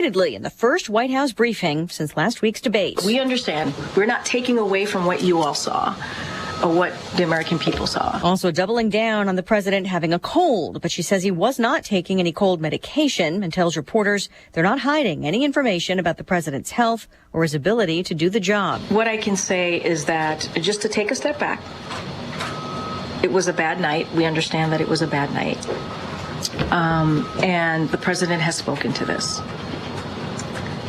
In the first White House briefing since last week's debate. We understand. We're not taking away from what you all saw or what the American people saw. Also doubling down on the president having a cold, but she says he was not taking any cold medication and tells reporters they're not hiding any information about the president's health or his ability to do the job. What I can say is that, just to take a step back, it was a bad night. We understand that it was a bad night. And the president has spoken to this.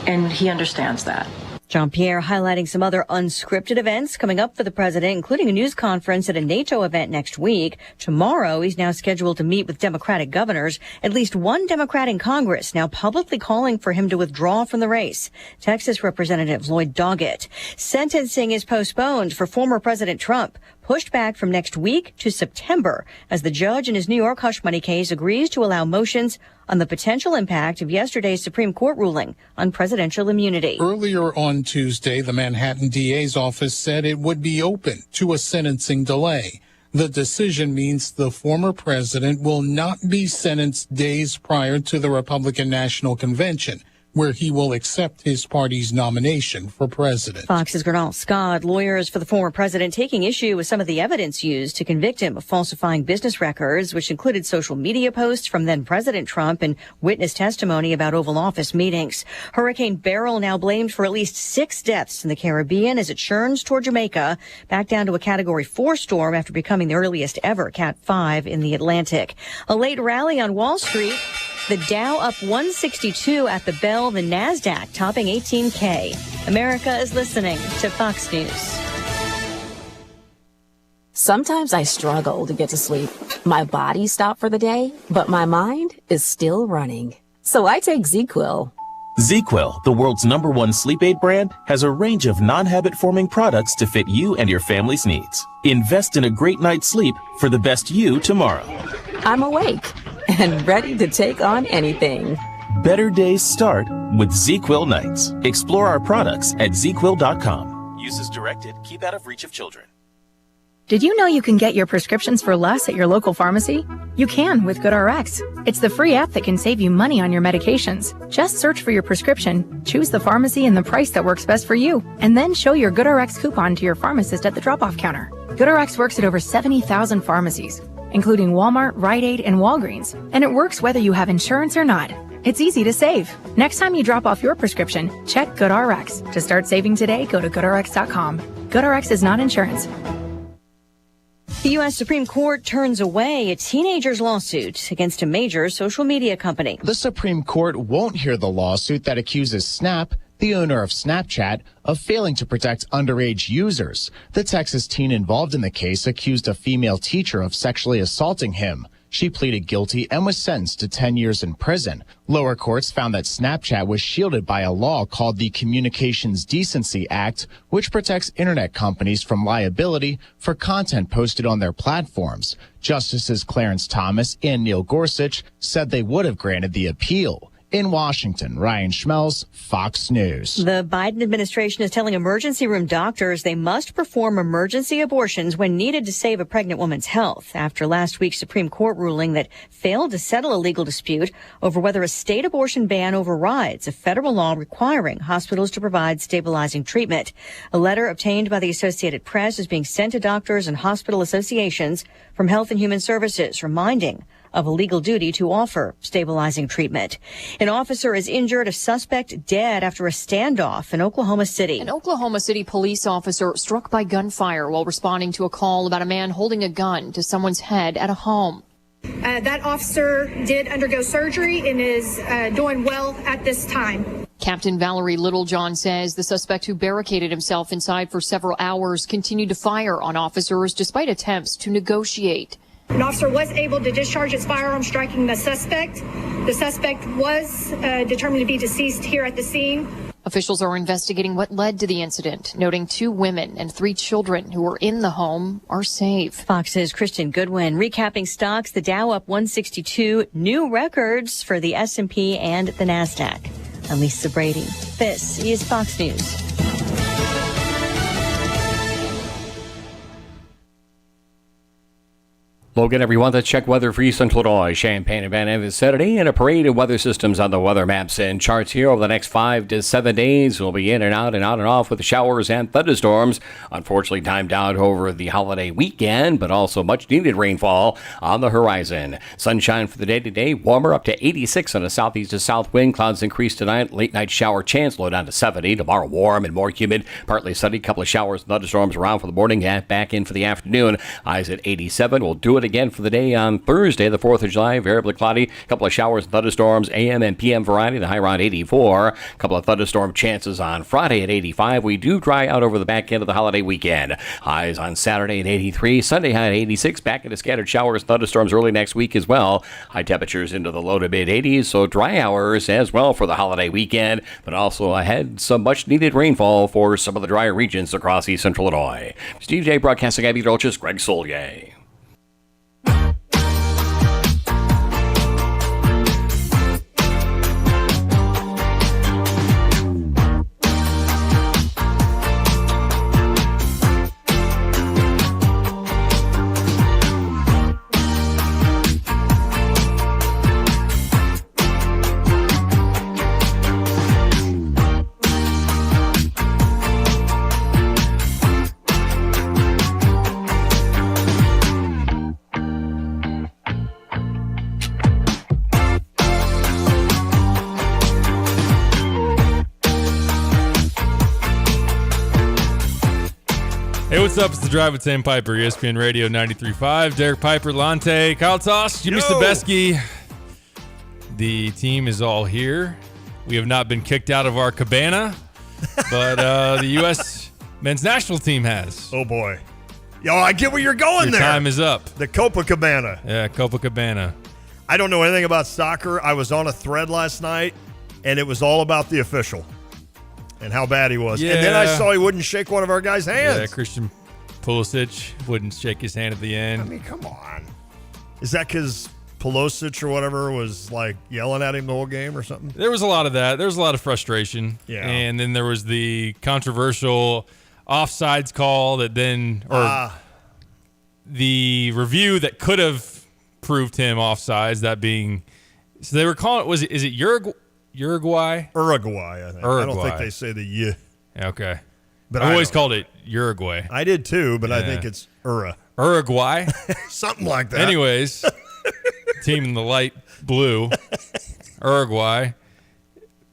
And he understands that. Jean-Pierre highlighting some other unscripted events coming up for the president, including a news conference at a NATO event next week. Tomorrow, he's now scheduled to meet with Democratic governors. At least one Democrat in Congress now publicly calling for him to withdraw from the race. Texas Representative Lloyd Doggett. Sentencing is postponed for former President Trump, pushed back from next week to September as the judge in his New York hush money case agrees to allow motions on the potential impact of yesterday's Supreme Court ruling on presidential immunity. Earlier on Tuesday, the Manhattan DA's office said it would be open to a sentencing delay. The decision means the former president will not be sentenced days prior to the Republican National Convention, where he will accept his party's nomination for president. Fox's Gernal Scott, lawyers for the former president, taking issue with some of the evidence used to convict him of falsifying business records, which included social media posts from then President Trump and witness testimony about Oval Office meetings. Hurricane Beryl now blamed for at least 6 deaths in the Caribbean as it churns toward Jamaica, back down to a Category 4 storm after becoming the earliest ever Cat 5 in the Atlantic. A late rally on Wall Street. The Dow up 162 at the bell, the NASDAQ topping 18K. America is listening to Fox News. Sometimes I struggle to get to sleep. My body stopped for the day, but my mind is still running. So I take ZzzQuil. ZzzQuil, the world's #1 sleep aid brand, has a range of non-habit-forming products to fit you and your family's needs. Invest in a great night's sleep for the best you tomorrow. I'm awake and ready to take on anything. Better days start with ZzzQuil nights. Explore our products at ZzzQuil.com. Use as directed. Keep out of reach of children. Did you know you can get your prescriptions for less at your local pharmacy? You can with GoodRx. It's the free app that can save you money on your medications. Just search for your prescription, choose the pharmacy and the price that works best for you, and then show your GoodRx coupon to your pharmacist at the drop-off counter. GoodRx works at over 70,000 pharmacies, including Walmart, Rite Aid, and Walgreens, and it works whether you have insurance or not. It's easy to save. Next time you drop off your prescription, check GoodRx. To start saving today, go to GoodRx.com. GoodRx is not insurance. The U.S. Supreme Court turns away a teenager's lawsuit against a major social media company. The Supreme Court won't hear the lawsuit that accuses Snap, the owner of Snapchat, of failing to protect underage users. The Texas teen involved in the case accused a female teacher of sexually assaulting him. She pleaded guilty and was sentenced to 10 years in prison. Lower courts found that Snapchat was shielded by a law called the Communications Decency Act, which protects internet companies from liability for content posted on their platforms. Justices Clarence Thomas and Neil Gorsuch said they would have granted the appeal. In Washington, Ryan Schmelz, Fox News. The Biden administration is telling emergency room doctors they must perform emergency abortions when needed to save a pregnant woman's health after last week's Supreme Court ruling that failed to settle a legal dispute over whether a state abortion ban overrides a federal law requiring hospitals to provide stabilizing treatment. A letter obtained by the Associated Press is being sent to doctors and hospital associations from Health and Human Services, reminding of a legal duty to offer stabilizing treatment. An officer is injured, a suspect dead after a standoff in Oklahoma City. An Oklahoma City police officer struck by gunfire while responding to a call about a man holding a gun to someone's head at a home. That officer did undergo surgery and is doing well at this time. Captain Valerie Littlejohn says the suspect, who barricaded himself inside for several hours, continued to fire on officers despite attempts to negotiate. An officer was able to discharge its firearm, striking the suspect. The suspect was determined to be deceased here at the scene. Officials are investigating what led to the incident, noting 2 women and 3 children who were in the home are safe. Fox's Kristen Goodwin recapping stocks. The Dow up 162, new records for the S&P and the NASDAQ. I'm Lisa Brady. This is Fox News. Logan, everyone, let's check weather for East Central Illinois, Champaign, and Van Evans Saturday, and a parade of weather systems on the weather maps and charts here over the next 5 to 7 days. We'll be in and out and off with showers and thunderstorms. Unfortunately, timed out over the holiday weekend, but also much needed rainfall on the horizon. Sunshine for the day today, warmer up to 86 on a southeast to south wind. Clouds increase tonight. Late night shower chance, low down to 70. Tomorrow, warm and more humid, partly sunny. Couple of showers and thunderstorms around for the morning and back in for the afternoon. Highs at 87. We'll do it again for the day on Thursday, the 4th of July. Variably cloudy, a couple of showers and thunderstorms, AM and PM variety, the high around 84. A couple of thunderstorm chances on Friday at 85. We do dry out over the back end of the holiday weekend. Highs on Saturday at 83. Sunday high at 86. Back into scattered showers and thunderstorms early next week as well. High temperatures into the low to mid 80s, so dry hours as well for the holiday weekend, but also ahead some much needed rainfall for some of the drier regions across East Central Illinois. Steve J. broadcasting Abby Dolchis, Greg Solier. Hey, what's up? It's The Drive with Sam Piper, ESPN Radio 93.5. Derek Piper, Lante, Kyle Toss, Jimmy Stabeski. The team is all here. We have not been kicked out of our cabana, but the U.S. men's national team has. Oh, boy. Yo, I get where you're going Your there. time is up. The Copacabana. Yeah, Copacabana. I don't know anything about soccer. I was on a thread last night, and it was all about the official and how bad he was. Yeah. And then I saw he wouldn't shake one of our guys' hands. Yeah, Christian Pulisic wouldn't shake his hand at the end. I mean, come on. Is that because Pulisic or whatever was like yelling at him the whole game or something? There was a lot of that. There was a lot of frustration. Yeah. And then there was the controversial offsides call that then, or the review that could have proved him offsides, that being, so they were calling it, is it Uruguay? Uruguay, I think. I don't think they say the y. Okay. But I always called it Uruguay. I did too, but I think it's Uruguay. Something like that. Anyways, team in the light blue, Uruguay,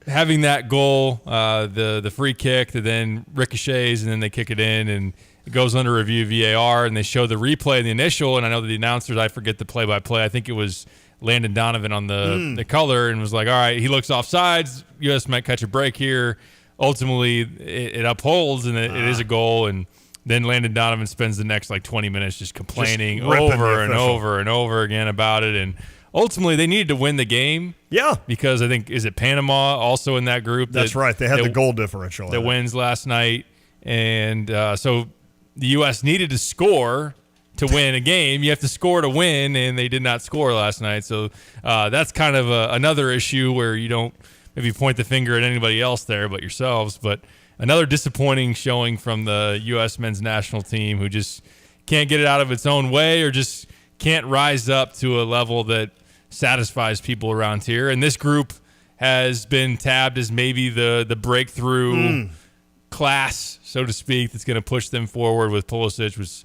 having that goal, the free kick that then ricochets and then they kick it in and it goes under review VAR and they show the replay of the initial, and I know that the announcers, I forget the play-by-play. I think it was Landon Donovan on the color and was like, all right, he looks offsides. U.S. might catch a break here. Ultimately, it upholds, and it is a goal. And then Landon Donovan spends the next 20 minutes just complaining over and over and over again about it. And ultimately, they needed to win the game. Yeah. Because I think, is it Panama also in that group? That's right. They had the goal differential. That wins last night. And so the U.S. needed to score to win a game. You have to score to win, and they did not score last night. So that's kind of another issue where you don't maybe point the finger at anybody else there but yourselves. But another disappointing showing from the U.S. men's national team, who just can't get it out of its own way or just can't rise up to a level that satisfies people around here. And this group has been tabbed as maybe the breakthrough class, so to speak, that's going to push them forward with Pulisic, with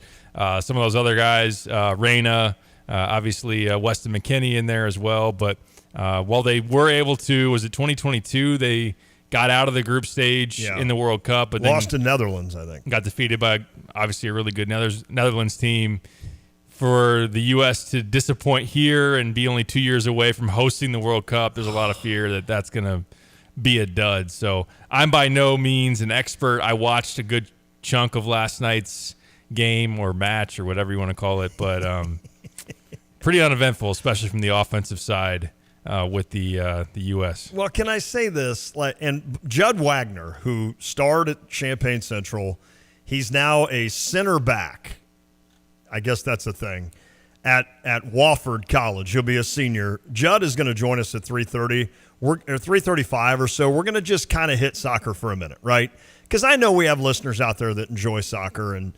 some of those other guys, Reyna, obviously Weston McKennie in there as well. But while they were able to, was it 2022, they got out of the group stage in the World Cup. But lost to Netherlands, I think. Got defeated by, obviously, a really good Netherlands team. For the U.S. to disappoint here and be only 2 years away from hosting the World Cup, there's a lot of fear that that's going to be a dud. So I'm by no means an expert. I watched a good chunk of last night's game or match or whatever you want to call it, but pretty uneventful, especially from the offensive side with the U.S. Well, can I say this? And Judd Wagner, who starred at Champaign Central, he's now a center back. I guess that's a thing. At Wofford College, he'll be a senior. Judd is going to join us at 3:30 or 3:35 or so. We're going to just kind of hit soccer for a minute, right? Because I know we have listeners out there that enjoy soccer, and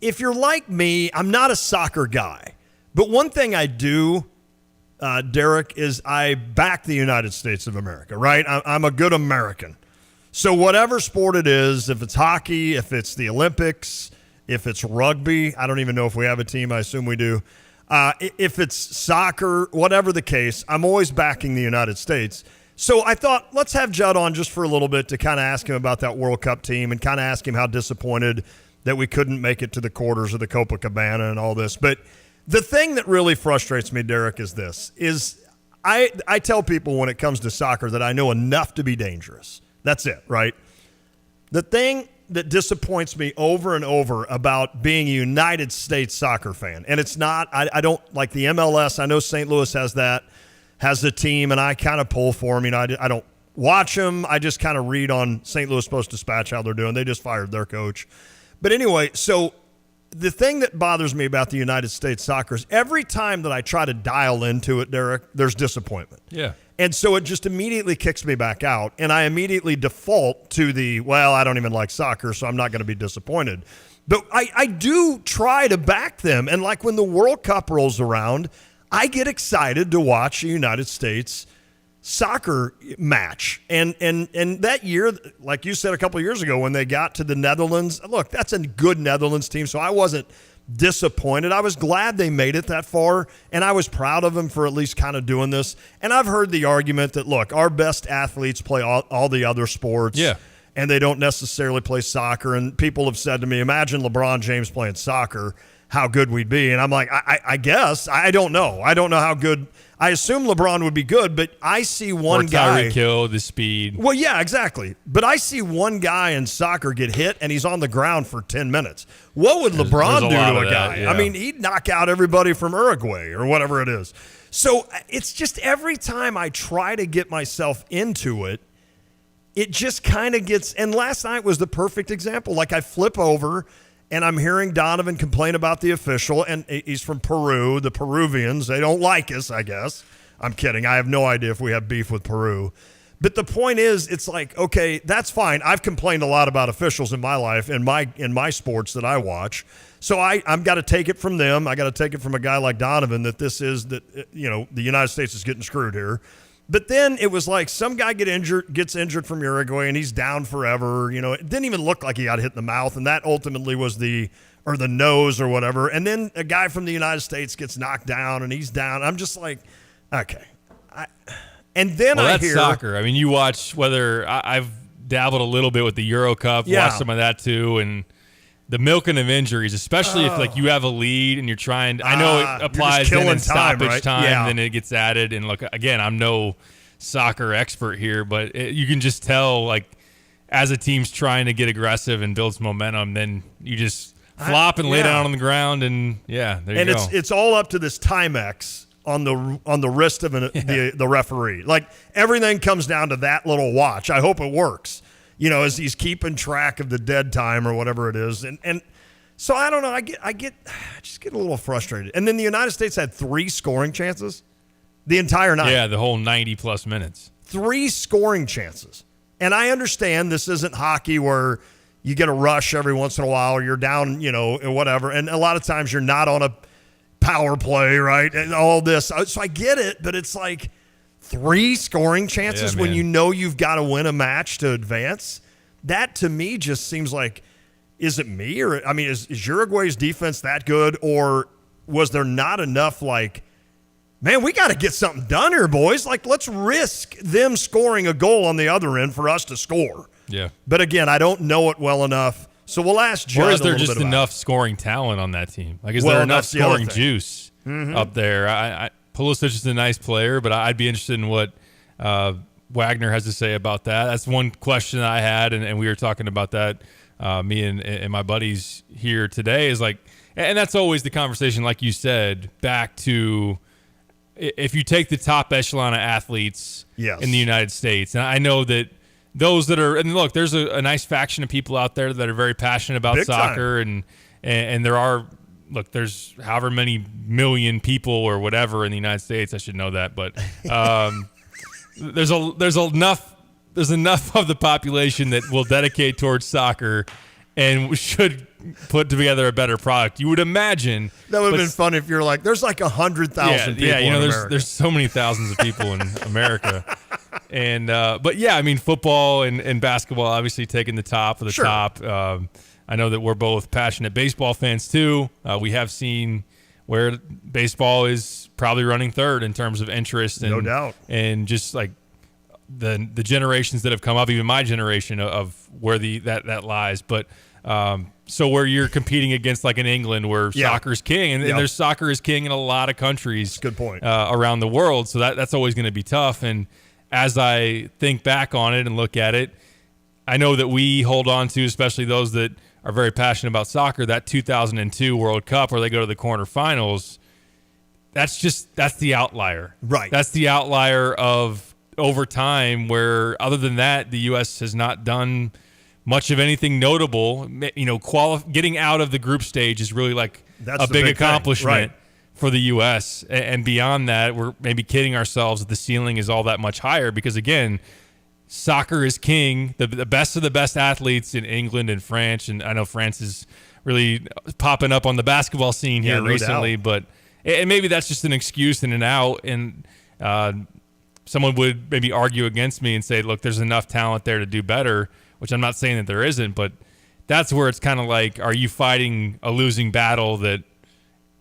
if you're like me, I'm not a soccer guy. But one thing I do, Derek, is I back the United States of America, right? I'm a good American. So whatever sport it is, if it's hockey, if it's the Olympics, if it's rugby, I don't even know if we have a team. I assume we do. If it's soccer, whatever the case, I'm always backing the United States. So I thought, let's have Judd on just for a little bit to kind of ask him about that World Cup team and kind of ask him how disappointed that we couldn't make it to the quarters of the Copacabana and all this. But the thing that really frustrates me, Derek, is this, is I tell people when it comes to soccer that I know enough to be dangerous. That's it, right? The thing that disappoints me over and over about being a United States soccer fan, and it's not, I don't like the MLS. I know St. Louis has a team, and I kind of pull for them. You know, I don't watch them. I just kind of read on St. Louis Post-Dispatch how they're doing. They just fired their coach. But anyway, so the thing that bothers me about the United States soccer is every time that I try to dial into it, Derek, there's disappointment. Yeah. And so it just immediately kicks me back out, and I immediately default to I don't even like soccer, so I'm not going to be disappointed. But I do try to back them, and like when the World Cup rolls around, I get excited to watch a United States soccer match. And that year, like you said a couple of years ago, when they got to the Netherlands, look, that's a good Netherlands team, so I wasn't disappointed. I was glad they made it that far, and I was proud of them for at least kind of doing this. And I've heard the argument that, look, our best athletes play all the other sports, and they don't necessarily play soccer. And people have said to me, imagine LeBron James playing soccer, how good we'd be. And I'm like, I guess. I don't know. I don't know how good. I assume LeBron would be good, but I see one guy. Tyreek Hill, the speed. Well, yeah, exactly. But I see one guy in soccer get hit, and he's on the ground for 10 minutes. What would LeBron do to a guy? Yeah. I mean, he'd knock out everybody from Uruguay or whatever it is. So it's just every time I try to get myself into it, it just kind of gets – and last night was the perfect example. Like I flip over – and I'm hearing Donovan complain about the official, and he's from Peru. The Peruvians, they don't like us, I guess. I'm kidding. I have no idea if we have beef with Peru. But the point is, it's like, okay, that's fine. I've complained a lot about officials in my life, in my sports that I watch. So I've got to take it from them. I got to take it from a guy like Donovan that the United States is getting screwed here. But then it was like some guy gets injured from Uruguay, and he's down forever. You know, it didn't even look like he got hit in the mouth, and that ultimately was the nose or whatever. And then a guy from the United States gets knocked down, and he's down. I'm just like, okay. That's soccer. I mean, you watch I've dabbled a little bit with the Euro Cup, watched some of that too, and the milking of injuries, especially if you have a lead and you're trying. I know it applies then in stoppage time, then it gets added. And look, again, I'm no soccer expert here, but you can just tell, like, as a team's trying to get aggressive and build some momentum, then you just flop and lay down on the ground, and there you go. And it's all up to this Timex on the wrist of the referee. Like, everything comes down to that little watch. I hope it works. You know, as he's keeping track of the dead time or whatever it is. And so I don't know. I just get a little frustrated. And then the United States had 3 scoring chances the entire night. Yeah, the whole 90-plus minutes. 3 scoring chances. And I understand this isn't hockey where you get a rush every once in a while or you're down, or whatever. And a lot of times you're not on a power play, right? And all this. So I get it, but it's like 3 scoring chances when you know you've got to win a match to advance. That to me just seems like, is it me? Or, I mean, is Uruguay's defense that good? Or was there not enough, like, man, we got to get something done here, boys. Like, let's risk them scoring a goal on the other end for us to score. Yeah. But again, I don't know it well enough. So we'll ask Judd. Or is there just enough scoring talent on that team? Like, is there enough scoring juice up there? Pulisic is a nice player, but I'd be interested in what Wagner has to say about that. That's one question I had, and we were talking about that, me and my buddies here today, is like, and that's always the conversation, like you said, back to if you take the top echelon of athletes in the United States, and I know that those that are, and look, there's a nice faction of people out there that are very passionate about soccer, and there are, look, there's however many million people or whatever in the United States. I should know that, but there's enough of the population that will dedicate towards soccer, and should put together a better product. You would imagine that would have been fun if you're like, there's like 100,000 people. Yeah, you know, in there's America. there's so many thousands of people in America, and but yeah, I mean, football and basketball obviously taking the top of the top. I know that we're both passionate baseball fans too. We have seen where baseball is probably running third in terms of interest, and, no doubt, and just like the generations that have come up, even my generation of where that lies. But so where you're competing against like in England where soccer's king, and there's soccer is king in a lot of countries. Good point. Around the world, so that's always going to be tough. And as I think back on it and look at it, I know that we hold on to, especially those that are very passionate about soccer, that 2002 World Cup where they go to the quarterfinals. That's the outlier. Right. That's the outlier of over time where, other than that, the U.S. has not done much of anything notable. You know, getting out of the group stage is really like a big accomplishment for the U.S. And beyond that, we're maybe kidding ourselves that the ceiling is all that much higher because, again, soccer is king. The best of the best athletes in England and France, and I know France is really popping up on the basketball scene here recently, but and maybe that's just an excuse and an out, and someone would maybe argue against me and say, look, there's enough talent there to do better, which I'm not saying that there isn't, but that's where it's kind of like, are you fighting a losing battle that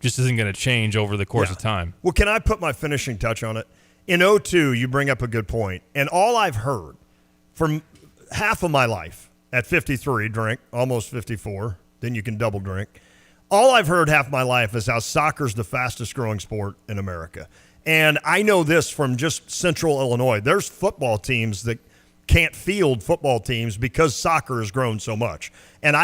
just isn't going to change over the course of time? Well, can I put my finishing touch on it? In 2002, you bring up a good point. And all I've heard from half of my life at 53, drink, almost 54, then you can double drink. All I've heard half my life is how soccer's the fastest growing sport in America. And I know this from just central Illinois. There's football teams that can't field football teams because soccer has grown so much. And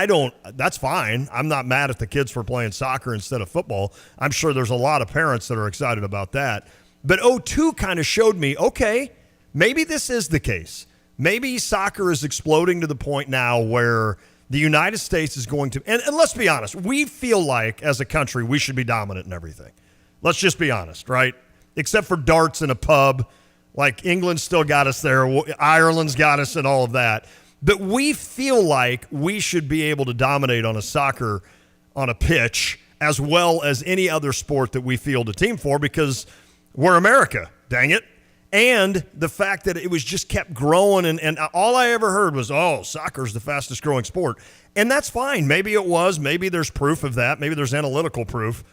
that's fine. I'm not mad at the kids for playing soccer instead of football. I'm sure there's a lot of parents that are excited about that. But 2002 kind of showed me, okay, maybe this is the case. Maybe soccer is exploding to the point now where the United States is going to, and let's be honest, we feel like as a country we should be dominant in everything. Let's just be honest, right? Except for darts in a pub. Like England still got us there. Ireland's got us and all of that. But we feel like we should be able to dominate on a pitch as well as any other sport that we field a team for because we're America, dang it. And the fact that it was just kept growing and all I ever heard was, soccer's the fastest growing sport. And that's fine. Maybe it was. Maybe there's proof of that. Maybe there's analytical proof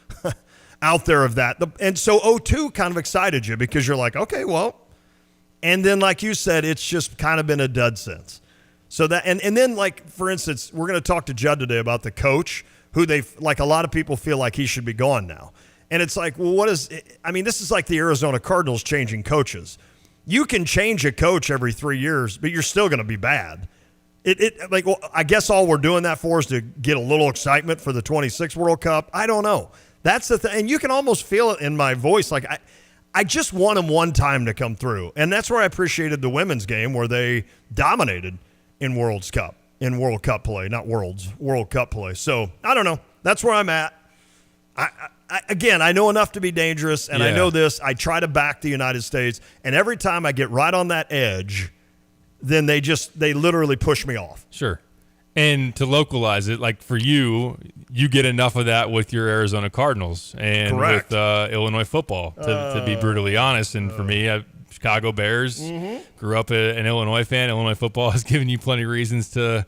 out there of that. And so 2002 kind of excited you because you're like, okay, well. And then like you said, it's just kind of been a dud since. So that and then like, for instance, we're going to talk to Judd today about the coach who a lot of people feel like he should be gone now. And it's like, well, this is like the Arizona Cardinals changing coaches. You can change a coach every 3 years, but you're still going to be bad. I guess all we're doing that for is to get a little excitement for the 26th World Cup. I don't know. That's the thing. And you can almost feel it in my voice. Like, I just want them one time to come through. And that's where I appreciated the women's game where they dominated in World Cup play, not World Cup play. So, I don't know. That's where I'm at. Again, I know enough to be dangerous, and I know this. I try to back the United States, and every time I get right on that edge, then they literally push me off. Sure. And to localize it, like for you get enough of that with your Arizona Cardinals and with Illinois football, to be brutally honest. And for me, Chicago Bears, grew up an Illinois fan. Illinois football has given you plenty of reasons to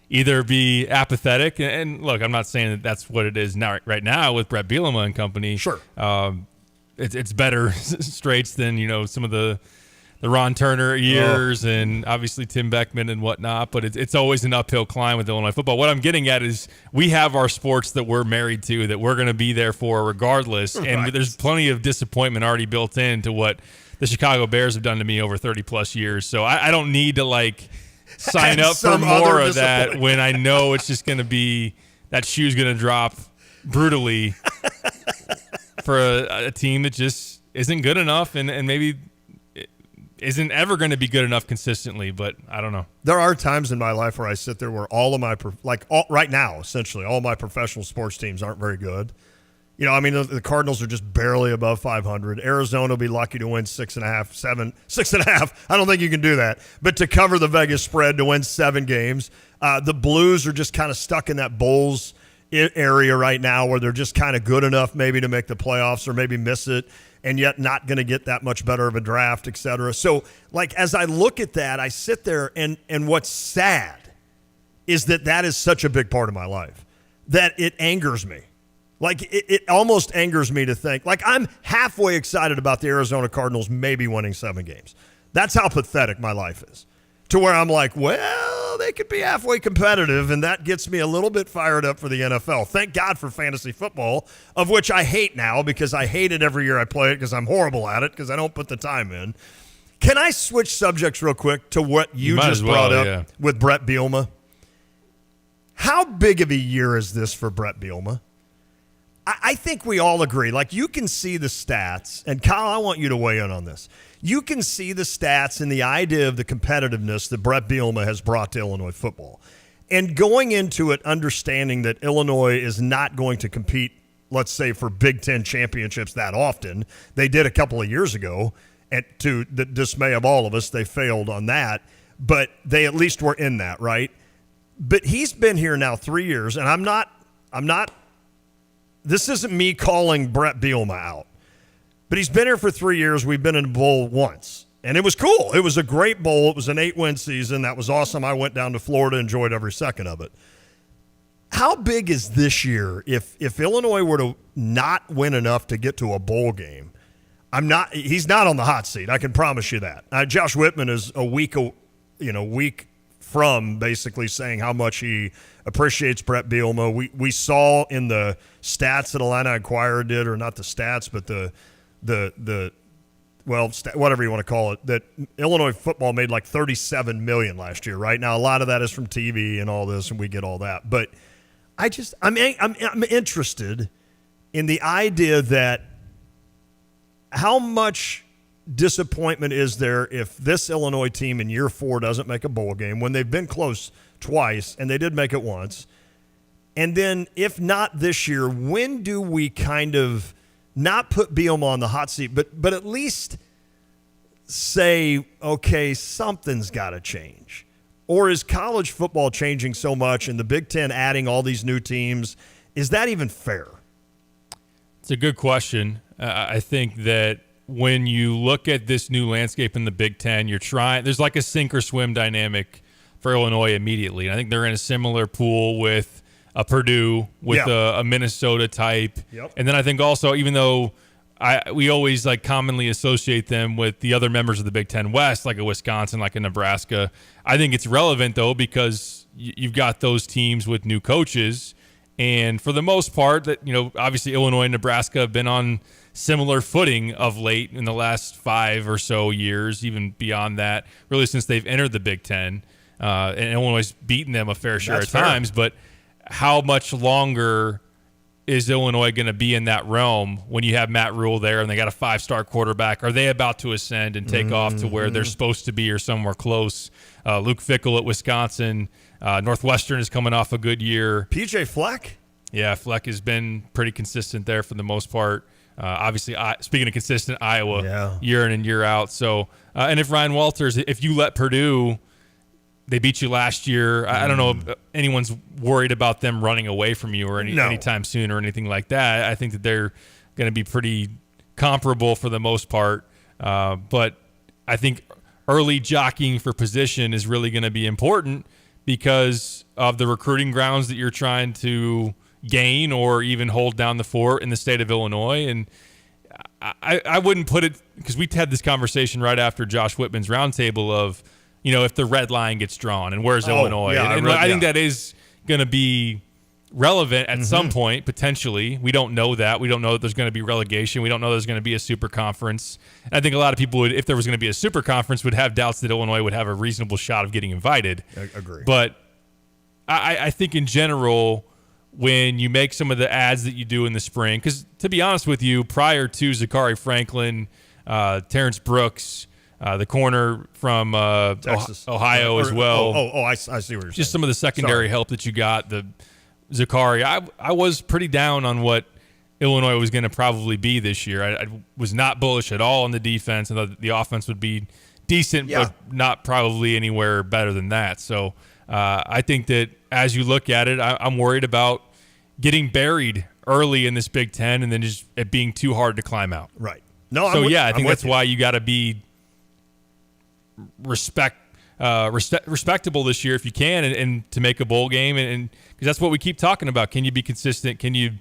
either be apathetic, and look, I'm not saying that that's what it is now. Right now with Brett Bielema and company, sure, it's better straights than some of the Ron Turner years and obviously Tim Beckman and whatnot. But it's always an uphill climb with Illinois football. What I'm getting at is we have our sports that we're married to, that we're going to be there for regardless, and there's plenty of disappointment already built into what the Chicago Bears have done to me over 30 plus years. So I don't need to sign up for more of that when I know it's just going to be that shoe's going to drop brutally for a team that just isn't good enough and maybe isn't ever going to be good enough consistently, but I don't know. There are times in my life where I sit there where all of my right now, essentially, all my professional sports teams aren't very good. You know, I mean, the Cardinals are just barely above 500. Arizona will be lucky to win 6.5, 7, 6.5. I don't think you can do that. But to cover the Vegas spread to win 7 games, the Blues are just kind of stuck in that Bulls area right now where they're just kind of good enough maybe to make the playoffs or maybe miss it, and yet not going to get that much better of a draft, et cetera. So, like, as I look at that, I sit there, and what's sad is that is such a big part of my life that it angers me. Like, it almost angers me to think, like, I'm halfway excited about the Arizona Cardinals maybe winning 7 games. That's how pathetic my life is. To where I'm like, well, they could be halfway competitive, and that gets me a little bit fired up for the NFL. Thank God for fantasy football, of which I hate now because I hate it every year I play it because I'm horrible at it because I don't put the time in. Can I switch subjects real quick to what you just brought up with Brett Bielema? How big of a year is this for Brett Bielema? I think we all agree. Like, you can see the stats, and Kyle, I want you to weigh in on this. You can see the stats and the idea of the competitiveness that Brett Bielema has brought to Illinois football. And going into it, understanding that Illinois is not going to compete, let's say, for Big Ten championships that often. They did a couple of years ago, and to the dismay of all of us, they failed on that. But they at least were in that, right? But he's been here now 3 years, and I'm not this isn't me calling Brett Bielema out. But he's been here for 3 years. We've been in a bowl once. And it was cool. It was a great bowl. It was an 8-win season. That was awesome. I went down to Florida, enjoyed every second of it. How big is this year if Illinois were to not win enough to get to a bowl game? He's not on the hot seat. I can promise you that. Josh Whitman is a week from basically saying how much he appreciates Brett Bielema. We saw in the stats that Illini Inquirer did, or not the stats, but whatever you want to call it, that Illinois football made like $37 million last year. Right now, a lot of that is from TV and all this, and we get all that. But I'm interested in the idea that how much disappointment is there if this Illinois team in year 4 doesn't make a bowl game when they've been close twice and they did make it once? And then if not this year, when do we kind of not put Bielema on the hot seat, but at least say, okay, something's got to change? Or is college football changing so much and the Big Ten adding all these new teams? Is that even fair? It's a good question. I think that when you look at this new landscape in the Big Ten, there's like a sink or swim dynamic for Illinois immediately. And I think they're in a similar pool with a Purdue, with a Minnesota type. Yep. And then I think also, even though we always like commonly associate them with the other members of the Big Ten West, like a Wisconsin, like a Nebraska, I think it's relevant though because you've got those teams with new coaches. And for the most part, that obviously Illinois and Nebraska have been on similar footing of late in the last 5 or so years, even beyond that, really since they've entered the Big Ten. And Illinois has beaten them a fair share of times. But how much longer is Illinois going to be in that realm when you have Matt Rule there and they got a 5-star quarterback? Are they about to ascend and take off to where they're supposed to be or somewhere close? Luke Fickell at Wisconsin. Northwestern is coming off a good year. PJ Fleck? Yeah, Fleck has been pretty consistent there for the most part. Obviously, speaking of consistent, Iowa year in and year out. So, and if Ryan Walters, if you let Purdue, they beat you last year. I don't know if anyone's worried about them running away from you or anytime soon or anything like that. I think that they're going to be pretty comparable for the most part. But I think early jockeying for position is really going to be important because of the recruiting grounds that you're trying to gain or even hold down the fort in the state of Illinois. And I wouldn't put it, because we had this conversation right after Josh Whitman's roundtable of, if the red line gets drawn and where's Illinois. Yeah, I think that is going to be relevant at some point, potentially. We don't know that. We don't know that there's going to be relegation. We don't know there's going to be a super conference. I think a lot of people would, if there was going to be a super conference, would have doubts that Illinois would have a reasonable shot of getting invited. I agree. But I think in general, when you make some of the ads that you do in the spring, because to be honest with you, prior to Zachary Franklin, Terrence Brooks, the corner from Texas. Ohio as well. I see what you're saying. Just some of the secondary help that you got. The Zachary, I was pretty down on what Illinois was going to probably be this year. I was not bullish at all on the defense, and thought the offense would be decent, but not probably anywhere better than that. So I think that as you look at it, I'm worried about getting buried early in this Big Ten and then just it being too hard to climb out. Right. No. So I think that's why you got to be respectable this year if you can, and to make a bowl game, and because that's what we keep talking about. Can you be consistent? Can you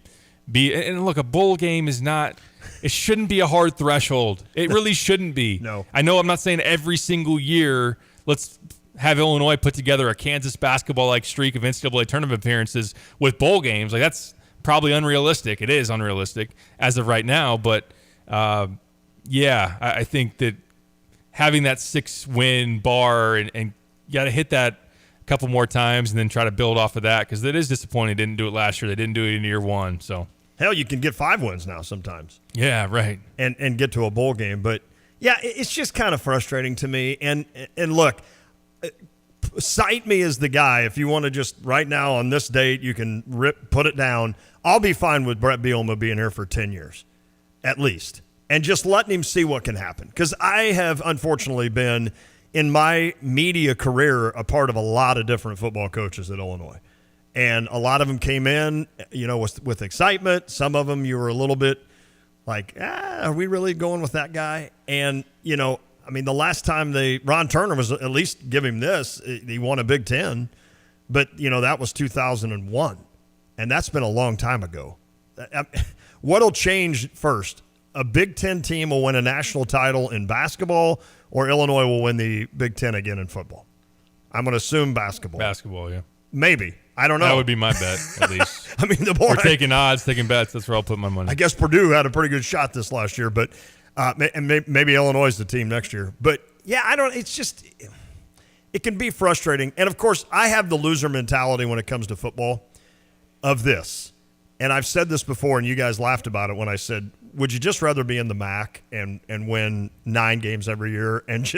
be? And look, a bowl game is not. It shouldn't be a hard threshold. It really shouldn't be. No. I know I'm not saying every single year let's have Illinois put together a Kansas basketball-like streak of NCAA tournament appearances with bowl games. Like, that's probably unrealistic. It is unrealistic as of right now. But, I think that having that 6-win bar and you got to hit that a couple more times and then try to build off of that, because it is disappointing. They didn't do it last year. They didn't do it in year one. So hell, you can get 5 wins now sometimes. Yeah, right. And get to a bowl game. But, yeah, it's just kind of frustrating to me. And look, cite me as the guy. If you want to just right now on this date, you can put it down. I'll be fine with Brett Bielema being here for 10 years at least, and just letting him see what can happen. Because I have unfortunately been, in my media career, a part of a lot of different football coaches at Illinois. And a lot of them came in, with excitement. Some of them you were a little bit like, are we really going with that guy? And, the last time Ron Turner was at least give him this, he won a Big Ten, but, that was 2001. And that's been a long time ago. What'll change first? A Big Ten team will win a national title in basketball, or Illinois will win the Big Ten again in football? I'm going to assume basketball. Basketball, yeah. Maybe. I don't know. That would be my bet, at least. The board. We're taking odds, taking bets. That's where I'll put my money. I guess Purdue had a pretty good shot this last year, but maybe Illinois is the team next year. But, it's just – it can be frustrating. And, of course, I have the loser mentality when it comes to football of this. And I've said this before, and you guys laughed about it when I said, would you just rather be in the MAC and win 9 games every year and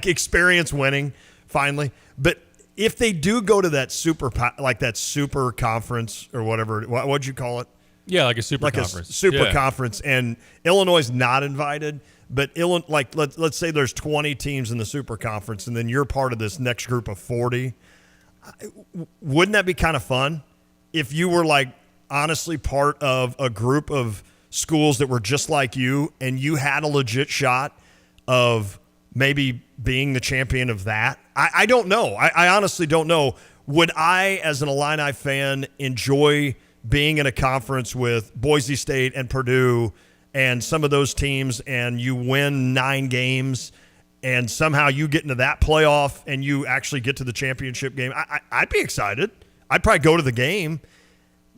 experience winning finally? But if they do go to that super conference or whatever, what'd you call it? Yeah, like a super conference. Conference, and Illinois is not invited. But let's say there's 20 teams in the super conference, and then you're part of this next group of 40. Wouldn't that be kind of fun if you were honestly part of a group of schools that were just like you, and you had a legit shot of maybe being the champion of that? I don't know. I honestly don't know. Would I, as an Illini fan, enjoy being in a conference with Boise State and Purdue and some of those teams, and you win 9 games and somehow you get into that playoff and you actually get to the championship game? I'd be excited. I'd probably go to the game.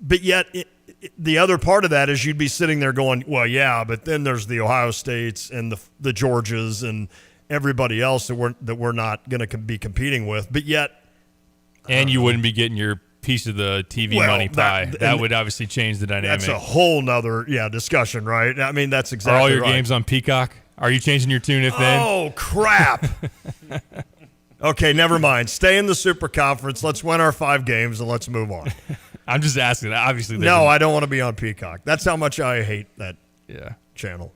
But yet the other part of that is you'd be sitting there going, well, yeah, but then there's the Ohio States and the Georgias and everybody else that we're not going to be competing with. But yet, and you wouldn't be getting your piece of the TV money pie. That would obviously change the dynamic. That's a whole nother discussion, right? That's exactly right. Are all your right. games on Peacock? Are you changing your tune if then? Oh, crap. Okay, never mind. Stay in the Super Conference. Let's win our 5 games and let's move on. I'm just asking. Obviously, no, I don't want to be on Peacock. That's how much I hate that channel.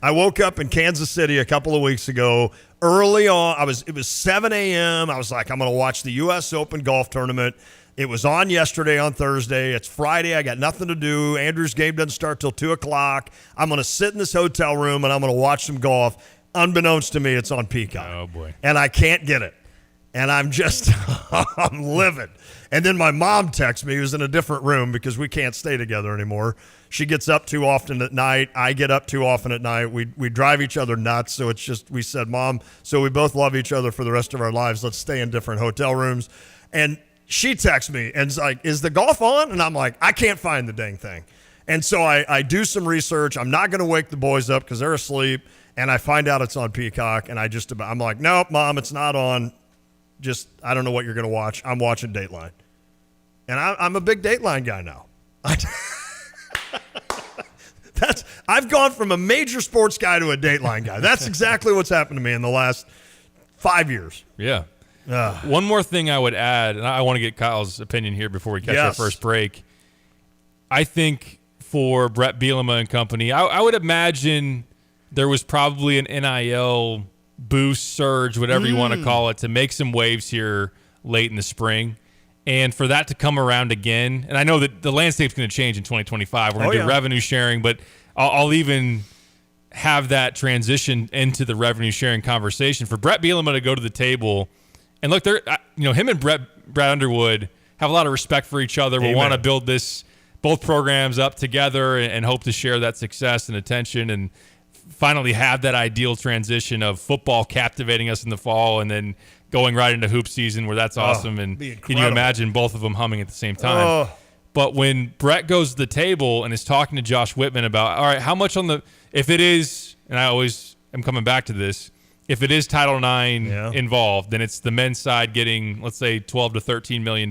I woke up in Kansas City a couple of weeks ago. Early on, it was 7 a.m. I was like, I'm going to watch the U.S. Open golf tournament. It was on yesterday on Thursday. It's Friday. I got nothing to do. Andrew's game doesn't start till 2 o'clock. I'm going to sit in this hotel room, and I'm going to watch some golf. Unbeknownst to me, it's on Peacock. Oh, boy. And I can't get it. And I'm just I'm livid. And then my mom texts me, who's in a different room because we can't stay together anymore. She gets up too often at night. I get up too often at night. We drive each other nuts. So it's just, we said, Mom, so we both love each other for the rest of our lives. Let's stay in different hotel rooms. And she texts me and is like, is the golf on? And I'm like, I can't find the dang thing. And so I do some research. I'm not going to wake the boys up because they're asleep. And I find out it's on Peacock. And I'm like, nope, Mom, it's not on. Just, I don't know what you're going to watch. I'm watching Dateline. And I'm a big Dateline guy now. I've gone from a major sports guy to a Dateline guy. That's exactly what's happened to me in the last 5 years. Yeah. One more thing I would add, and I want to get Kyle's opinion here before we catch our first break. I think for Brett Bielema and company, I would imagine there was probably an NIL boost, surge, whatever you want to call it, to make some waves here late in the spring. And for that to come around again, and I know that the landscape's going to change in 2025. We're going to do revenue sharing, but I'll even have that transition into the revenue sharing conversation for Brett Bielema to go to the table. And look, him and Brad Underwood have a lot of respect for each other. We want to build both programs up together and hope to share that success and attention and finally have that ideal transition of football captivating us in the fall and then going right into hoop season where that's awesome. And can you imagine both of them humming at the same time? But when Brett goes to the table and is talking to Josh Whitman about, all right, how much if it is, and I always am coming back to this, if it is Title IX involved, then it's the men's side getting, let's say, $12 to $13 million,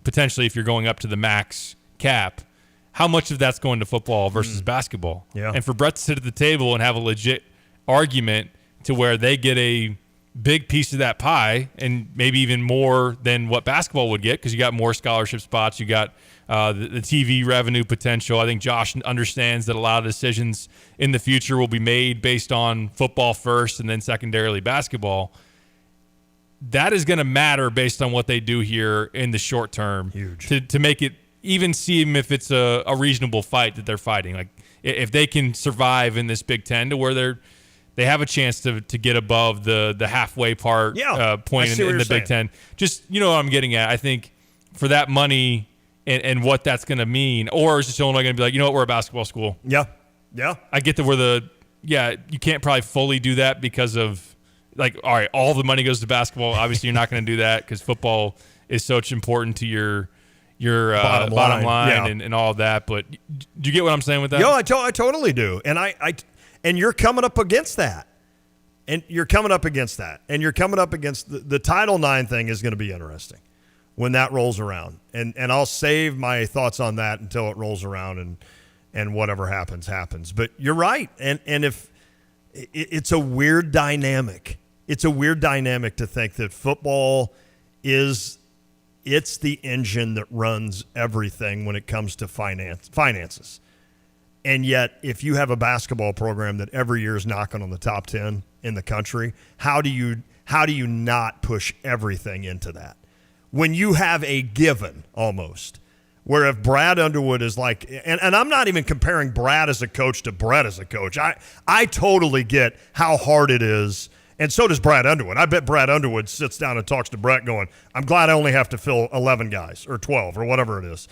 potentially if you're going up to the max cap. How much of that's going to football versus basketball? Yeah. And for Brett to sit at the table and have a legit argument to where they get a big piece of that pie and maybe even more than what basketball would get because you got more scholarship spots, you got the TV revenue potential. I think Josh understands that a lot of decisions in the future will be made based on football first and then secondarily basketball. That is going to matter based on what they do here in the short term. Huge. To make it even seem if it's a reasonable fight that they're fighting. Like if they can survive in this Big Ten to where they have a chance to get above the halfway point in the Big Ten. Just, what I'm getting at. I think for that money and what that's going to mean, or is just Illinois going to be like, you know what, we're a basketball school. Yeah. Yeah. I get that you can't probably fully do that because of, like, all right, all the money goes to basketball. Obviously, you're not going to do that because football is so important to your bottom line and all of that. But do you get what I'm saying with that? Yo, I totally do. And and you're coming up against that. And you're coming up against the Title IX thing is going to be interesting when that rolls around. And I'll save my thoughts on that until it rolls around and whatever happens. But you're right. And if it's a weird dynamic. It's a weird dynamic to think that football it's the engine that runs everything when it comes to finances. And yet, if you have a basketball program that every year is knocking on the top 10 in the country, how do you not push everything into that? When you have a given almost, where if Brad Underwood is like, and I'm not even comparing Brad as a coach to Brett as a coach. I totally get how hard it is. And so does Brad Underwood. I bet Brad Underwood sits down and talks to Brett going, I'm glad I only have to fill 11 guys or 12 or whatever it is.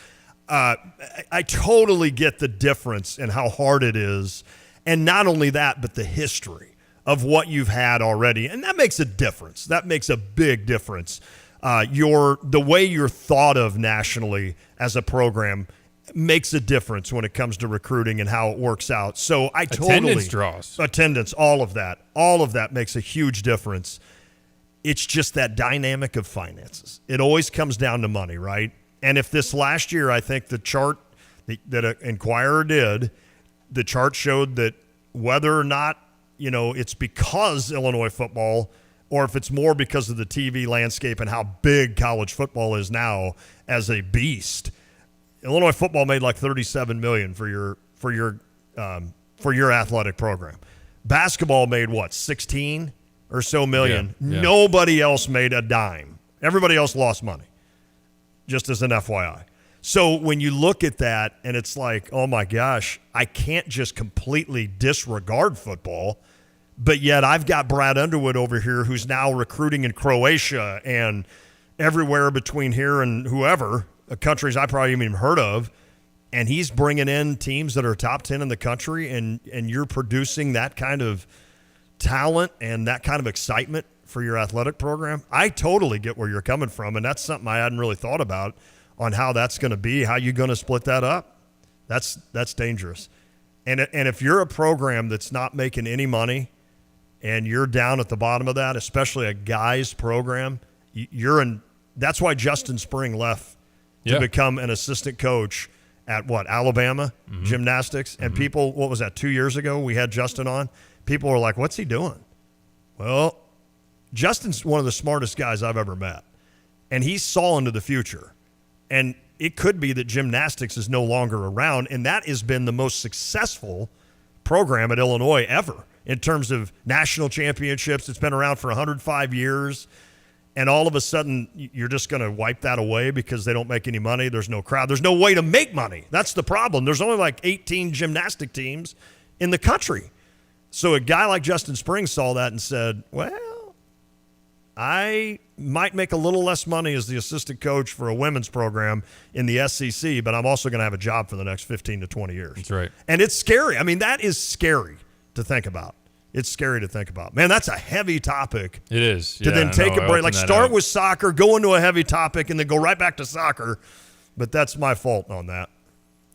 I totally get the difference in how hard it is. And not only that, but the history of what you've had already. And that makes a difference. That makes a big difference. The way you're thought of nationally as a program makes a difference when it comes to recruiting and how it works out. So attendance draws. Attendance, all of that makes a huge difference. It's just that dynamic of finances. It always comes down to money, right? And if this last year, I think the chart that Inquirer did, the chart showed that whether or not, it's because Illinois football or if it's more because of the TV landscape and how big college football is now as a beast, Illinois football made like $37 million for your athletic program. Basketball made what, 16 or so million? Yeah. Nobody else made a dime. Everybody else lost money. Just as an FYI. So when you look at that and it's like, oh my gosh, I can't just completely disregard football, but yet I've got Brad Underwood over here who's now recruiting in Croatia and everywhere between here and whoever, countries I probably haven't even heard of, and he's bringing in teams that are top 10 in the country, and you're producing that kind of talent and that kind of excitement for your athletic program. I totally get where you're coming from, and that's something I hadn't really thought about on how that's going to be, how you're going to split that up. That's dangerous. And if you're a program that's not making any money and you're down at the bottom of that, especially a guys program, that's why Justin Spring left to become an assistant coach at Alabama gymnastics. And people, what was that, 2 years ago we had Justin on? People were like, what's he doing? Well, Justin's one of the smartest guys I've ever met. And he saw into the future. And it could be that gymnastics is no longer around, and that has been the most successful program at Illinois ever in terms of national championships. It's been around for 105 years, and all of a sudden you're just going to wipe that away because they don't make any money. There's no crowd. There's no way to make money. That's the problem. There's only like 18 gymnastic teams in the country. So a guy like Justin Springs saw that and said, well, I might make a little less money as the assistant coach for a women's program in the SEC, but I'm also going to have a job for the next 15 to 20 years. That's right. And it's scary. I mean, that is scary to think about. It's scary to think about. Man, that's a heavy topic. It is. To then take a break. Like start with soccer, go into a heavy topic, and then go right back to soccer. But that's my fault on that.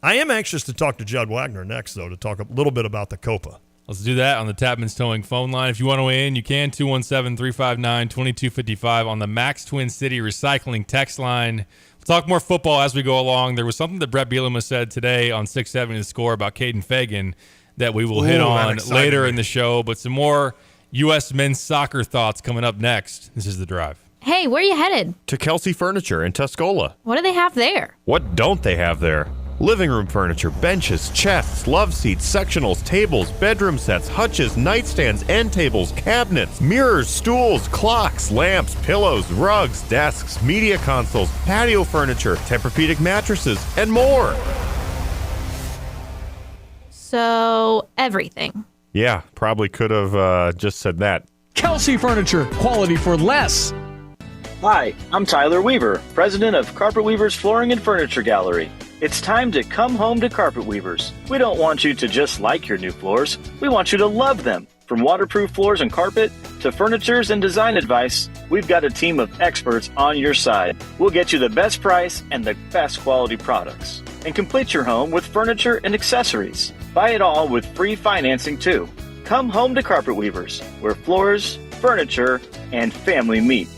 I am anxious to talk to Judd Wagner next, though, to talk a little bit about the Copa. Let's do that on the Tapman's Towing phone line. If you want to weigh in, you can. 217-359-2255 on the Max Twin City Recycling text line. We'll talk more football as we go along. There was something that Brett Bielema said today on 670 The Score about Caden Fagan that we will hit on later in the show. But some more U.S. men's soccer thoughts coming up next. This is The Drive. Hey, where are you headed? To Kelsey Furniture in Tuscola. What do they have there? What don't they have there? Living room furniture, benches, chests, love seats, sectionals, tables, bedroom sets, hutches, nightstands, end tables, cabinets, mirrors, stools, clocks, lamps, pillows, rugs, desks, media consoles, patio furniture, Tempur-Pedic mattresses, and more. So, everything. Yeah, probably could have just said that. Kelsey Furniture, quality for less. Hi, I'm Tyler Weaver, president of Carpet Weavers Flooring and Furniture Gallery. It's time to come home to Carpet Weavers. We don't want you to just like your new floors. We want you to love them. From waterproof floors and carpet to furnitures and design advice, we've got a team of experts on your side. We'll get you the best price and the best quality products. And complete your home with furniture and accessories. Buy it all with free financing too. Come home to Carpet Weavers, where floors, furniture, and family meet.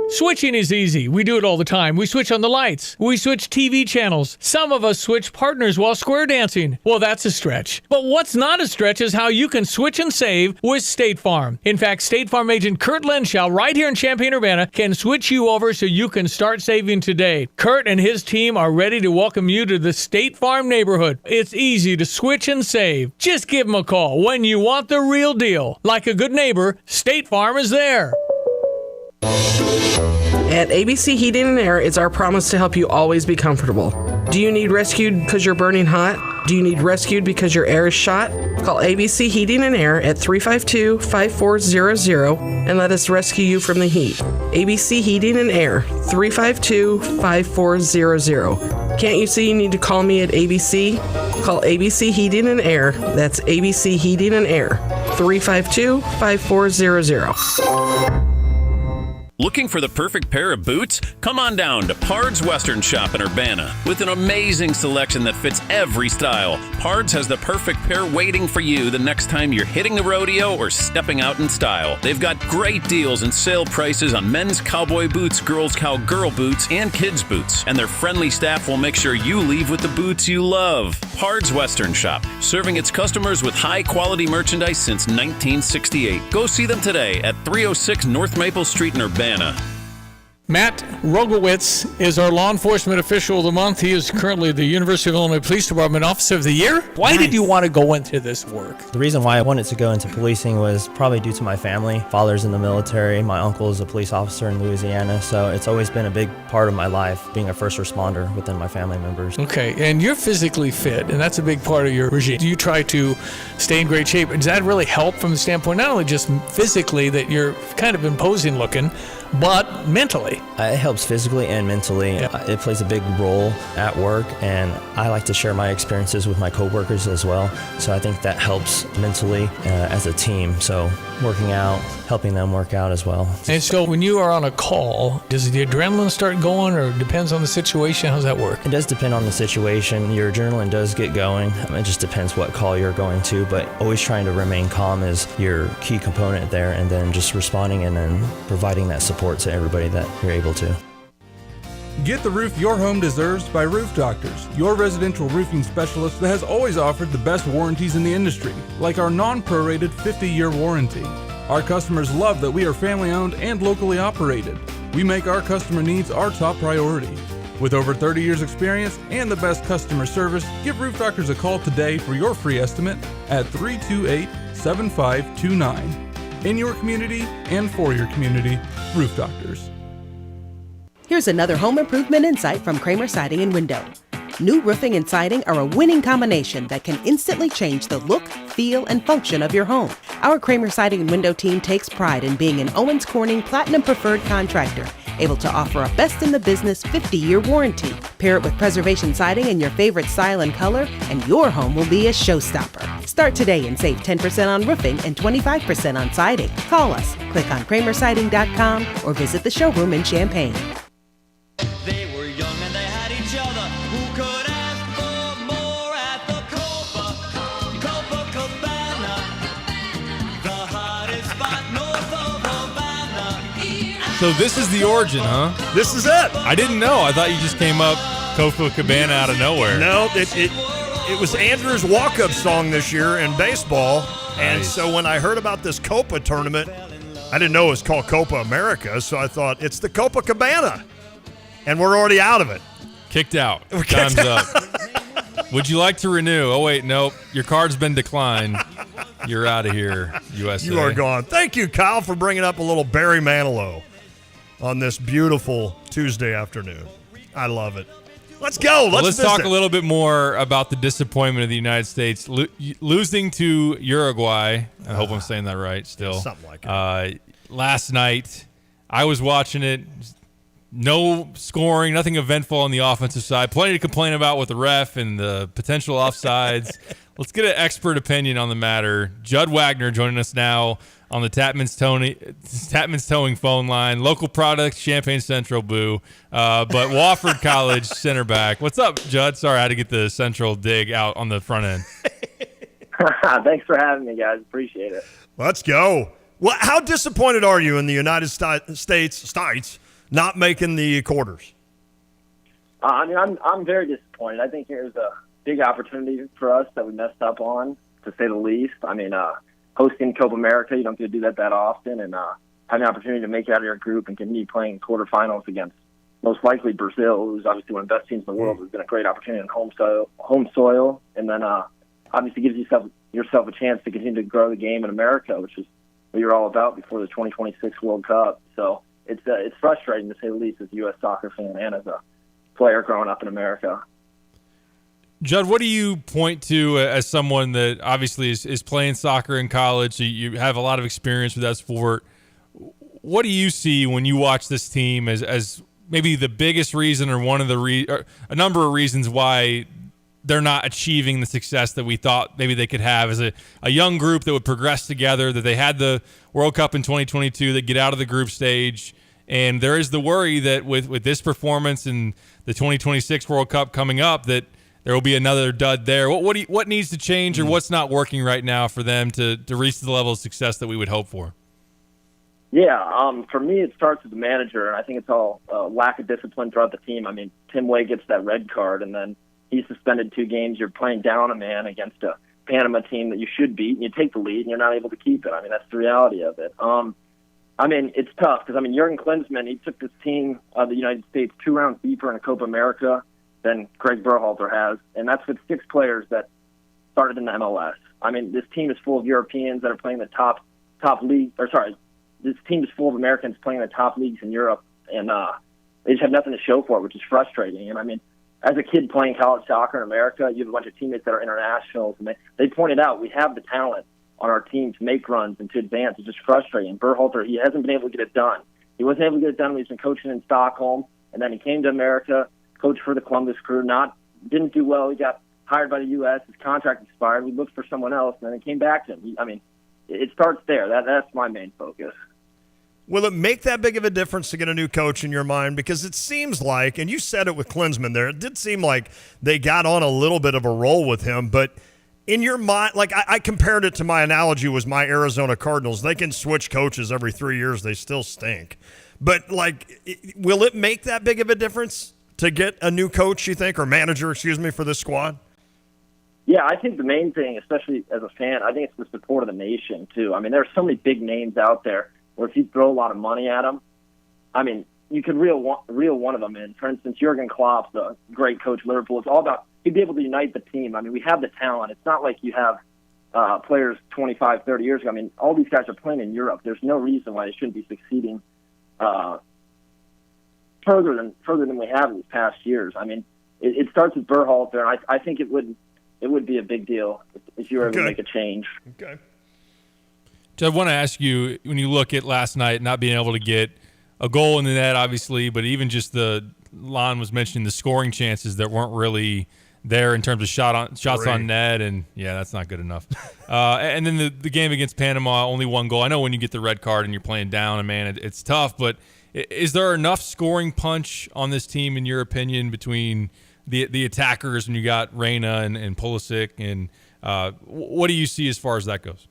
Switching is easy. We do it all the time. We switch on the lights. We switch TV channels. Some of us switch partners while square dancing. Well, that's a stretch. But what's not a stretch is how you can switch and save with State Farm. In fact, State Farm agent Kurt Lenschow right here in Champaign-Urbana can switch you over so you can start saving today. Kurt and his team are ready to welcome you to the State Farm neighborhood. It's easy to switch and save. Just give them a call when you want the real deal. Like a good neighbor, State Farm is there. At ABC Heating and Air, it's our promise to help you always be comfortable. Do you need rescued because you're burning hot? Do you need rescued because your air is shot? Call ABC Heating and Air at 352-5400 and let us rescue you from the heat. ABC Heating and Air, 352-5400. Can't you see you need to call me at ABC? Call ABC Heating and Air. That's ABC Heating and Air, 352-5400. Looking for the perfect pair of boots? Come on down to Pard's Western Shop in Urbana. With an amazing selection that fits every style, Pard's has the perfect pair waiting for you the next time you're hitting the rodeo or stepping out in style. They've got great deals and sale prices on men's cowboy boots, girls' cowgirl boots, and kids' boots. And their friendly staff will make sure you leave with the boots you love. Pard's Western Shop, serving its customers with high-quality merchandise since 1968. Go see them today at 306 North Maple Street in Urbana. Matt Rogowitz is our law enforcement official of the month. He is currently the University of Illinois Police Department Officer of the Year. Why did you want to go into this work? The reason why I wanted to go into policing was probably due to my family. Father's in the military. My uncle is a police officer in Louisiana. So it's always been a big part of my life, being a first responder within my family members. Okay, and you're physically fit, and that's a big part of your regime. Do you try to stay in great shape? Does that really help from the standpoint, not only just physically, that you're kind of imposing looking, but mentally? It helps physically and mentally. Yeah. It plays a big role at work, and I like to share my experiences with my coworkers as well. So I think that helps mentally as a team. So working out, helping them work out as well. And so when you are on a call, does the adrenaline start going, or depends on the situation? How's that work? It does depend on the situation. Your adrenaline does get going. It just depends what call you're going to, but always trying to remain calm is your key component there, and then just responding and then providing that support to everybody that you're able to. Get the roof your home deserves by Roof Doctors, your residential roofing specialist that has always offered the best warranties in the industry, like our non-prorated 50-year warranty. Our customers love that we are family-owned and locally operated. We make our customer needs our top priority. With over 30 years experience and the best customer service, give Roof Doctors a call today for your free estimate at 328-7529. In your community and for your community, Roof Doctors. Here's another home improvement insight from Kramer Siding and Window. New roofing and siding are a winning combination that can instantly change the look, feel, and function of your home. Our Kramer Siding and Window team takes pride in being an Owens Corning Platinum Preferred contractor, able to offer a best-in-the-business 50-year warranty. Pair it with preservation siding in your favorite style and color, and your home will be a showstopper. Start today and save 10% on roofing and 25% on siding. Call us, click on kramersiding.com, or visit the showroom in Champaign. They were young and they had each other. Who could ask for more at the Copacabana? The hottest spot north of Havana. So this is the origin, huh? This is it. I didn't know. I thought you just came up Copacabana out of nowhere. No, it was Andrew's walk-up song this year in baseball. Nice. And so when I heard about this Copa tournament, I didn't know it was called Copa America, so I thought it's the Copacabana. And we're already out of it. Kicked out. Time's up. Would you like to renew? Oh, wait, nope. Your card's been declined. You're out of here, USA. You are gone. Thank you, Kyle, for bringing up a little Barry Manilow on this beautiful Tuesday afternoon. I love it. Let's go. Let's talk a little bit more about the disappointment of the United States losing to Uruguay. I hope I'm saying that right still. Something like it. Last night, I was watching it. No scoring, nothing eventful on the offensive side. Plenty to complain about with the ref and the potential offsides. Let's get an expert opinion on the matter. Judd Wagner joining us now on the Tapman's Towing phone line. Local product, Champaign Central, boo. But Wofford College center back. What's up, Judd? Sorry, I had to get the Central dig out on the front end. Thanks for having me, guys. Appreciate it. Let's go. Well, how disappointed are you in the United States not making the quarters? I'm very disappointed. I think here's a big opportunity for us that we messed up on, to say the least. Hosting Copa America, you don't get to do that often, and having an opportunity to make it out of your group and continue playing quarterfinals against most likely Brazil, who's obviously one of the best teams in the world, has been a great opportunity on home soil, and then obviously gives yourself a chance to continue to grow the game in America, which is what you're all about before the 2026 World Cup. So it's frustrating, to say the least, as a U.S. soccer fan and as a player growing up in America. Judd, what do you point to as someone that obviously is playing soccer in college? So you have a lot of experience with that sport. What do you see when you watch this team as maybe the biggest reason, or one of the a number of reasons why they're not achieving the success that we thought maybe they could have as a young group that would progress together, that they had the World Cup in 2022, that get out of the group stage? And there is the worry that with this performance and the 2026 World Cup coming up, that there will be another dud there. What needs to change, or what's not working right now for them to reach the level of success that we would hope for? Yeah, for me, it starts with the manager, and I think it's all lack of discipline throughout the team. Tim Way gets that red card, and then he's suspended 2 games. You're playing down a man against a Panama team that you should beat, and you take the lead, and you're not able to keep it. That's the reality of it. It's tough because, Jurgen Klinsmann, he took this team of the United States 2 rounds deeper in a Copa America than Greg Berhalter has, and that's with 6 players that started in the MLS. This team is full of Europeans that are playing the top league, this team is full of Americans playing the top leagues in Europe, and they just have nothing to show for it, which is frustrating. And as a kid playing college soccer in America, you have a bunch of teammates that are internationals, and they pointed out we have the talent on our team to make runs and to advance. It's just frustrating. Berhalter, he hasn't been able to get it done. He wasn't able to get it done when he's been coaching in Stockholm, and then he came to America, coached for the Columbus Crew, didn't do well. He got hired by the U.S. His contract expired. We looked for someone else, and then it came back to him. It starts there. That's my main focus. Will it make that big of a difference to get a new coach in your mind? Because it seems like, and you said it with Klinsmann there, it did seem like they got on a little bit of a roll with him, but in your mind, I compared it to, my analogy was my Arizona Cardinals. They can switch coaches every 3 years. They still stink. But, will it make that big of a difference to get a new coach, you think, or manager, for this squad? Yeah, I think the main thing, especially as a fan, I think it's the support of the nation, too. There are so many big names out there where if you throw a lot of money at them, you could reel one of them in. For instance, Jurgen Klopp, the great coach of Liverpool, it's all about he'd be able to unite the team. I mean, we have the talent. It's not like you have players 25, 30 years ago. I mean, all these guys are playing in Europe. There's no reason why they shouldn't be succeeding further than we have in these past years. I mean, it starts with Berhalter, and I think it would be a big deal if you were able to make a change. Okay. So I want to ask you, when you look at last night, not being able to get a goal in the net, obviously, but even just Lon was mentioning the scoring chances that weren't really there in terms of shots on net, and yeah, that's not good enough. And then the game against Panama, only one goal. I know when you get the red card and you're playing down, and man, it's tough, but is there enough scoring punch on this team, in your opinion, between the attackers when you got Reyna and Pulisic, and what do you see as far as that goes?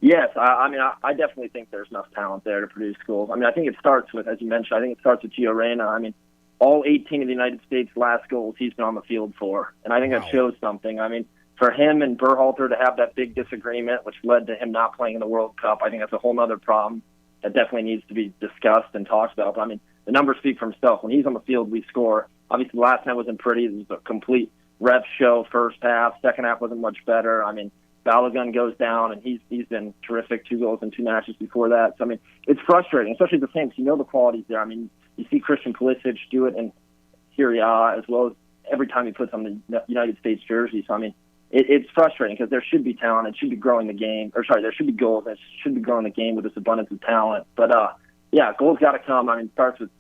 Yes, I mean, I definitely think there's enough talent there to produce goals. I mean, I think it starts with, as you mentioned, I think it starts with Gio Reyna. I mean, all 18 of the United States' last goals he's been on the field for, and I think that shows something. I mean, for him and Berhalter to have that big disagreement, which led to him not playing in the World Cup, I think that's a whole other problem that definitely needs to be discussed and talked about. But, I mean, the numbers speak for himself. When he's on the field, we score. Obviously, the last time wasn't pretty. It was a complete ref show first half. Second half wasn't much better. I mean, Balogun goes down, and he's been terrific, 2 goals in 2 matches before that. So, I mean, it's frustrating, especially the Saints. You know the quality's there. I mean, you see Christian Pulisic do it in Serie A as well as every time he puts on the United States jersey. So, I mean, it's frustrating because there should be talent. It should be growing the game. There should be goals. It should be growing the game with this abundance of talent. But, yeah, goals got to come. I mean, it starts with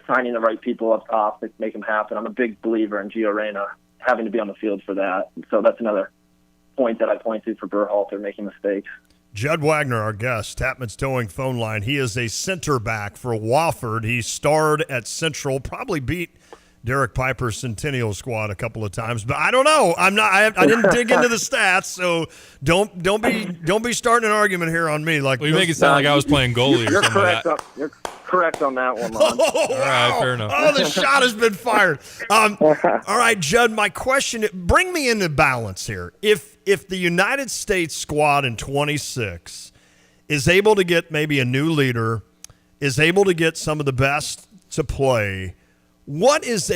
signing the right people up top to make them happen. I'm a big believer in Gio Reyna having to be on the field for that. And so that's another point that I point to for Berhalter making mistakes. Judd Wagner, our guest, Tapman's Towing phone line. He is a center back for Wofford. He starred at Central, probably beat Derek Piper's Centennial squad a couple of times, but I don't know. I didn't dig into the stats, so don't be starting an argument here on me. Like, well, you make it sound like I was playing goalie or something like that. You're correct on that one, Lon. Oh, all right, fair enough. Oh, the shot has been fired. All right, Judd, my question, bring me into balance here. If the United States squad in 26 is able to get maybe a new leader, is able to get some of the best to play, what would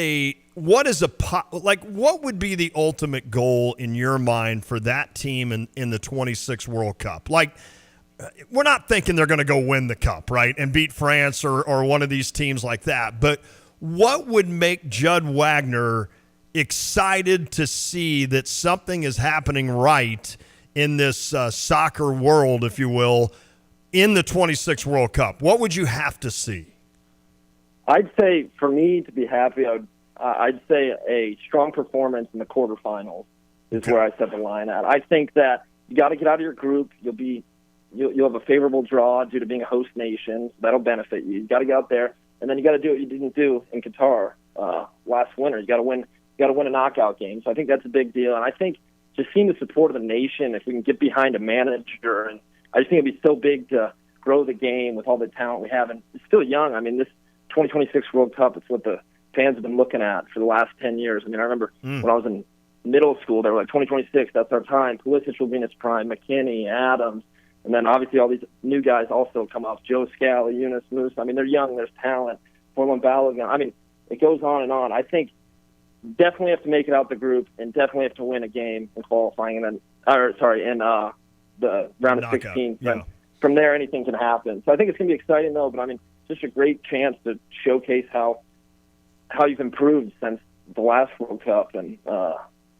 be the ultimate goal in your mind for that team in the 26 World Cup? Like, we're not thinking they're going to go win the cup, right, and beat France or one of these teams like that. But what would make Judd Wagner excited to see that something is happening right in this soccer world, if you will, in the 26 World Cup? What would you have to see? I'd say, for me to be happy, I'd say a strong performance in the quarterfinals is where I set the line at. I think that you got to get out of your group. You'll have a favorable draw due to being a host nation. So that'll benefit you. You got to get out there, and then you got to do what you didn't do in Qatar last winter. You got to win a knockout game. So I think that's a big deal. And I think just seeing the support of the nation, if we can get behind a manager, and I just think it'd be so big to grow the game with all the talent we have. And it's still young. I mean, this 2026 World Cup, it's what the fans have been looking at for the last 10 years. I mean, I remember when I was in middle school, they were like, 2026, that's our time. Pulisic will be in his prime, McKinney, Adams, and then obviously all these new guys also come off, Joe Scally, Yunus Musa. I mean, they're young, there's talent. Forlan Balogun. I mean, it goes on and on. I think definitely have to make it out the group and definitely have to win a game in qualifying and then, in the round of 16. Yeah. From there, anything can happen. So I think it's going to be exciting, though, but I mean, just a great chance to showcase how you've improved since the last World Cup and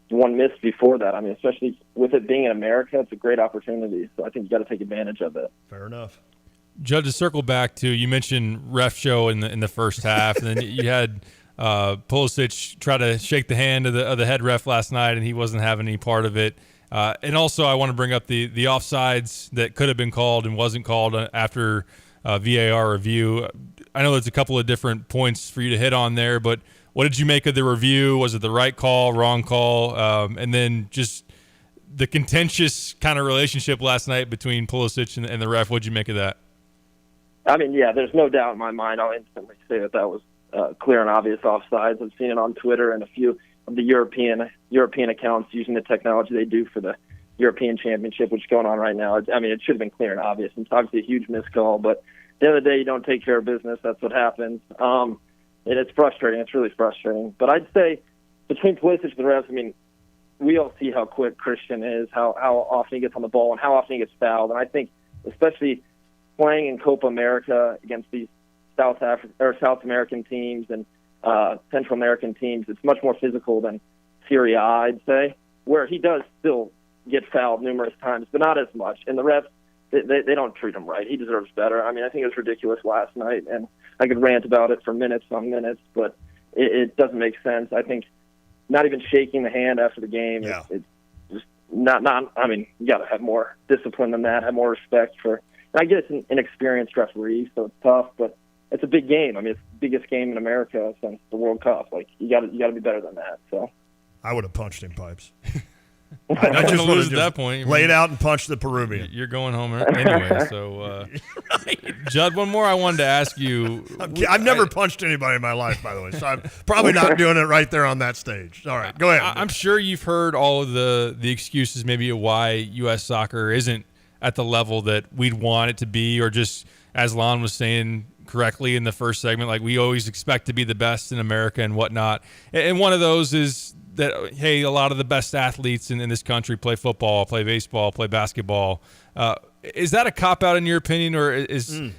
one missed before that. I mean, especially with it being in America, it's a great opportunity. So I think you got to take advantage of it. Fair enough. Judd, to circle back to, you mentioned ref show in the first half, and then you had Pulisic try to shake the hand of the head ref last night, and he wasn't having any part of it. And also, I want to bring up the offsides that could have been called and wasn't called after VAR review. I know there's a couple of different points for you to hit on there, but what did you make of the review? Was it the right call, wrong call? And then just the contentious kind of relationship last night between Pulisic and the ref. What did you make of that? I mean, yeah, there's no doubt in my mind. I'll instantly say that was clear and obvious offsides. I've seen it on Twitter and a few of the European accounts using the technology they do for the European Championship, which is going on right now. I mean, it should have been clear and obvious. It's obviously a huge miscall, but the other day you don't take care of business, that's what happens. And it's frustrating. It's really frustrating. But I'd say between Pulisic and the refs, I mean, we all see how quick Christian is, how often he gets on the ball, and how often he gets fouled. And I think, especially playing in Copa America against these South American teams and Central American teams, it's much more physical than Serie A, I'd say, where he does still get fouled numerous times, but not as much. And the refs, they don't treat him right. He deserves better. I mean, I think it was ridiculous last night, and I could rant about it for minutes on minutes, but it doesn't make sense. I think not even shaking the hand after the game, it's just not. I mean, you got to have more discipline than that, have more respect for. And I get it's an experienced referee, so it's tough, but it's a big game. I mean, it's the biggest game in America since the World Cup. Like, you got to be better than that. So I would have punched him, Pipes. I just lose at that point. Laid out and punched the Peruvian. You're going home anyway. So, Judd, one more I wanted to ask you. I've never punched anybody in my life, by the way, so I'm probably not doing it right there on that stage. All right, go ahead. I'm sure you've heard all of the excuses maybe of why U.S. soccer isn't at the level that we'd want it to be, or just, as Lon was saying correctly in the first segment, like we always expect to be the best in America and whatnot. And one of those is that, hey, a lot of the best athletes in this country play football, play baseball, play basketball. Is that a cop-out in your opinion, or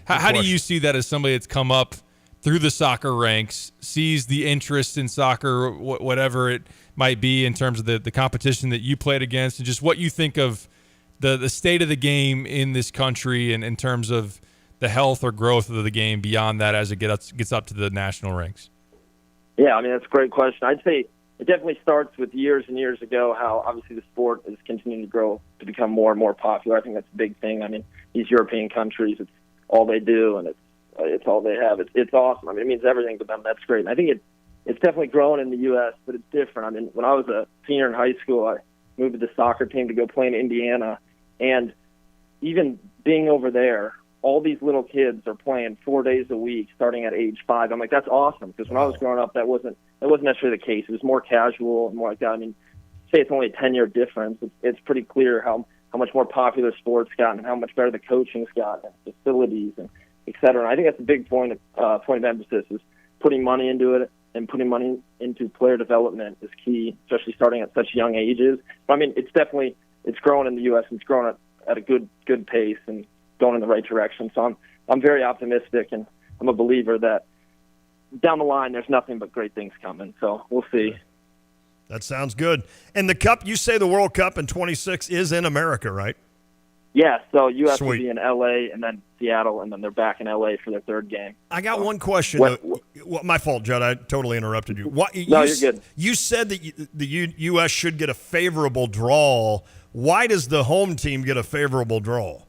how do you see that as somebody that's come up through the soccer ranks, sees the interest in soccer, whatever it might be in terms of the competition that you played against, and just what you think of the state of the game in this country and in terms of the health or growth of the game beyond that as it gets up to the national ranks? Yeah, I mean, that's a great question. I'd say it definitely starts with years and years ago, how obviously the sport is continuing to grow to become more and more popular. I think that's a big thing. I mean, these European countries, it's all they do, and it's all they have. It's awesome. I mean, it means everything to them. That's great. And I think it's definitely grown in the U.S., but it's different. I mean, when I was a senior in high school, I moved to the soccer team to go play in Indiana, and even being over there, all these little kids are playing 4 days a week starting at age 5. I'm like, that's awesome, because when I was growing up, that wasn't necessarily the case. It was more casual and more like that. I mean, say it's only a 10-year difference. It's pretty clear how much more popular sports gotten and how much better the coaching's gotten, and facilities, and et cetera. And I think that's a big point of emphasis, is putting money into it, and putting money into player development is key, especially starting at such young ages. But I mean, it's growing in the U.S. and it's growing at a good pace and going in the right direction. So I'm very optimistic, and I'm a believer that down the line there's nothing but great things coming. So we'll see. That sounds good. And the Cup, you say the World Cup in 26 is in America, right? Yeah, so U.S. will be in L.A. and then Seattle, and then they're back in L.A. for their third game. I got one question. My fault, Judd. I totally interrupted you. No, you're good. You said that the U.S. should get a favorable draw. Why does the home team get a favorable draw?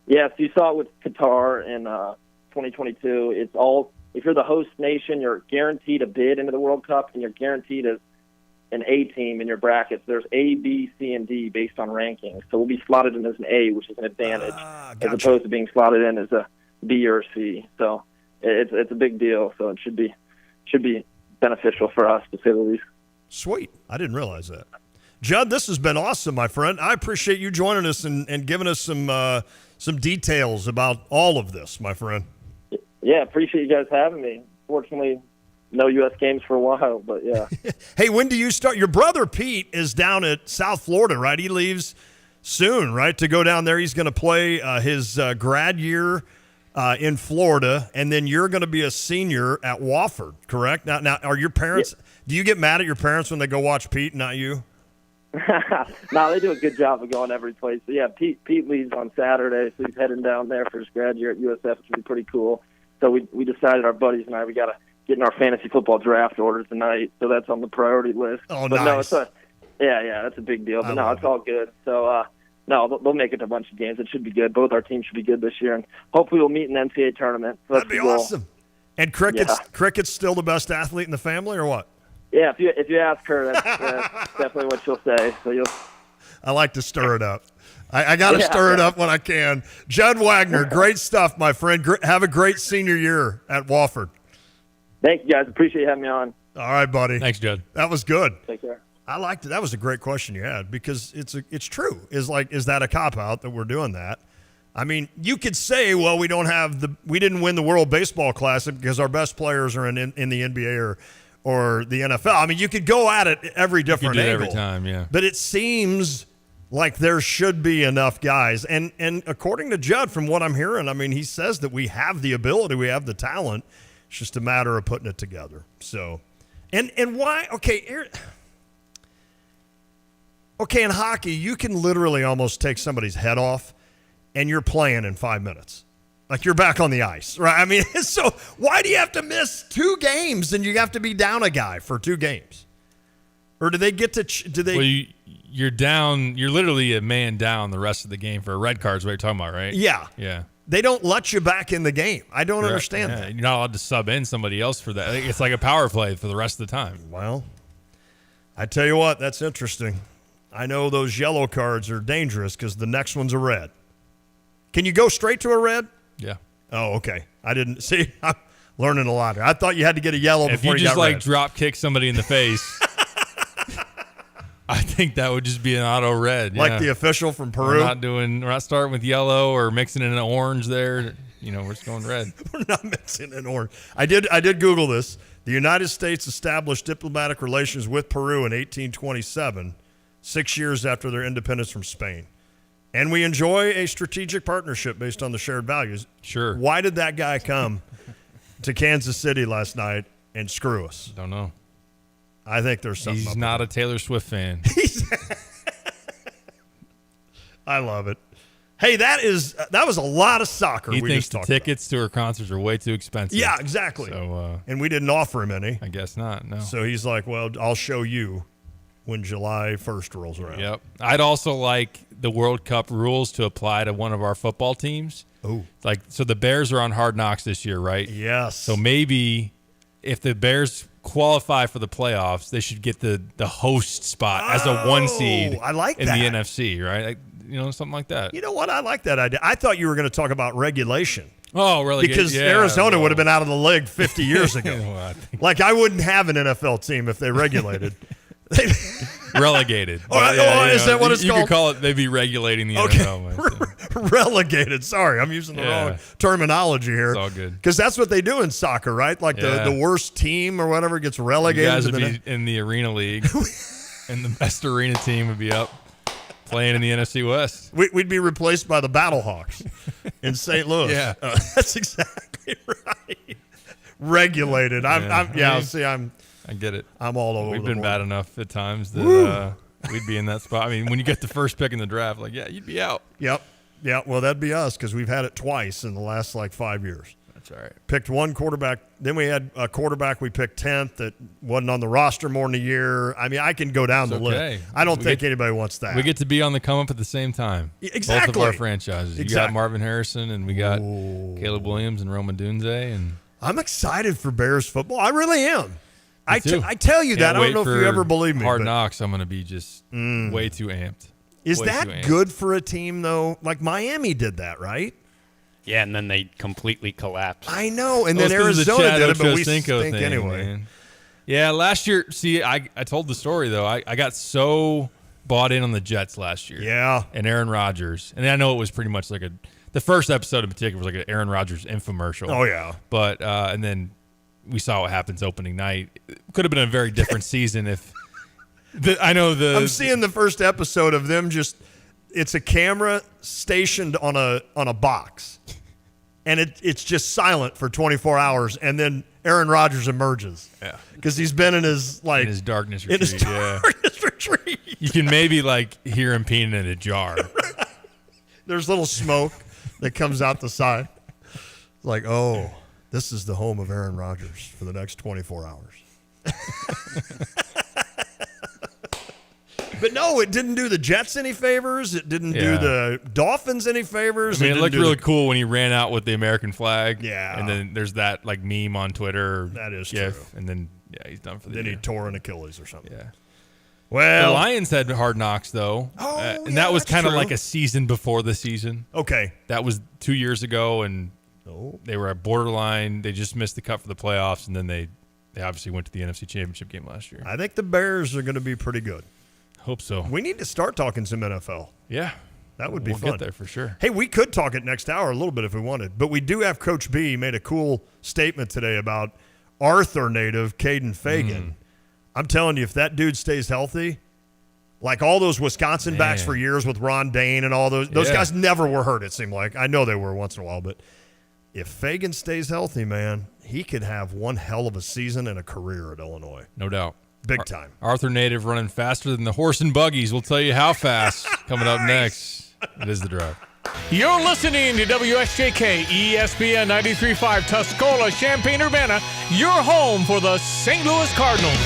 Yes, you saw it with Qatar in 2022. It's all, if you're the host nation, you're guaranteed a bid into the World Cup, and you're guaranteed an A team in your brackets. There's A, B, C, and D based on rankings. So we'll be slotted in as an A, which is an advantage, as opposed to being slotted in as a B or a C. So it's a big deal. So it should be beneficial for us, to say the least. Sweet. I didn't realize that. Judd, this has been awesome, my friend. I appreciate you joining us and giving us some details about all of this, my friend. Yeah, appreciate you guys having me. Fortunately, no U.S. games for a while, but yeah. Hey, when do you start? Your brother Pete is down at South Florida, right? He leaves soon, right, to go down there. He's going to play his grad year in Florida, and then you're going to be a senior at Wofford, correct? Now, are your parents? Yeah. Do you get mad at your parents when they go watch Pete, not you? No, they do a good job of going every place. So yeah, Pete leaves on Saturday, so he's heading down there for his grad year at USF, which will be pretty cool. So we decided, our buddies and I, we got to get in our fantasy football draft order tonight. So that's on the priority list. Oh, but nice. No, that's a big deal. But no, it's all good. So no, they'll make it to a bunch of games. It should be good. Both our teams should be good this year, and hopefully we'll meet in the NCAA tournament. So that'd be awesome. And cricket's still the best athlete in the family, or what? Yeah, if you ask her, that's definitely what she'll say. So I like to stir it up. I got to stir it up when I can. Judd Wagner, great stuff, my friend. Have a great senior year at Wofford. Thank you, guys. Appreciate you having me on. All right, buddy. Thanks, Judd. That was good. Take care. I liked it. That was a great question you had, because it's true. Is that a cop-out that we're doing that? I mean, you could say, well, we didn't win the World Baseball Classic because our best players are in the NBA or the NFL. I mean, you could go at it every different You could do it angle. every time, yeah. But it seems like there should be enough guys. And according to Judd, from what I'm hearing, I mean, he says that we have the ability, we have the talent. It's just a matter of putting it together. So, and why? Okay, in hockey, you can literally almost take somebody's head off, and you're playing in 5 minutes. Like, you're back on the ice, right? I mean, so why do you have to miss 2 games and you have to be down a guy for 2 games? Or do they get to Well, you're down. You're literally a man down the rest of the game for a red card is what you're talking about, right? Yeah. Yeah. They don't let you back in the game. I don't understand that. You're not allowed to sub in somebody else for that. It's like a power play for the rest of the time. Well, I tell you what, that's interesting. I know those yellow cards are dangerous because the next one's a red. Can you go straight to a red? Yeah. Oh, okay. I didn't see. I'm learning a lot here. I thought you had to get a yellow If before you you just got like red. drop kick somebody in the face, I think that would just be an auto red. Like yeah. the official from We're Peru? we're not starting with yellow or mixing in an orange there. We're just going red. We're not mixing in orange. I did Google this. The United States established diplomatic relations with Peru in 1827, 6 years after their independence from Spain. And we enjoy a strategic partnership based on the shared values. Sure. Why did that guy come to Kansas City last night and screw us? Don't know. I think there's something. He's not a Taylor Swift fan. I love it. Hey, that was a lot of soccer. He we thinks just the talked tickets to her concerts are way too expensive. Yeah, exactly. So, and we didn't offer him any. I guess not. No. So he's like, "Well, I'll show you when July 1st rolls around." Yep. I'd also like the World Cup rules to apply to one of our football teams. Oh. So the Bears are on Hard Knocks this year, right? Yes. So maybe if the Bears qualify for the playoffs, they should get the host spot as a 1 seed. I like in that. the NFC, right? Something like that. You know what? I like that idea. I thought you were going to talk about regulation. Oh, really? Because Arizona would have been out of the league 50 years ago. Well, I wouldn't have an NFL team if they regulated. Relegated. Is that what it's you called? You could call it maybe regulating the NFL. Relegated. Sorry, I'm using the wrong terminology here. It's all good. Because that's what they do in soccer, right? Like the worst team or whatever gets relegated. You guys would be in the Arena League, and the best arena team would be up playing in the NFC West. We'd be replaced by the Battlehawks in St. Louis. Yeah. That's exactly right. Regulated. I get it. I'm all over. We've been bad enough at times that we'd be in that spot. I mean, when you get the first pick in the draft, you'd be out. Yep. Yeah. Well, that'd be us because we've had it twice in the last 5 years. That's all right. Picked one quarterback. Then we had a quarterback we picked 10th that wasn't on the roster more than a year. I mean, I can go down the list. I don't think anybody wants that. We get to be on the come up at the same time. Exactly. Both of our franchises. You got Marvin Harrison, and we got Caleb Williams and Roman Dunze. And I'm excited for Bears football. I really am. I too. tell you that. Can't I don't know wait if you for ever believe me. Hard Knocks, I'm going to be just way too amped. Is Way that too amped. good for a team, though? Like Miami did that, right? Yeah, and then they completely collapsed. I know, and Well, then it's 'cause of the Arizona did it, Chad but we Ochocinco stink thing, anyway. man. Yeah, last year, see, I told the story, though. I got so bought in on the Jets last year. Yeah. And Aaron Rodgers. And I know it was pretty much the first episode in particular was like an Aaron Rodgers infomercial. Oh, yeah. But, and then we saw what happens opening night. It could have been a very different season if, I'm seeing the first episode of them it's a camera stationed on a box. And it's just silent for 24 hours, and then Aaron Rodgers emerges. Yeah. Because he's been in his darkness retreat. darkness retreat. You can maybe hear him peeing in a jar. There's little smoke that comes out the side. Like, oh, this is the home of Aaron Rodgers for the next 24 hours. But no, it didn't do the Jets any favors. It didn't do the Dolphins any favors. I mean, it looked really cool when he ran out with the American flag. Yeah. And then there's that meme on Twitter. That is GIF, true. And then, he's done for the Then year. he tore an Achilles or something. Yeah. Well, the Lions had Hard Knocks, though. And that was kind of like a season before the season. Okay. That was 2 years ago, and they were at borderline. They just missed the cut for the playoffs, and then they obviously went to the NFC Championship game last year. I think the Bears are going to be pretty good. Hope so. We need to start talking some NFL. Yeah. That would be we'll fun. Get there for sure. Hey, we could talk it next hour a little bit if we wanted, but we do have Coach B made a cool statement today about Arthur native Caden Fagan. I'm telling you, if that dude stays healthy, like all those Wisconsin backs for years with Ron Dane and all those guys never were hurt, it seemed like. I know they were once in a while, but if Fagan stays healthy, man, he could have one hell of a season and a career at Illinois. No doubt. Big time. Arthur native running faster than the horse and buggies. We'll tell you how fast. Coming up next, it is The Drive. You're listening to WSJK ESPN 93.5 Tuscola, Champaign-Urbana, your home for the St. Louis Cardinals.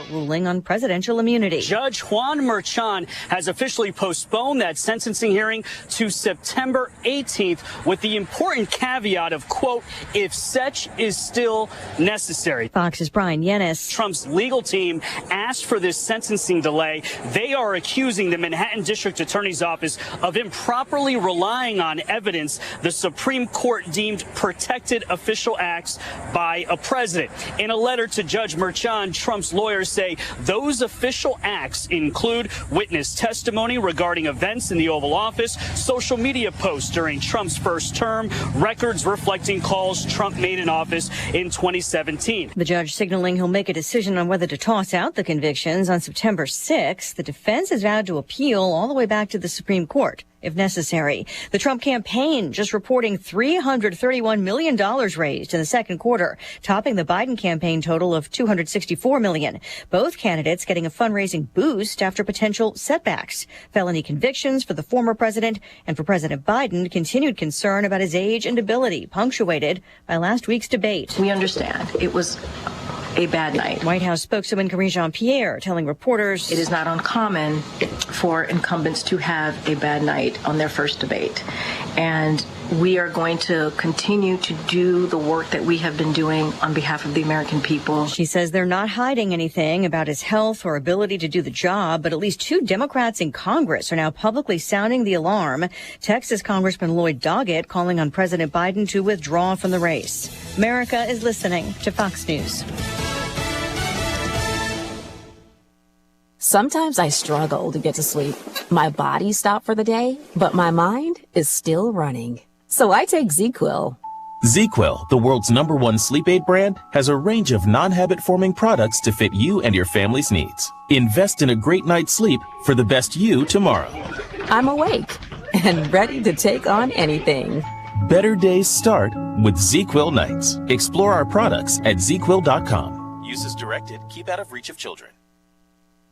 Ruling on presidential immunity. Judge Juan Merchan has officially postponed that sentencing hearing to September 18th with the important caveat of, quote, if such is still necessary. Fox's Brian Yennis. Trump's legal team asked for this sentencing delay. They are accusing the Manhattan District Attorney's Office of improperly relying on evidence the Supreme Court deemed protected official acts by a president. In a letter to Judge Merchan, Trump's lawyers say those official acts include witness testimony regarding events in the Oval Office, social media posts during Trump's first term, records reflecting calls Trump made in office in 2017. The judge signaling he'll make a decision on whether to toss out the convictions on September 6th. The defense has vowed to appeal all the way back to the Supreme Court if necessary. The Trump campaign just reporting $331 million raised in the second quarter, topping the Biden campaign total of $264 million. Both candidates getting a fundraising boost after potential setbacks. Felony convictions for the former president and for President Biden, continued concern about his age and ability, punctuated by last week's debate. We understand it was a bad night. White House spokeswoman Karine Jean-Pierre telling reporters it is not uncommon for incumbents to have a bad night on their first debate. And we are going to continue to do the work that we have been doing on behalf of the American people. She says they're not hiding anything about his health or ability to do the job, but at least 2 Democrats in Congress are now publicly sounding the alarm. Texas Congressman Lloyd Doggett calling on President Biden to withdraw from the race. America is listening to Fox News. Sometimes I struggle to get to sleep. My body stopped for the day, but my mind is still running. So I take ZzzQuil. ZzzQuil, the world's #1 sleep aid brand, has a range of non-habit-forming products to fit you and your family's needs. Invest in a great night's sleep for the best you tomorrow. I'm awake and ready to take on anything. Better days start with ZzzQuil nights. Explore our products at ZzzQuil.com. Use as directed. Keep out of reach of children.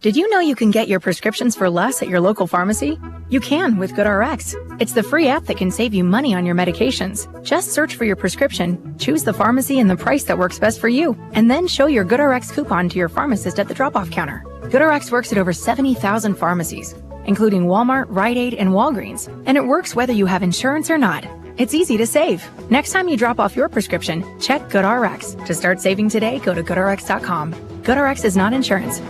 Did you know you can get your prescriptions for less at your local pharmacy? You can with GoodRx. It's the free app that can save you money on your medications. Just search for your prescription, choose the pharmacy and the price that works best for you, and then show your GoodRx coupon to your pharmacist at the drop-off counter. GoodRx works at over 70,000 pharmacies, including Walmart, Rite Aid, and Walgreens, and it works whether you have insurance or not. It's easy to save. Next time you drop off your prescription, check GoodRx. To start saving today, go to GoodRx.com. GoodRx is not insurance.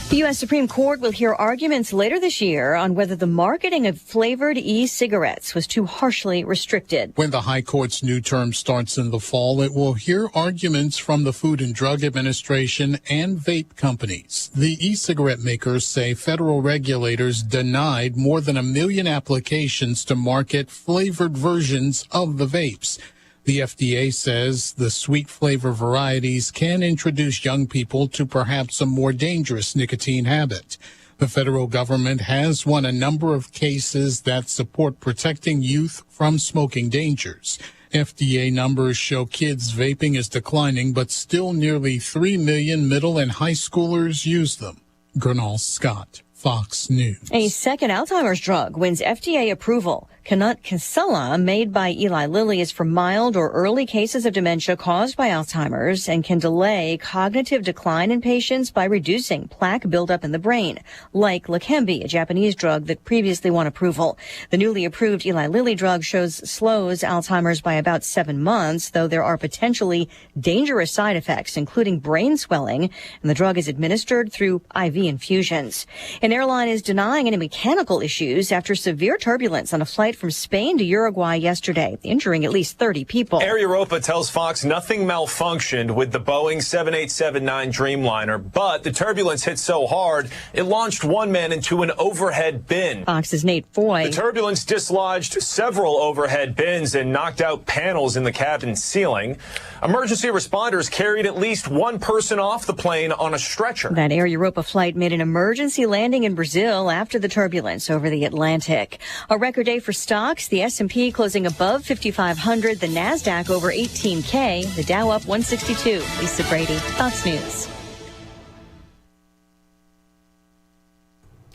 The U.S. Supreme Court will hear arguments later this year on whether the marketing of flavored e-cigarettes was too harshly restricted. When the High Court's new term starts in the fall, it will hear arguments from the Food and Drug Administration and vape companies. The e-cigarette makers say federal regulators denied more than 1 million applications to market flavored versions of the vapes. The FDA says the sweet flavor varieties can introduce young people to perhaps a more dangerous nicotine habit. The federal government has won a number of cases that support protecting youth from smoking dangers. FDA numbers show kids vaping is declining, but still nearly 3 million middle and high schoolers use them. Gernal Scott, Fox News. A second Alzheimer's drug wins FDA approval. Canut Kinsella, made by Eli Lilly, is for mild or early cases of dementia caused by Alzheimer's and can delay cognitive decline in patients by reducing plaque buildup in the brain, like Leqembi, a Japanese drug that previously won approval. The newly approved Eli Lilly drug slows Alzheimer's by about 7 months, though there are potentially dangerous side effects, including brain swelling, and the drug is administered through IV infusions. An airline is denying any mechanical issues after severe turbulence on a flight flight from Spain to Uruguay yesterday, injuring at least 30 people. Air Europa tells Fox nothing malfunctioned with the Boeing 7879 Dreamliner, but the turbulence hit so hard it launched one man into an overhead bin. Fox's Nate Foy. The turbulence dislodged several overhead bins and knocked out panels in the cabin ceiling. Emergency responders carried at least one person off the plane on a stretcher. That Air Europa flight made an emergency landing in Brazil after the turbulence over the Atlantic. A record day for stocks, the S&P closing above 5,500, the NASDAQ over 18K, the Dow up 162. Lisa Brady, Fox News.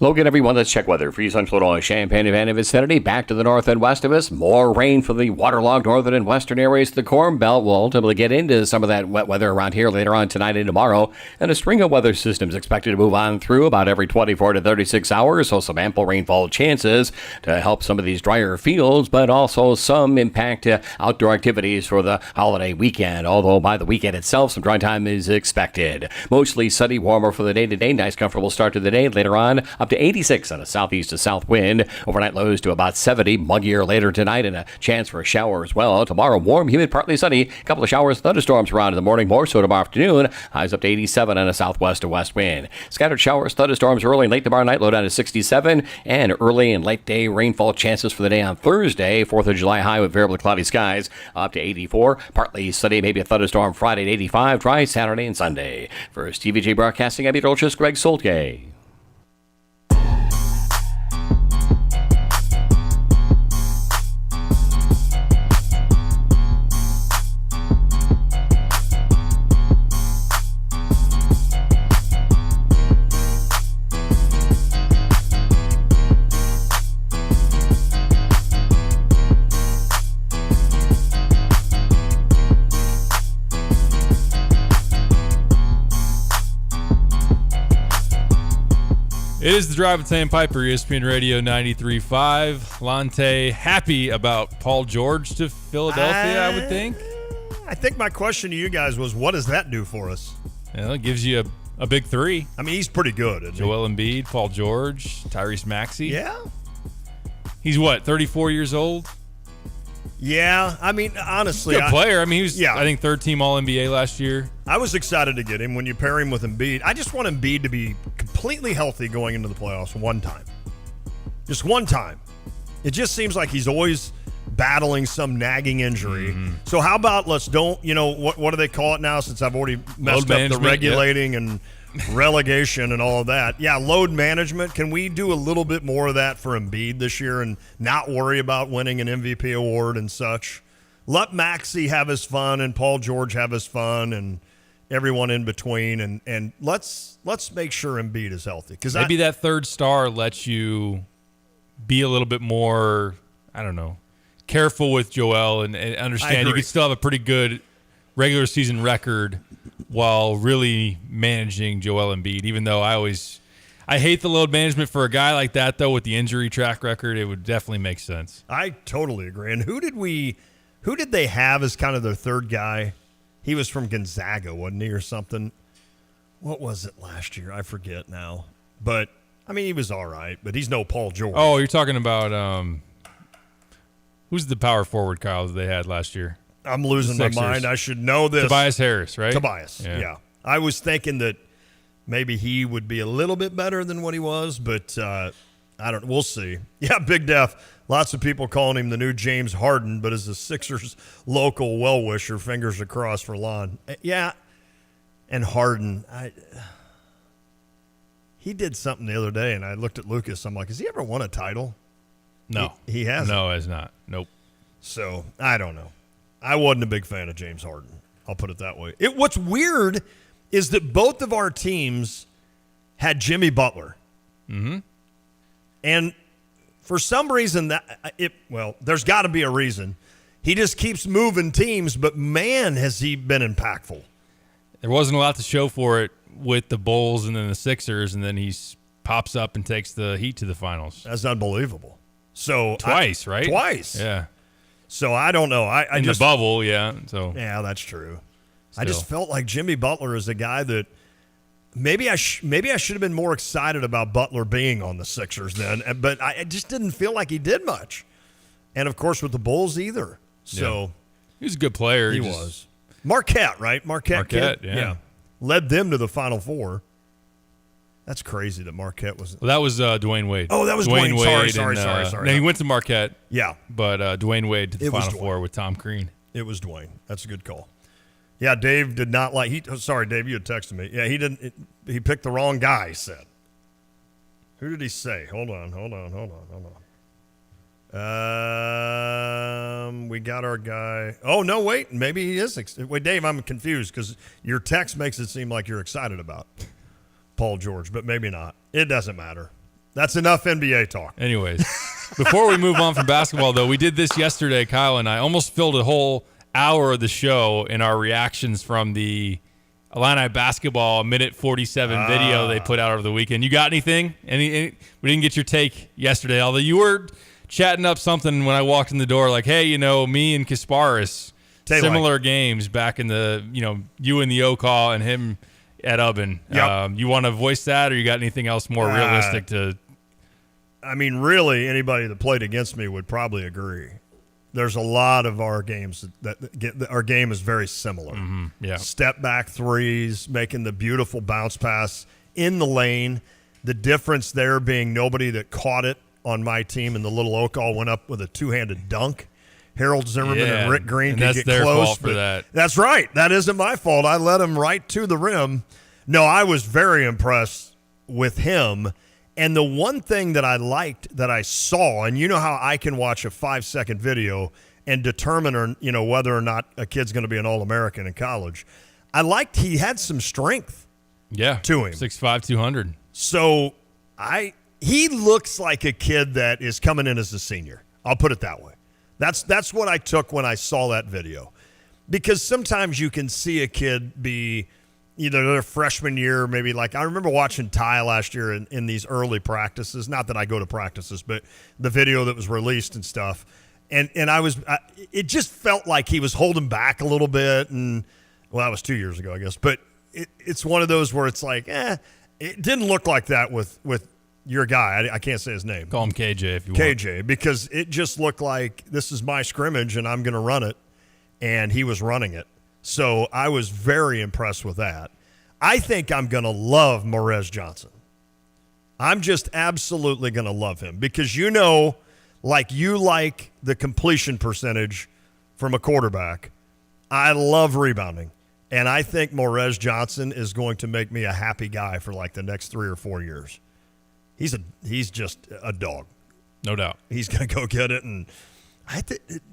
Logan, everyone, let's check weather for you. Central Illinois, Champaign, and vicinity. Back to the north and west of us. More rain for the waterlogged northern and western areas of the Corn Belt. We'll ultimately get into some of that wet weather around here later on tonight and tomorrow. And a string of weather systems expected to move on through about every 24 to 36 hours. So some ample rainfall chances to help some of these drier fields, but also some impact to outdoor activities for the holiday weekend. Although by the weekend itself, some dry time is expected. Mostly sunny, warmer for the day-to-day. Nice, comfortable start to the day. Later on, up to 86 on a southeast to south wind. Overnight lows to about 70. Muggier later tonight and a chance for a shower as well. Tomorrow, warm, humid, partly sunny. A couple of showers, thunderstorms around in the morning. More so tomorrow afternoon. Highs up to 87 on a southwest to west wind. Scattered showers, thunderstorms early and late tomorrow night. Low down to 67. And early and late day rainfall chances for the day on Thursday. 4th of July high with variably cloudy skies up to 84. Partly sunny, maybe a thunderstorm Friday at 85. Dry Saturday and Sunday. For TVJ Broadcasting, I'm meteorologist Greg Soltke. It is the Drive with Sam Piper, ESPN Radio 93.5. Lante happy about Paul George to Philadelphia, I would think. I think my question to you guys was, what does that do for us? Yeah, it gives you a big three. I mean, he's pretty good, isn't Joel Embiid, Paul George, Tyrese Maxey. Yeah. He's what, 34 years old? Yeah, I mean, honestly. Good player. I mean, he was, yeah. I think, third-team All-NBA last year. I was excited to get him when you pair him with Embiid. I just want Embiid to be completely healthy going into the playoffs one time. Just one time. It just seems like he's always battling some nagging injury. Mm-hmm. So how about let's don't, what do they call it now since I've already messed up the regulating and relegation and all of that. Yeah, load management. Can we do a little bit more of that for Embiid this year and not worry about winning an MVP award and such? Let Maxey have his fun and Paul George have his fun and everyone in between, and let's make sure Embiid is healthy. Because maybe that third star lets you be a little bit more, I don't know, careful with Joel and understand you could still have a pretty good regular season record while really managing Joel Embiid, even though I hate the load management for a guy like that, though. With the injury track record, it would definitely make sense. I totally agree. And who did they have as kind of their third guy? He was from Gonzaga, wasn't he, or something? What was it last year? I forget now. But, I mean, he was all right, but he's no Paul George. Oh, you're talking about who's the power forward, Kyle, that they had last year? I'm losing my mind. I should know this. Tobias Harris, right? Tobias, yeah. I was thinking that maybe he would be a little bit better than what he was, but I don't. We'll see. Yeah, Big Def. Lots of people calling him the new James Harden, but as a Sixers local well-wisher, fingers across for Lon. Yeah, and Harden, he did something the other day, and I looked at Lucas. I'm like, has he ever won a title? No. He hasn't. No, he has not. Nope. So, I don't know. I wasn't a big fan of James Harden. I'll put it that way. What's weird is that both of our teams had Jimmy Butler. Mm-hmm. And for some reason, there's got to be a reason. He just keeps moving teams, but man, has he been impactful. There wasn't a lot to show for it with the Bulls and then the Sixers, and then he pops up and takes the Heat to the finals. That's unbelievable. So Twice, right? Twice. Yeah. So I don't know. I in just, the bubble, yeah. So yeah, that's true. Still. I just felt like Jimmy Butler is a guy that maybe I should have been more excited about Butler being on the Sixers then, but I just didn't feel like he did much. And, of course, with the Bulls either. So he was a good player. He was. Marquette, right? Marquette kid? yeah. Led them to the Final Four. That's crazy that Marquette was. Well, that was Dwayne Wade. Oh, that was Dwayne. Sorry. No, he went to Marquette. Yeah. But Dwayne Wade to the Final Four with Tom Crean. It was Dwayne. That's a good call. Yeah, Dave did not like. Sorry, Dave, you had texted me. Yeah, he didn't. He picked the wrong guy, he said. Who did he say? Hold on. We got our guy. Oh, no, wait. Maybe he is. Wait, Dave, I'm confused because your text makes it seem like you're excited about Paul George, but maybe not. It doesn't matter. That's enough NBA talk. Anyways, before we move on from basketball, though, we did this yesterday, Kyle and I. Almost filled a whole hour of the show in our reactions from the Illini basketball minute 47 video they put out over the weekend. You got anything? We didn't get your take yesterday, although you were chatting up something when I walked in the door, like, hey, me and Kasparis, similar games back in the, you in the O-Call and him at Ubben. Yep. You want to voice that, or you got anything else more realistic to? I mean, really, anybody that played against me would probably agree. There's a lot of our games our game is very similar. Mm-hmm. Yeah. Step back threes, making the beautiful bounce pass in the lane. The difference there being nobody that caught it on my team, and the little Okal went up with a two-handed dunk. Harold Zimmerman and Rick Green could get their close. Fault for that. That's right. That isn't my fault. I led him right to the rim. No, I was very impressed with him. And the one thing that I liked that I saw, and you know how I can watch a 5-second video and determine whether or not a kid's going to be an All-American in college. I liked he had some strength to him. 6'5", 200. So he looks like a kid that is coming in as a senior. I'll put it that way. That's what I took when I saw that video. Because sometimes you can see a kid be either their freshman year, maybe like I remember watching Ty last year in these early practices. Not that I go to practices, but the video that was released and stuff. And it just felt like he was holding back a little bit. And, well, that was 2 years ago, I guess. But it's one of those where it's like, it didn't look like that with your guy. I can't say his name. Call him KJ if you want. KJ, because it just looked like this is my scrimmage and I'm going to run it. And he was running it. So I was very impressed with that. I think I'm going to love Morez Johnson. I'm just absolutely going to love him because like you like the completion percentage from a quarterback, I love rebounding. And I think Morez Johnson is going to make me a happy guy for like the next 3 or 4 years. He's just a dog. No doubt. He's going to go get it. And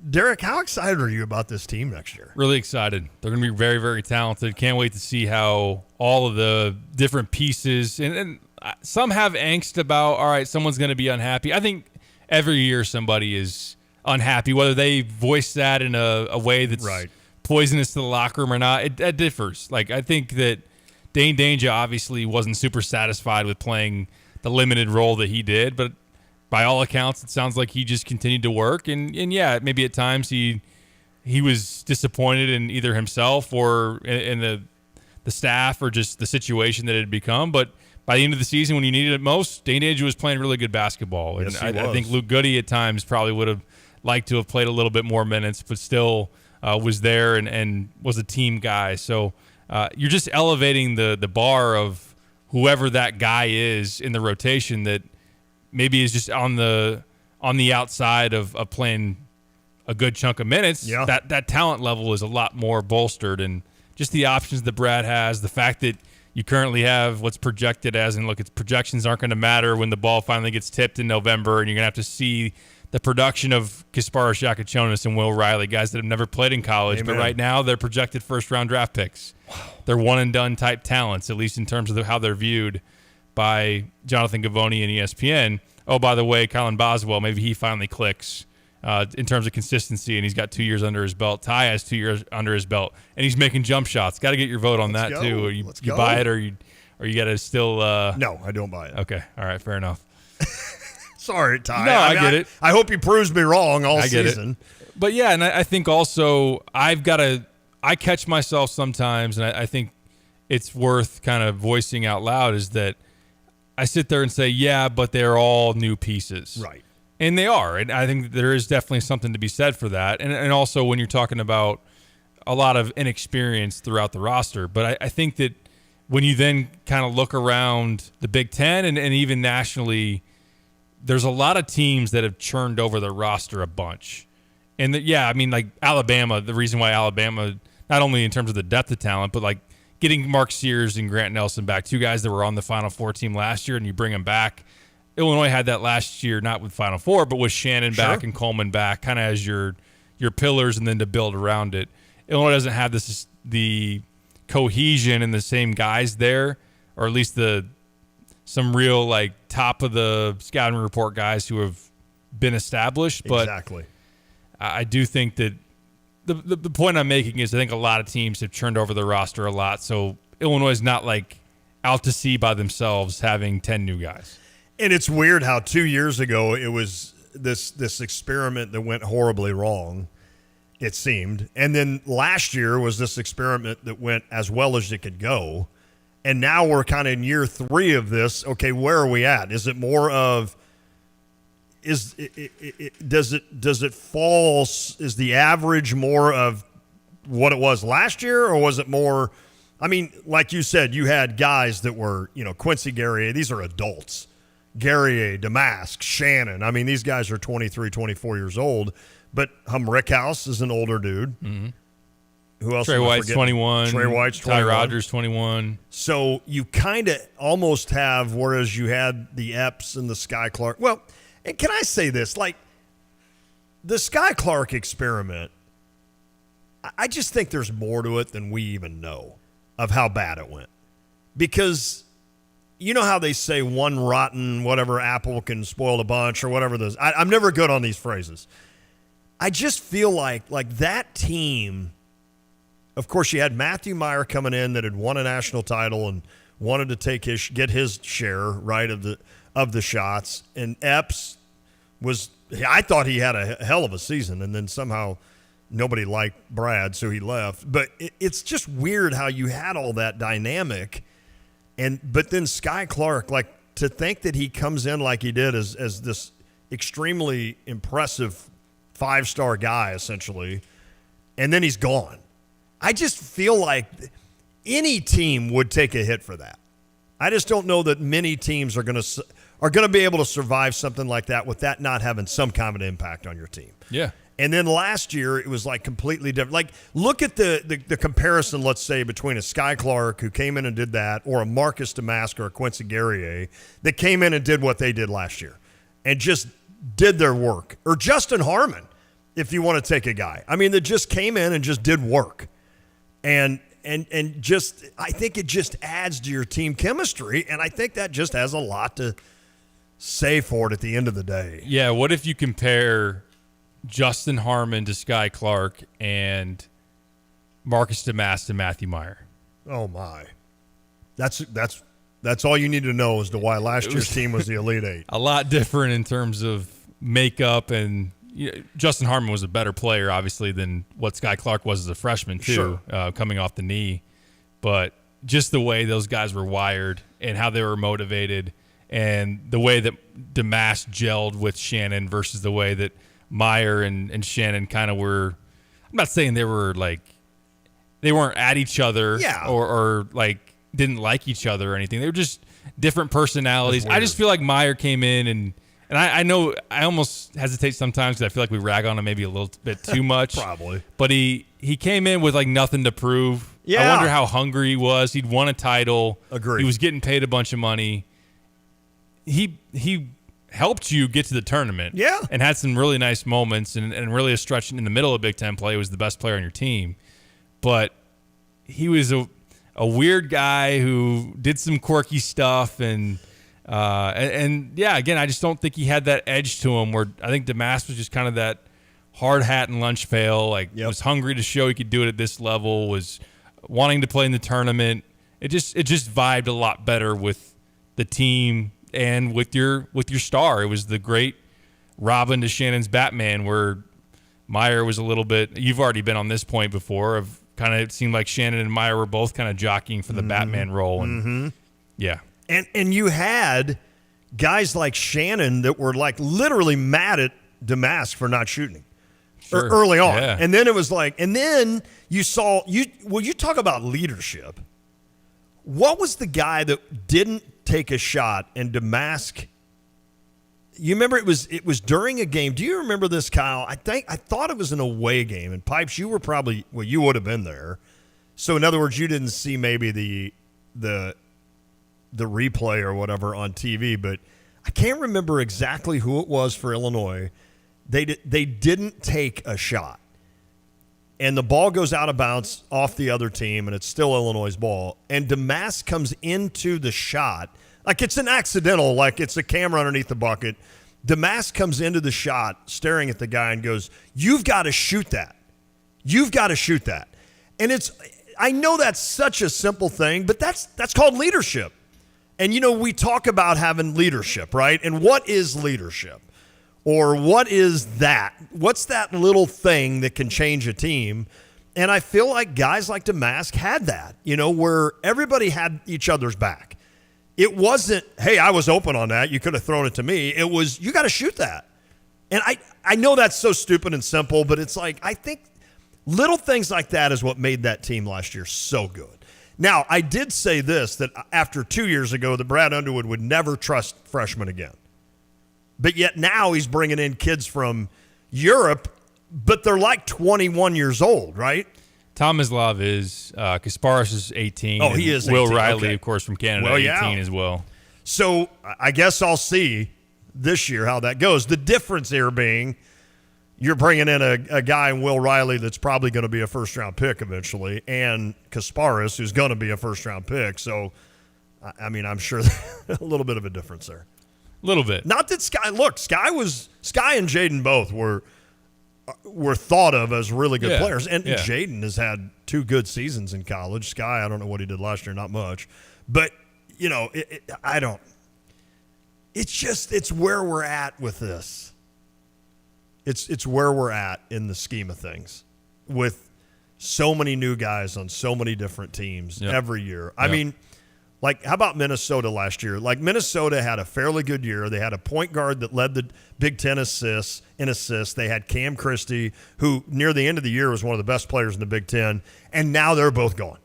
Derek, how excited are you about this team next year? Really excited. They're going to be very, very talented. Can't wait to see how all of the different pieces, and some have angst about, all right, someone's going to be unhappy. I think every year somebody is unhappy, whether they voice that in a way that's poisonous to the locker room or not. It differs. Like, I think that Dane Danger obviously wasn't super satisfied with playing the limited role that he did, but by all accounts, it sounds like he just continued to work. And yeah, maybe at times he was disappointed in either himself or in the staff or just the situation that it had become. But by the end of the season, when you needed it most, Dane Danger was playing really good basketball. Yes, and I think Luke Goody at times probably would have liked to have played a little bit more minutes, but still was there and was a team guy. So you're just elevating the bar of whoever that guy is in the rotation that maybe is just on the outside of playing a good chunk of minutes. Yeah. That talent level is a lot more bolstered, and just the options that Brad has, the fact that you currently have what's projected as, and look, its projections aren't going to matter when the ball finally gets tipped in November, and you're going to have to see the production of Kasparis Yakachonis and Will Riley, guys that have never played in college, Amen. but right now they're projected first-round draft picks. Wow. They're one-and-done type talents, at least in terms of how they're viewed by Jonathan Givony and ESPN. Oh, by the way, Colin Boswell, maybe he finally clicks in terms of consistency, and he's got 2 years under his belt. Ty has 2 years under his belt, and he's making jump shots. Got to get your vote on that, too. Or you buy it, or you got to still No, I don't buy it. Okay. All right. Fair enough. Sorry, Ty. No, I get it. I hope he proves me wrong all season. But, yeah, and I think also I catch myself sometimes, and I think it's worth kind of voicing out loud, is that I sit there and say, yeah, but they're all new pieces. Right. And they are. And I think there is definitely something to be said for that. And also when you're talking about a lot of inexperience throughout the roster. But I think that when you then kind of look around the Big Ten and even nationally, there's a lot of teams that have churned over their roster a bunch. And like Alabama, the reason why Alabama, not only in terms of the depth of talent, but like getting Mark Sears and Grant Nelson back, two guys that were on the Final Four team last year, and you bring them back. Illinois had that last year, not with Final Four, but with Shannon back and Coleman back, kind of as your pillars, and then to build around it. Illinois doesn't have the cohesion and the same guys there, or at least some real like top of the scouting report guys who have been established. But exactly. I do think that the point I'm making is I think a lot of teams have churned over their roster a lot. So Illinois is not like out to sea by themselves having 10 new guys. And it's weird how 2 years ago it was this experiment that went horribly wrong, it seemed. And then last year was this experiment that went as well as it could go. And now we're kind of in year 3 of this. Okay, where are we at? Is it more of does it fall? Is the average more of what it was last year, or was it more? I mean, like you said, you had guys that were, Quincy Guerrier. These are adults. Guerrier, Damask, Shannon. I mean, these guys are 23, 24 years old. But Rickhouse is an older dude. Mm-hmm. Who else? Trey White's 21. Trey White's 21. Ty Rogers 21. So you kind of almost have, whereas you had the Epps and the Sky Clark. Well, and can I say this? Like, the Sky Clark experiment, I just think there's more to it than we even know of how bad it went. Because you know how they say one rotten whatever apple can spoil the bunch or whatever those. I'm never good on these phrases. I just feel like that team, of course, you had Matthew Meyer coming in that had won a national title and wanted to get his share, right, of the shots. And Epps I thought he had a hell of a season, and then somehow nobody liked Brad, so he left. But it's just weird how you had all that dynamic. But then Sky Clark, like, to think that he comes in like he did as this extremely impressive 5-star guy, essentially, and then he's gone. I just feel like any team would take a hit for that. I just don't know that many teams are going to be able to survive something like that with that not having some kind of an impact on your team. Yeah. And then last year, it was like completely different. Like, look at the comparison, let's say, between a Sky Clark who came in and did that, or a Marcus Damask or a Quincy Guerrier that came in and did what they did last year and just did their work. Or Justin Harmon, if you want to take a guy. I mean, that just came in and just did work. And just, I think it just adds to your team chemistry, and I think that just has a lot to say for it at the end of the day. Yeah, what if you compare Justin Harmon to Sky Clark and Marcus Damask to Matthew Meyer? Oh my, that's all you need to know as to why last year's team was the Elite Eight. A lot different in terms of makeup, and Justin Harmon was a better player, obviously, than what Sky Clark was as a freshman too, coming off the knee. But just the way those guys were wired and how they were motivated, and the way that Damask gelled with Shannon versus the way that Meyer and Shannon kind of were. I'm not saying they were like they weren't at each other or like didn't like each other or anything. They were just different personalities. I just feel like Meyer came in and I know I almost hesitate sometimes because I feel like we rag on him maybe a little bit too much. Probably. But he came in with like nothing to prove. Yeah. I wonder how hungry he was. He'd won a title. Agreed. He was getting paid a bunch of money. He helped you get to the tournament. Yeah. And had some really nice moments and really a stretch in the middle of Big Ten play. Was the best player on your team. But he was a weird guy who did some quirky stuff and yeah, again, I just don't think he had that edge to him where I think Damask was just kind of that hard hat and lunch pail, like was hungry to show he could do it at this level, was wanting to play in the tournament. It just vibed a lot better with the team and with your star. It was the great Robin to Shannon's Batman, where Meyer was a little bit. You've already been on this point before. Of kind of it seemed like Shannon and Meyer were both kind of jockeying for the Batman role, and yeah. And you had guys like Shannon that were like literally mad at Damask for not shooting early on. Yeah. And then it was like, and then you saw, you talk about leadership. What was the guy that didn't take a shot and Damask? You remember it was during a game. Do you remember this, Kyle? I thought it was an away game. And Pipes, you were probably, well, you would have been there. So in other words, you didn't see maybe the replay or whatever on TV, but I can't remember exactly who it was for Illinois. They didn't take a shot. And the ball goes out of bounds off the other team, and it's still Illinois' ball. And Damask comes into the shot. Like it's an accidental, like it's a camera underneath the bucket. Damask comes into the shot staring at the guy and goes, "You've got to shoot that. You've got to shoot that." And I know that's such a simple thing, but that's called leadership. And, we talk about having leadership, right? And what is leadership? Or what is that? What's that little thing that can change a team? And I feel like guys like Damask had that, where everybody had each other's back. It wasn't, hey, I was open on that. You could have thrown it to me. It was, you got to shoot that. And I know that's so stupid and simple, but it's like, I think little things like that is what made that team last year so good. Now, I did say this, that after 2 years ago, that Brad Underwood would never trust freshmen again. But yet now he's bringing in kids from Europe, but they're like 21 years old, right? Tomislav is. Kasparis is 18. Oh, he is 18. Will Riley, okay. Of course, from Canada, 18 as well. So I guess I'll see this year how that goes. The difference here being you're bringing in a guy in Will Riley that's probably going to be a first-round pick eventually, and Kasparis, who's going to be a first-round pick. So, I mean, I'm sure a little bit of a difference there. A little bit. Not that Sky and Jaden both were thought of as really good players. And Jaden has had 2 good seasons in college. Sky, I don't know what he did last year, not much. But, it's where we're at with this. It's where we're at in the scheme of things with so many new guys on so many different teams every year. I mean, like, how about Minnesota last year? Like, Minnesota had a fairly good year. They had a point guard that led the Big Ten in assists. They had Cam Christie, who near the end of the year was one of the best players in the Big Ten, and now they're both gone.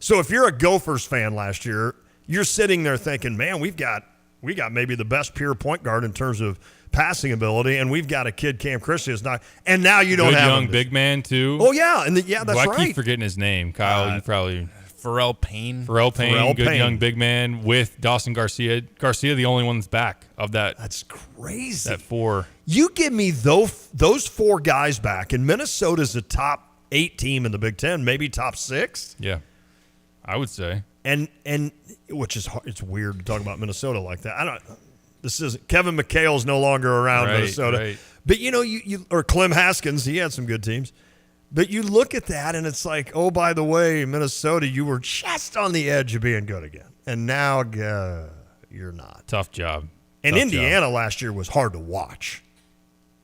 So if you're a Gophers fan last year, you're sitting there thinking, man, we got maybe the best pure point guard in terms of passing ability, and we've got a kid, Cam Christie, is not, and now you don't Good have young him. big man too. Oh yeah, that's I right. keep forgetting his name. Kyle, you probably Pharrell Payne. Good young big man with Dawson Garcia. Garcia, the only one that's back of that. That's crazy. That 4. You give me those 4 guys back, and Minnesota's a top 8 team in the Big Ten, maybe top 6. Yeah, I would say. And which is hard. It's weird to talk about Minnesota like that. This isn't Kevin McHale's no longer around Minnesota, right. But you or Clem Haskins, he had some good teams. But you look at that and it's like, oh, by the way, Minnesota, you were just on the edge of being good again, and now you're not. Tough job. And Indiana last year was hard to watch.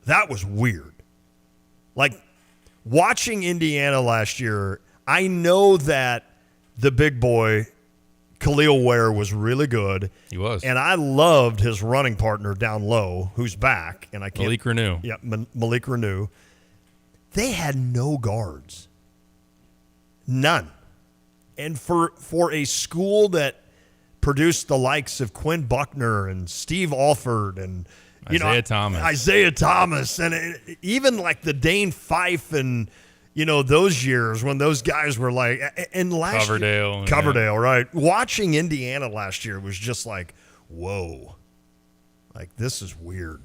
That was weird. Like watching Indiana last year, I know that the big boy Khalil Ware was really good. He was. And I loved his running partner down low, who's back. And I can't. Malik Renew. Yeah, Malik Renew. They had no guards. None. And for a school that produced the likes of Quinn Buckner and Steve Alford and Isaiah Thomas, and even like the Dane Fife and those years when those guys were like, and last Coverdale, right? Watching Indiana last year was just like, whoa, like this is weird.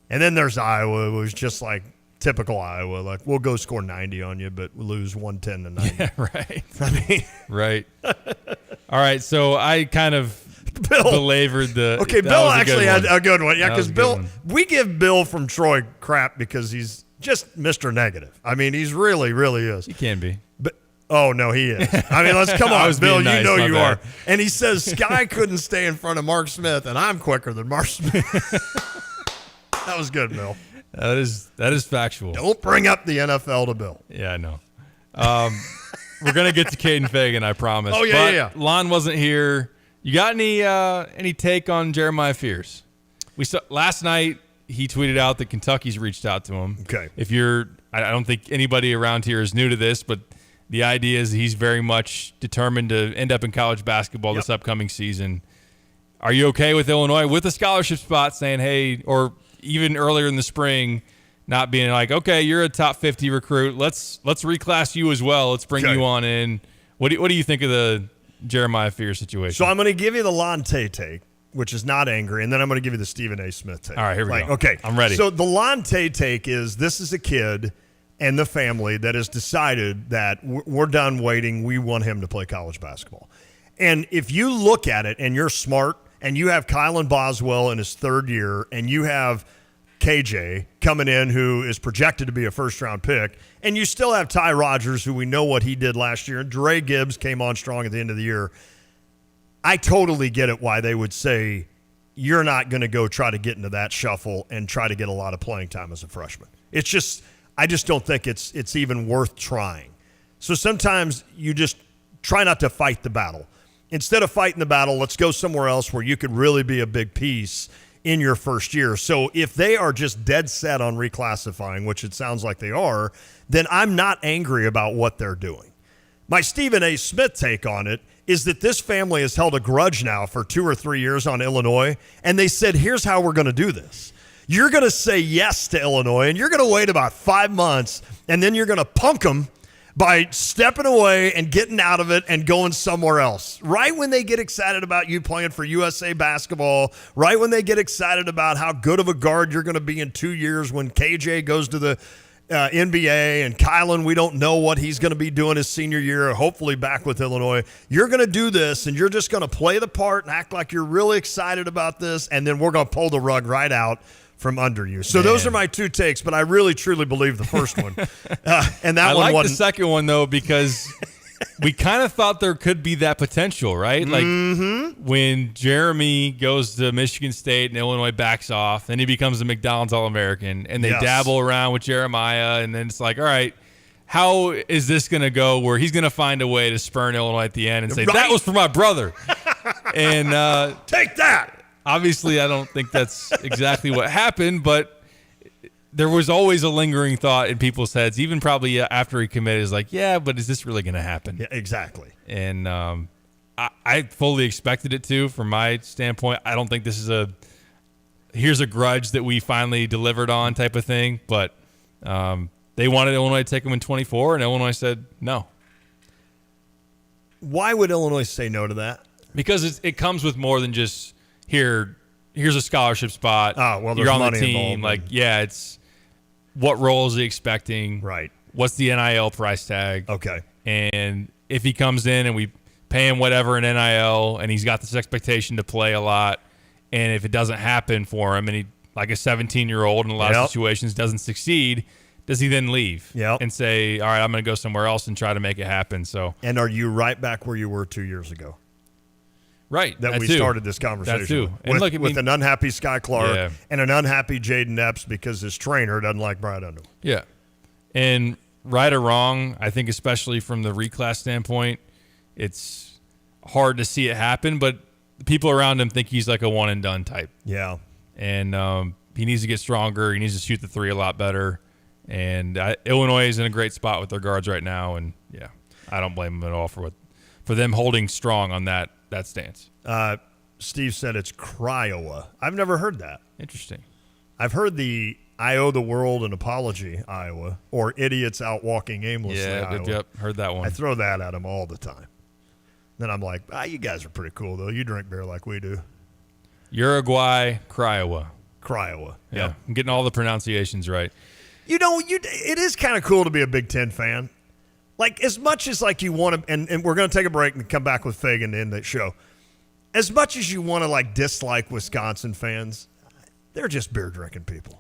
And then there's Iowa. It was just like typical Iowa. Like, we'll go score 90 on you, but we'll lose 110 to 90. Yeah, right. I mean, right. All right. So I kind of belabored the. Okay, Bill actually had a good one. Yeah, because Bill, we give Bill from Troy crap because he's just Mr. Negative. I mean, he's really, really is. He can be. But oh no, he is. I mean, let's come on, Bill. Nice, you know you bad. are. And he says Sky couldn't stay in front of Mark Smith, and I'm quicker than Mark Smith. That was good, Bill. That is factual. Don't bring up the NFL to Bill. Yeah, I know. We're gonna get to Caden Fagan, I promise. Oh yeah, but Lon wasn't here. You got any take on Jeremiah Fears? We saw last night. He tweeted out that Kentucky's reached out to him. Okay. I don't think anybody around here is new to this, but the idea is he's very much determined to end up in college basketball this upcoming season. Are you okay with Illinois with a scholarship spot saying, hey, or even earlier in the spring, not being like, okay, you're a top 50 recruit. Let's reclass you as well. Let's bring you on in. What do you think of the Jeremiah Fears situation? So I'm going to give you the Lonte take, which is not angry, and then I'm going to give you the Stephen A. Smith take. All right, here we go. Okay, I'm ready. So the Lonte take is this is a kid and the family that has decided that we're done waiting. We want him to play college basketball. And if you look at it and you're smart and you have Kylan Boswell in his third year and you have KJ coming in who is projected to be a first-round pick, and you still have Ty Rodgers, who we know what he did last year, and Dre Gibbs came on strong at the end of the year, I totally get it why they would say you're not going to go try to get into that shuffle and try to get a lot of playing time as a freshman. It's just I just don't think it's even worth trying. So sometimes you just try not to fight the battle. Instead of fighting the battle, let's go somewhere else where you could really be a big piece in your first year. So if they are just dead set on reclassifying, which it sounds like they are, then I'm not angry about what they're doing. My Stephen A. Smith take on it is that this family has held a grudge now for 2 or 3 years on Illinois, and they said, here's how we're going to do this. You're going to say yes to Illinois, and you're going to wait about 5 months, and then you're going to punk them by stepping away and getting out of it and going somewhere else. Right when they get excited about you playing for USA basketball, right when they get excited about how good of a guard you're going to be in 2 years when KJ goes to the NBA and Kylan, we don't know what he's going to be doing his senior year, hopefully back with Illinois. You're going to do this, and you're just going to play the part and act like you're really excited about this, and then we're going to pull the rug right out from under you. So those are my two takes, but I really, truly believe the first one. And that I one like wasn't. the second one, though, because we kind of thought there could be that potential, right? Like when Jeremy goes to Michigan State and Illinois backs off, then he becomes a McDonald's All-American, and they dabble around with Jeremiah, and then it's like, all right, how is this going to go where he's going to find a way to spurn Illinois at the end and say, that was for my brother. And take that. Obviously, I don't think that's exactly what happened, but there was always a lingering thought in people's heads, even probably after he committed, is like, yeah, but is this really going to happen? Yeah, exactly. And I fully expected it to, from my standpoint. I don't think this is here's a grudge that we finally delivered on type of thing, but they wanted Illinois to take him in 24, and Illinois said no. Why would Illinois say no to that? Because it comes with more than just, here's a scholarship spot. Oh, well, there's you're on money the team. involved. Like, yeah, it's what role is he expecting? Right. What's the NIL price tag? Okay. And if he comes in and we pay him whatever in NIL and he's got this expectation to play a lot, and if it doesn't happen for him and he, like a 17-year-old in a lot of situations, doesn't succeed, does he then leave and say, all right, I'm going to go somewhere else and try to make it happen? So, and are you right back where you were 2 years ago? Right. That we started this conversation that too. with. And look, with an unhappy Sky Clark and an unhappy Jaden Epps because his trainer doesn't like Brad Underwood. Yeah. And right or wrong, I think especially from the reclass standpoint, it's hard to see it happen, but the people around him think he's like a one-and-done type. Yeah. And he needs to get stronger. He needs to shoot the three a lot better. And Illinois is in a great spot with their guards right now, and, yeah, I don't blame them at all for them holding strong on that stance. Steve said it's Cryowa. I've never heard that. Interesting. I've heard the I owe the world an apology, Iowa, or idiots out walking aimlessly, Iowa. Yep, heard that one. I throw that at them all the time. Then I'm like, you guys are pretty cool, though. You drink beer like we do. Uruguay, Cryowa. Cryowa. Yeah, I'm getting all the pronunciations right. You know, it is kind of cool to be a Big Ten fan. Like, as much as like you want to, and we're going to take a break and come back with Fagan to end the show. As much as you want to like dislike Wisconsin fans, they're just beer drinking people,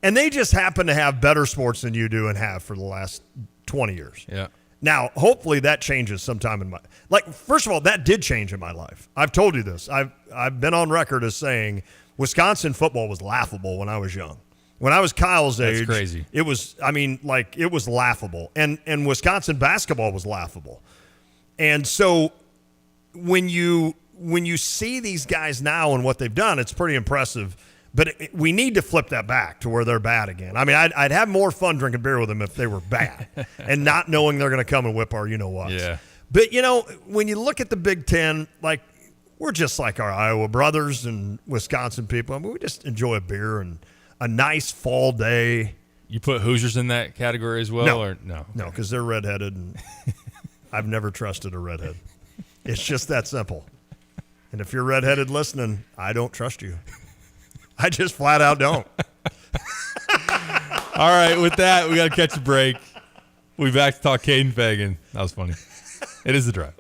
and they just happen to have better sports than you do and have for the last 20 years. Yeah. Now, hopefully that changes sometime in my first of all, that did change in my life. I've told you this. I've been on record as saying Wisconsin football was laughable when I was young. When I was Kyle's age, that's crazy. It was, it was laughable. And Wisconsin basketball was laughable. And so when you when you see these guys now and what they've done, it's pretty impressive. But we need to flip that back to where they're bad again. I mean, I'd have more fun drinking beer with them if they were bad and not knowing they're going to come and whip our you-know-whats. Yeah. But, when you look at the Big Ten, like, we're just like our Iowa brothers and Wisconsin people. I mean, we just enjoy a beer and a nice fall day. You put Hoosiers in that category as well? No. Or no? No, because they're redheaded, and I've never trusted a redhead. It's just that simple. And if you're redheaded listening, I don't trust you. I just flat out don't. All right, with that, we got to catch a break. We'll be back to talk Caden Fagan. That was funny. It is The Drive.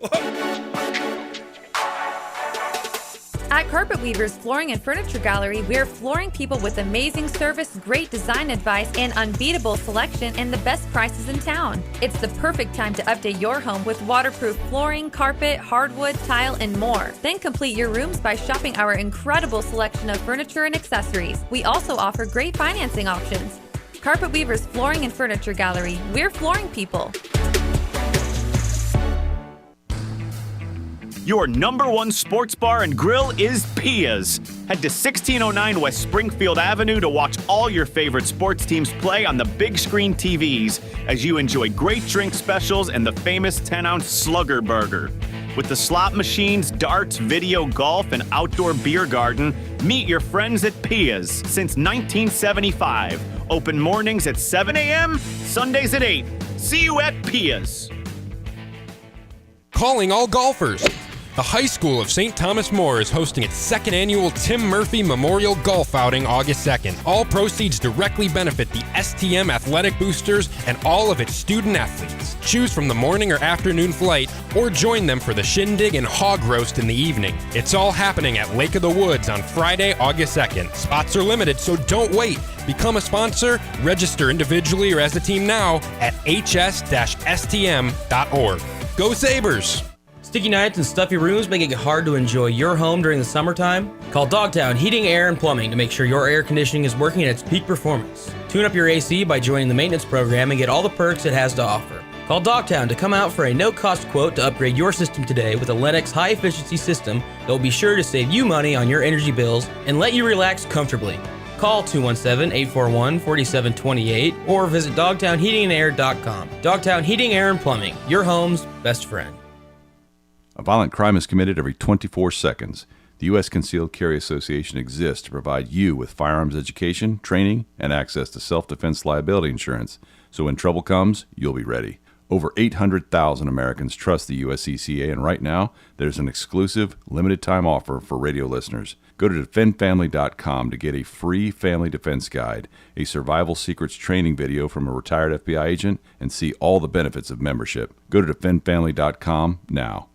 At Carpet Weavers Flooring and Furniture Gallery, we're flooring people with amazing service, great design advice, and unbeatable selection and the best prices in town. It's the perfect time to update your home with waterproof flooring, carpet, hardwood, tile, and more. Then complete your rooms by shopping our incredible selection of furniture and accessories. We also offer great financing options. Carpet Weavers Flooring and Furniture Gallery, we're flooring people. Your number one sports bar and grill is Pia's. Head to 1609 West Springfield Avenue to watch all your favorite sports teams play on the big screen TVs as you enjoy great drink specials and the famous 10-ounce Slugger Burger. With the slot machines, darts, video, golf, and outdoor beer garden, meet your friends at Pia's since 1975. Open mornings at 7 a.m., Sundays at 8. See you at Pia's. Calling all golfers. The High School of St. Thomas More is hosting its second annual Tim Murphy Memorial Golf Outing August 2nd. All proceeds directly benefit the STM Athletic Boosters and all of its student athletes. Choose from the morning or afternoon flight or join them for the shindig and hog roast in the evening. It's all happening at Lake of the Woods on Friday, August 2nd. Spots are limited, so don't wait. Become a sponsor, register individually or as a team now at hs-stm.org. Go Sabres! Sticky nights and stuffy rooms making it hard to enjoy your home during the summertime? Call Dogtown Heating, Air, and Plumbing to make sure your air conditioning is working at its peak performance. Tune up your AC by joining the maintenance program and get all the perks it has to offer. Call Dogtown to come out for a no-cost quote to upgrade your system today with a Lennox high-efficiency system that will be sure to save you money on your energy bills and let you relax comfortably. Call 217-841-4728 or visit dogtownheatingandair.com. Dogtown Heating, Air, and Plumbing, your home's best friend. A violent crime is committed every 24 seconds. The U.S. Concealed Carry Association exists to provide you with firearms education, training, and access to self-defense liability insurance. So when trouble comes, you'll be ready. Over 800,000 Americans trust the USCCA, and right now, there's an exclusive, limited-time offer for radio listeners. Go to defendfamily.com to get a free family defense guide, a survival secrets training video from a retired FBI agent, and see all the benefits of membership. Go to defendfamily.com now.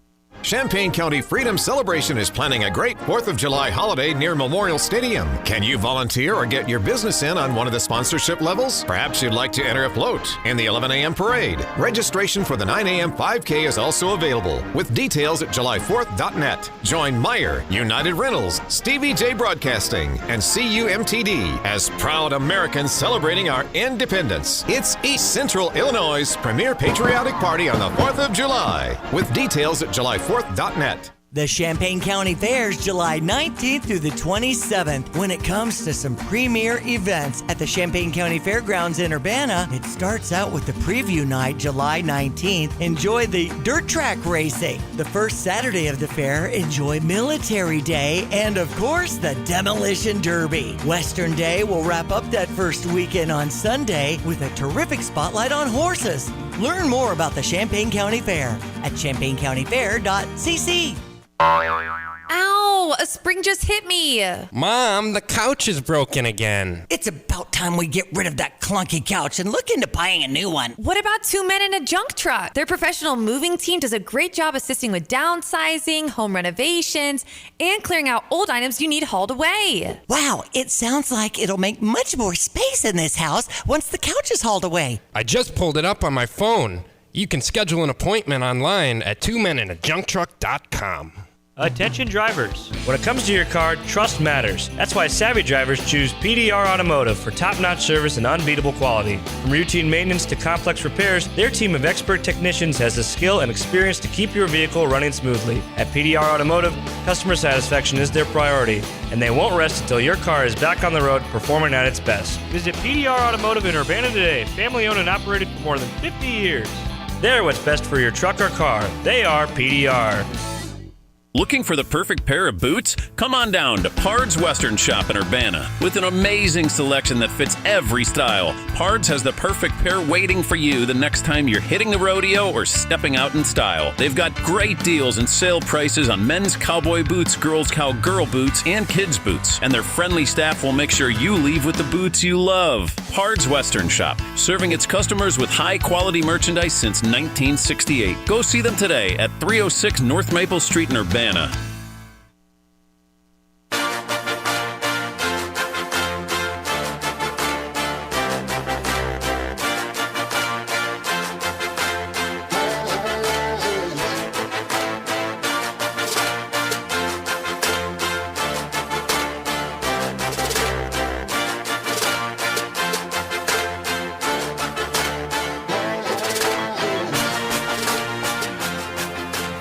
Champaign County Freedom Celebration is planning a great 4th of July holiday near Memorial Stadium. Can you volunteer or get your business in on one of the sponsorship levels? Perhaps you'd like to enter a float in the 11 a.m. parade. Registration for the 9 a.m. 5K is also available, with details at july4th.net. Join Meyer, United Rentals, Stevie J Broadcasting, and CUMTD as proud Americans celebrating our independence. It's East Central Illinois' premier patriotic party on the 4th of July, with details at july4th.net. The Champaign County Fair is July 19th through the 27th. When it comes to some premier events at the Champaign County Fairgrounds in Urbana, it starts out with the preview night, July 19th. Enjoy the dirt track racing. The first Saturday of the fair, enjoy Military Day and, of course, the Demolition Derby. Western Day will wrap up that first weekend on Sunday with a terrific spotlight on horses. Learn more about the Champaign County Fair at champaigncountyfair.cc. Ow! A spring just hit me. Mom, the couch is broken again. It's about time we get rid of that clunky couch and look into buying a new one. What about Two Men in a Junk Truck? Their professional moving team does a great job assisting with downsizing, home renovations, and clearing out old items you need hauled away. Wow, it sounds like it'll make much more space in this house once the couch is hauled away. I just pulled it up on my phone. You can schedule an appointment online at twomeninAjunkTruck.com. Attention drivers. When it comes to your car, trust matters. That's why savvy drivers choose PDR Automotive for top-notch service and unbeatable quality. From routine maintenance to complex repairs, their team of expert technicians has the skill and experience to keep your vehicle running smoothly. At PDR Automotive, customer satisfaction is their priority, and they won't rest until your car is back on the road performing at its best. Visit PDR Automotive in Urbana today, family-owned and operated for more than 50 years. They're what's best for your truck or car. They are PDR. Looking for the perfect pair of boots? Come on down to Pard's Western Shop in Urbana. With an amazing selection that fits every style, Pard's has the perfect pair waiting for you the next time you're hitting the rodeo or stepping out in style. They've got great deals and sale prices on men's cowboy boots, girls' cowgirl boots, and kids' boots. And their friendly staff will make sure you leave with the boots you love. Pard's Western Shop, serving its customers with high-quality merchandise since 1968. Go see them today at 306 North Maple Street in Urbana.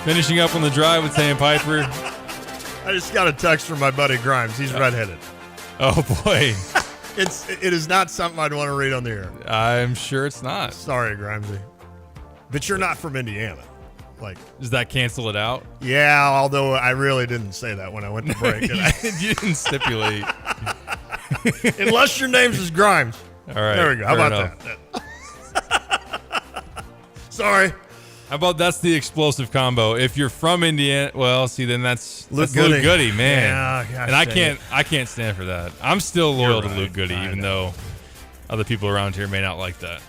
Finishing up on the drive with Sam Piper. I just got a text from my buddy Grimes. He's redheaded. Oh, boy. It is not something I'd want to read on the air. I'm sure it's not. Sorry, Grimesy. But you're not from Indiana. Does that cancel it out? Yeah, although I really didn't say that when I went to break. You didn't stipulate. Unless your name's is Grimes. All right. There we go. How about that? Sorry. How about that's the explosive combo? If you're from Indiana, well, see, then that's Luke Goody, man. Yeah, gosh, and I can't stand for that. I'm still loyal to Luke Goody, even though other people around here may not like that.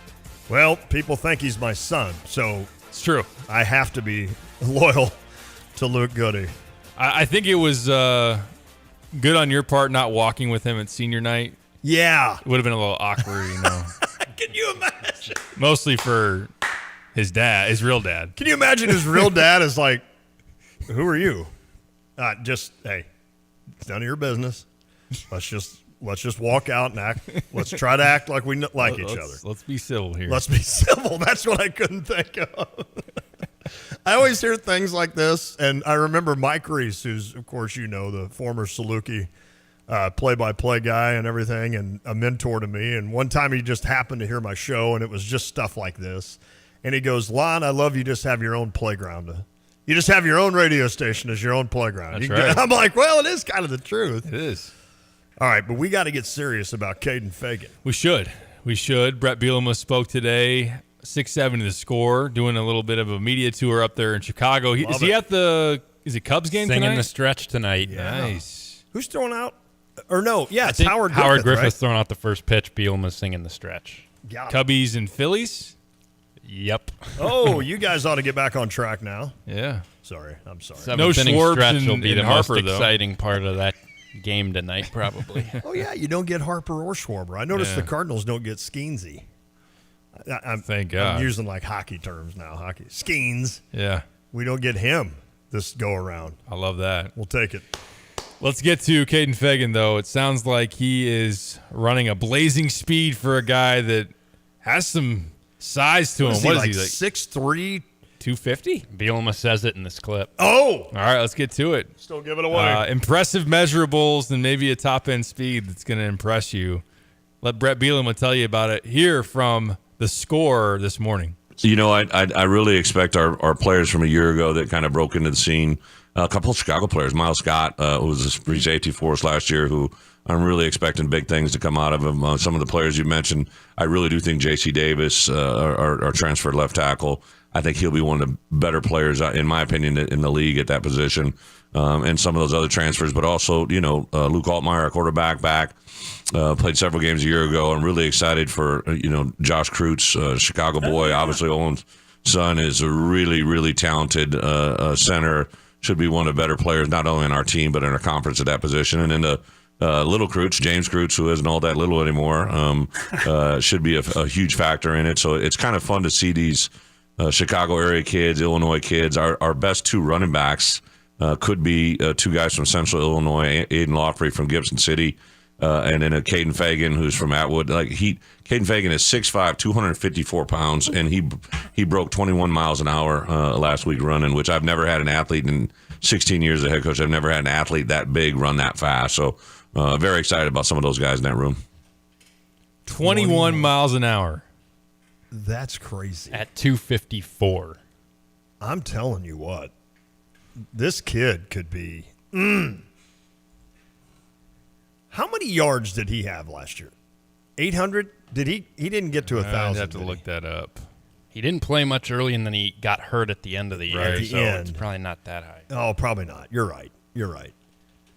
Well, people think he's my son, so it's true. I have to be loyal to Luke Goody. I think it was good on your part not walking with him at senior night. Yeah. It would have been a little awkward, you know. Can you imagine? Mostly for his dad, his real dad. Can you imagine his real dad is like, who are you? Just, hey, it's none of your business. Let's just walk out and act. Let's try to act like we like each other. Let's be civil here. Let's be civil. That's what I couldn't think of. I always hear things like this, and I remember Mike Reese, who's, of course, you know, the former Saluki play-by-play guy and everything, and a mentor to me. And one time he just happened to hear my show, and it was just stuff like this. And he goes, Lon, I love you just have your own playground. You just have your own radio station as your own playground. That's right. I'm like, well, it is kind of the truth. It is. All right, but we got to get serious about Caden Fagan. We should. Brett Bielema spoke today, 6-7 to the score, doing a little bit of a media tour up there in Chicago. Is he at the Cubs game Singing tonight? the stretch tonight. Yeah. Nice. Who's throwing out? Or no, yeah, it's I think Howard Howard Griffith, Griffith's right? throwing out the first pitch. Bielema's singing the stretch. Got it. Cubbies and Phillies? Yep. Oh, you guys ought to get back on track now. Yeah. Sorry, I'm sorry. Seventh inning Schwartz stretch will be and the Harper, most though. exciting part of that game tonight, probably. Oh, yeah, you don't get Harper or Schwarber. I noticed Yeah. the Cardinals don't get Skeensy. Thank God. I'm using like hockey terms now. Hockey. Skeens. Yeah. We don't get him this go-around. I love that. We'll take it. Let's get to Caden Fagan, though. It sounds like he is running a blazing speed for a guy that has some size to him. What is he, like 6'3", 250? Bielema says it in this clip. Oh! All right, let's get to it. Still give it away. Impressive measurables and maybe a top-end speed that's going to impress you. Let Brett Bielema tell you about it here from the Score this morning. You know, I really expect our players from a year ago that kind of broke into the scene. A couple of Chicago players, Miles Scott, who was a free safety for us last year, who I'm really expecting big things to come out of him. Some of the players you mentioned, I really do think J.C. Davis, our transferred left tackle, I think he'll be one of the better players, in my opinion, in the league at that position. And some of those other transfers, but also, you know, Luke Altmaier, our quarterback, played several games a year ago. I'm really excited for, Josh Kreutz, Chicago boy. Obviously, Owen's son is a really, really talented center. Should be one of the better players, not only in our team, but in our conference at that position. And then the little Kreutz, James Kreutz, who isn't all that little anymore, should be a huge factor in it. So it's kind of fun to see these Chicago area kids, Illinois kids, our best two running backs could be two guys from Central Illinois, Aiden Lawfrey from Gibson City, and then a Caden Fagan who's from Atwood. Caden Fagan is 6'5", 254 pounds, and he broke 21 miles an hour last week running, which I've never had an athlete in 16 years as a head coach. I've never had an athlete that big run that fast. So very excited about some of those guys in that room. 21 miles an hour. That's crazy. At 254. I'm telling you what, this kid could be. How many yards did he have last year? 800? Did he? He didn't get to 1,000. I'd have to look that up. He didn't play much early, and then he got hurt at the end of the year, At the so end. it's probably not that high. Oh, probably not. You're right.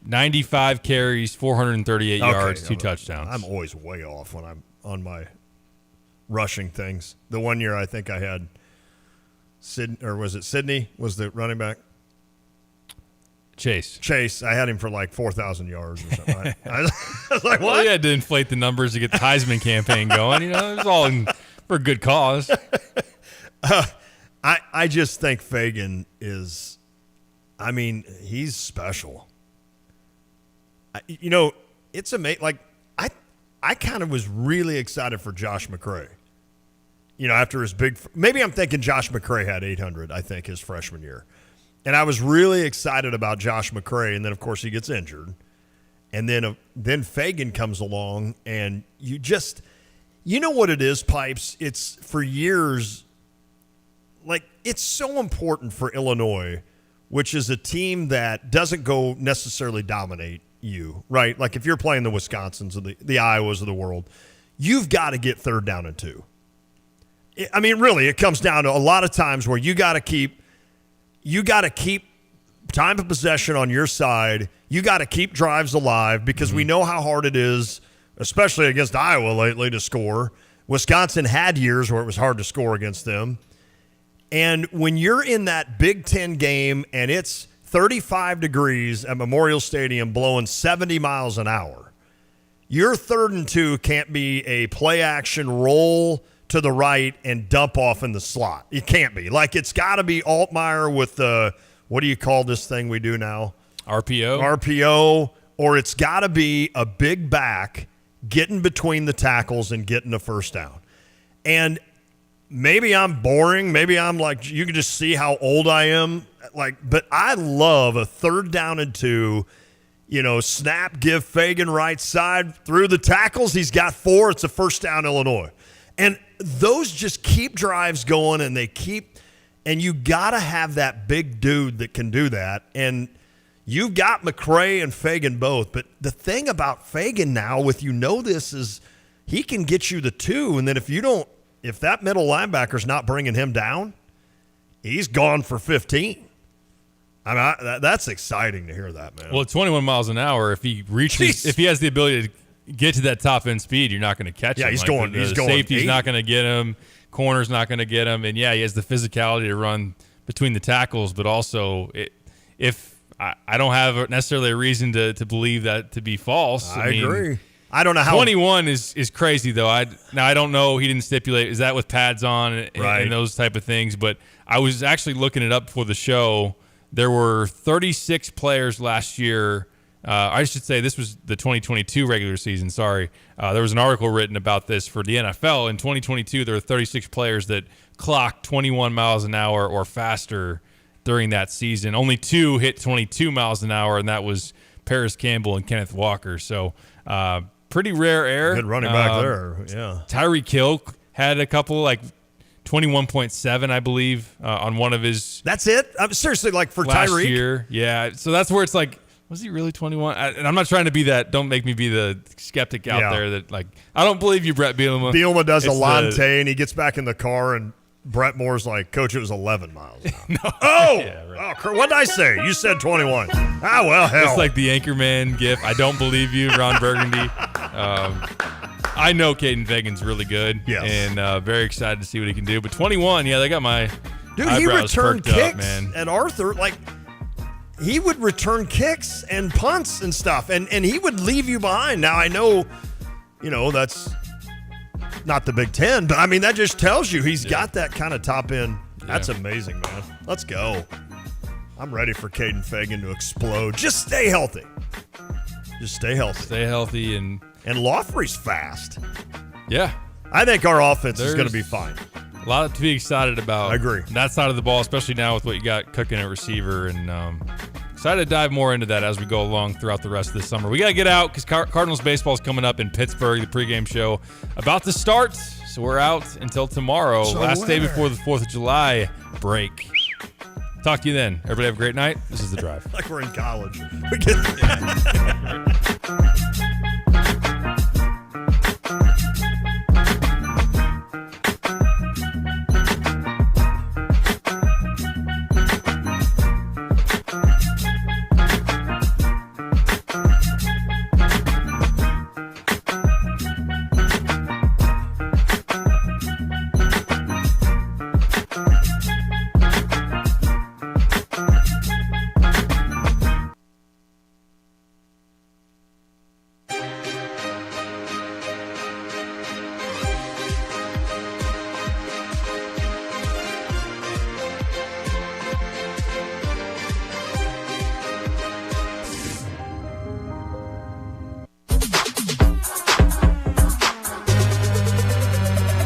95 carries, 438 yards, 2 touchdowns. I'm always way off when I'm on my rushing things. The one year I think I had Sydney was the running back? Chase. I had him for like 4,000 yards or something. I was like, what? Well, you had to inflate the numbers to get the Heisman campaign going. It was all for a good cause. I just think Fagan is, he's special. It's amazing. I kind of was really excited for Josh McCray. After his maybe I'm thinking Josh McCray had 800, I think, his freshman year. And I was really excited about Josh McCray, and then, of course, he gets injured. And then Fagan comes along, and you know what it is, Pipes? It's for years, it's so important for Illinois, which is a team that doesn't go necessarily dominate you, right? Like if you're playing the Wisconsins or the Iowas of the world, you've got to get 3rd down and 2. Really, it comes down to a lot of times where you got to keep time of possession on your side. You got to keep drives alive because we know how hard it is, especially against Iowa lately, to score. Wisconsin had years where it was hard to score against them. And when you're in that Big Ten game and it's 35 degrees at Memorial Stadium blowing 70 miles an hour, your 3rd and 2 can't be a play-action roll to the right and dump off in the slot. It can't be. It's got to be Altmaier with the, what do you call this thing we do now? RPO, or it's got to be a big back getting between the tackles and getting a first down. And maybe I'm boring. Maybe I'm you can just see how old I am. But I love a 3rd down and 2, snap, give Fagan right side through the tackles. He's got 4. It's a first down, Illinois. And those just keep drives going, and you got to have that big dude that can do that. And you've got McCray and Fagan both. But the thing about Fagan now this is he can get you the 2. And then if that middle linebacker's not bringing him down, he's gone for 15. That's exciting to hear that, man. Well, at 21 miles an hour, if he has the ability to get to that top end speed, you're not going to catch him. Yeah, he's going. Safety's 80. not going to get him. Corner's not going to get him. And he has the physicality to run between the tackles. But also, I don't have necessarily a reason to believe that to be false. I agree. I don't know how 21 is crazy though. I don't know. He didn't stipulate. Is that with pads on and those type of things? But I was actually looking it up before the show. There were 36 players last year. I should say this was the 2022 regular season. Sorry. There was an article written about this for the NFL. In 2022, there were 36 players that clocked 21 miles an hour or faster during that season. Only 2 hit 22 miles an hour, and that was Paris Campbell and Kenneth Walker. So pretty rare air. Good running back there, yeah. Tyreek Hill had a couple, 21.7, I believe, on one of his. That's it? Seriously, for last Tyreek? year. Yeah, so that's where it's was he really 21? And I'm not trying to be that. Don't make me be the skeptic out there that I don't believe you, Brett Bielema. Bielema does a latte and he gets back in the car and Brett Moore's like, Coach, it was 11 miles an hour. What did I say? You said 21. Ah, well, hell. It's like the Anchorman gif. I don't believe you, Ron Burgundy. I know Caden Fagan's really good. Yes. And very excited to see what he can do. But 21, they got my Dude, he returned kicks up, man. at Arthur. He would return kicks and punts and stuff, and he would leave you behind. Now, I know, that's not the Big Ten, but, that just tells you he's got that kind of top end. That's amazing, man. Let's go. I'm ready for Caden Fagan to explode. Just stay healthy. Just stay healthy. Stay healthy. And Lofrey's fast. Yeah. I think our offense is going to be fine. A lot to be excited about. I agree. That side of the ball, especially now with what you got cooking at receiver. And excited to dive more into that as we go along throughout the rest of the summer. We got to get out because Cardinals baseball is coming up in Pittsburgh. The pregame show about to start. So we're out until tomorrow. Last day before the 4th of July break. Talk to you then. Everybody have a great night. This is The Drive. Like we're in college.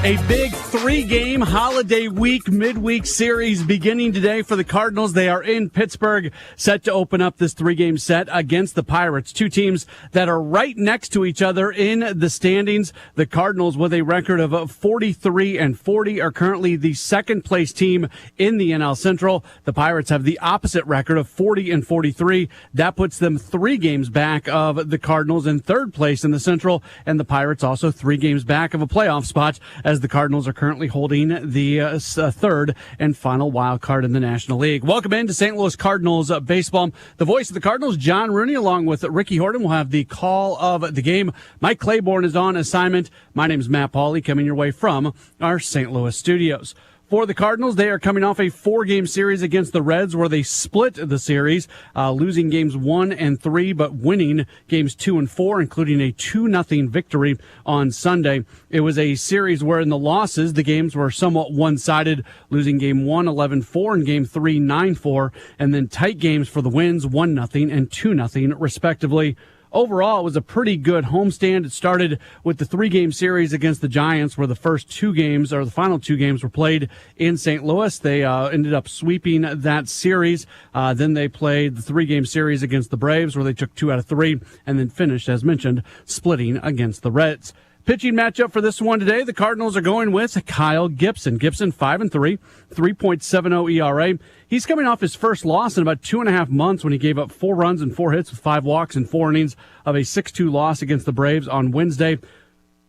A big 3-game holiday week, midweek series beginning today for the Cardinals. They are in Pittsburgh, set to open up this 3-game set against the Pirates. Two teams that are right next to each other in the standings. The Cardinals, with a record of 43-40, are currently the second-place team in the NL Central. The Pirates have the opposite record of 40-43. That puts them 3 games back of the Cardinals in third place in the Central, and the Pirates also 3 games back of a playoff spot, as the Cardinals are currently holding the third and final wild card in the National League. Welcome into St. Louis Cardinals baseball. The voice of the Cardinals, John Rooney, along with Ricky Horton, will have the call of the game. Mike Claiborne is on assignment. My name is Matt Pauley, coming your way from our St. Louis studios. For the Cardinals, they are coming off a 4-game series against the Reds where they split the series, losing games 1 and 3, but winning games 2 and 4, including a 2-0 victory on Sunday. It was a series where in the losses, the games were somewhat one-sided, losing game 1, 11-4, and game 3, 9-4, and then tight games for the wins, 1-0 and 2-0, respectively. Overall, it was a pretty good homestand. It started with the 3-game series against the Giants, where the first 2 games, or the final 2 games, were played in St. Louis. They ended up sweeping that series. Then they played the 3-game series against the Braves, where they took 2 out of 3, and then finished, as mentioned, splitting against the Reds. Pitching matchup for this one today, the Cardinals are going with Kyle Gibson. Gibson 5-3, 3.70 ERA. He's coming off his first loss in about 2.5 months when he gave up 4 runs and 4 hits with 5 walks in 4 innings of a 6-2 loss against the Braves on Wednesday.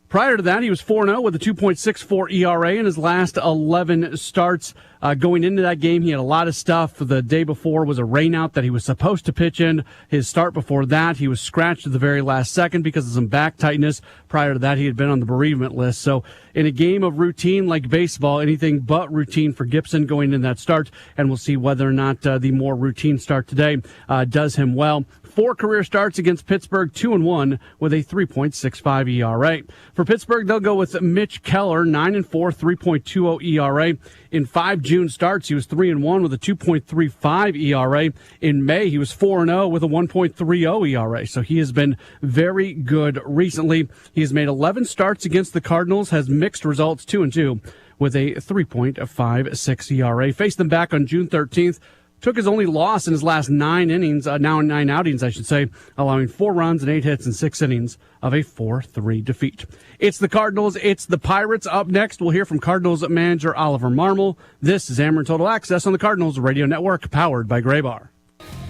Prior to that, he was 4-0 with a 2.64 ERA in his last 11 starts. Going into that game, he had a lot of stuff. The day before was a rainout that he was supposed to pitch in. His start before that, he was scratched at the very last second because of some back tightness. Prior to that, he had been on the bereavement list. So in a game of routine like baseball, anything but routine for Gibson going in that start, and we'll see whether or not the more routine start today does him well. 4 career starts against Pittsburgh, 2-1 with a 3.65 ERA. For Pittsburgh, they'll go with Mitch Keller, 9-4, 3.20 ERA. In 5 June starts, he was 3-1 with a 2.35 ERA. In May, he was 4-0 with a 1.30 ERA. So he has been very good recently. He has made 11 starts against the Cardinals, has mixed results, 2-2 with a 3.56 ERA. Faced them back on June 13th. Took his only loss in his last 9 innings, now in 9 outings, I should say, allowing 4 runs and 8 hits in 6 innings of a 4-3 defeat. It's the Cardinals. It's the Pirates. Up next, we'll hear from Cardinals manager Oliver Marmol. This is Ameren Total Access on the Cardinals Radio Network, powered by Graybar.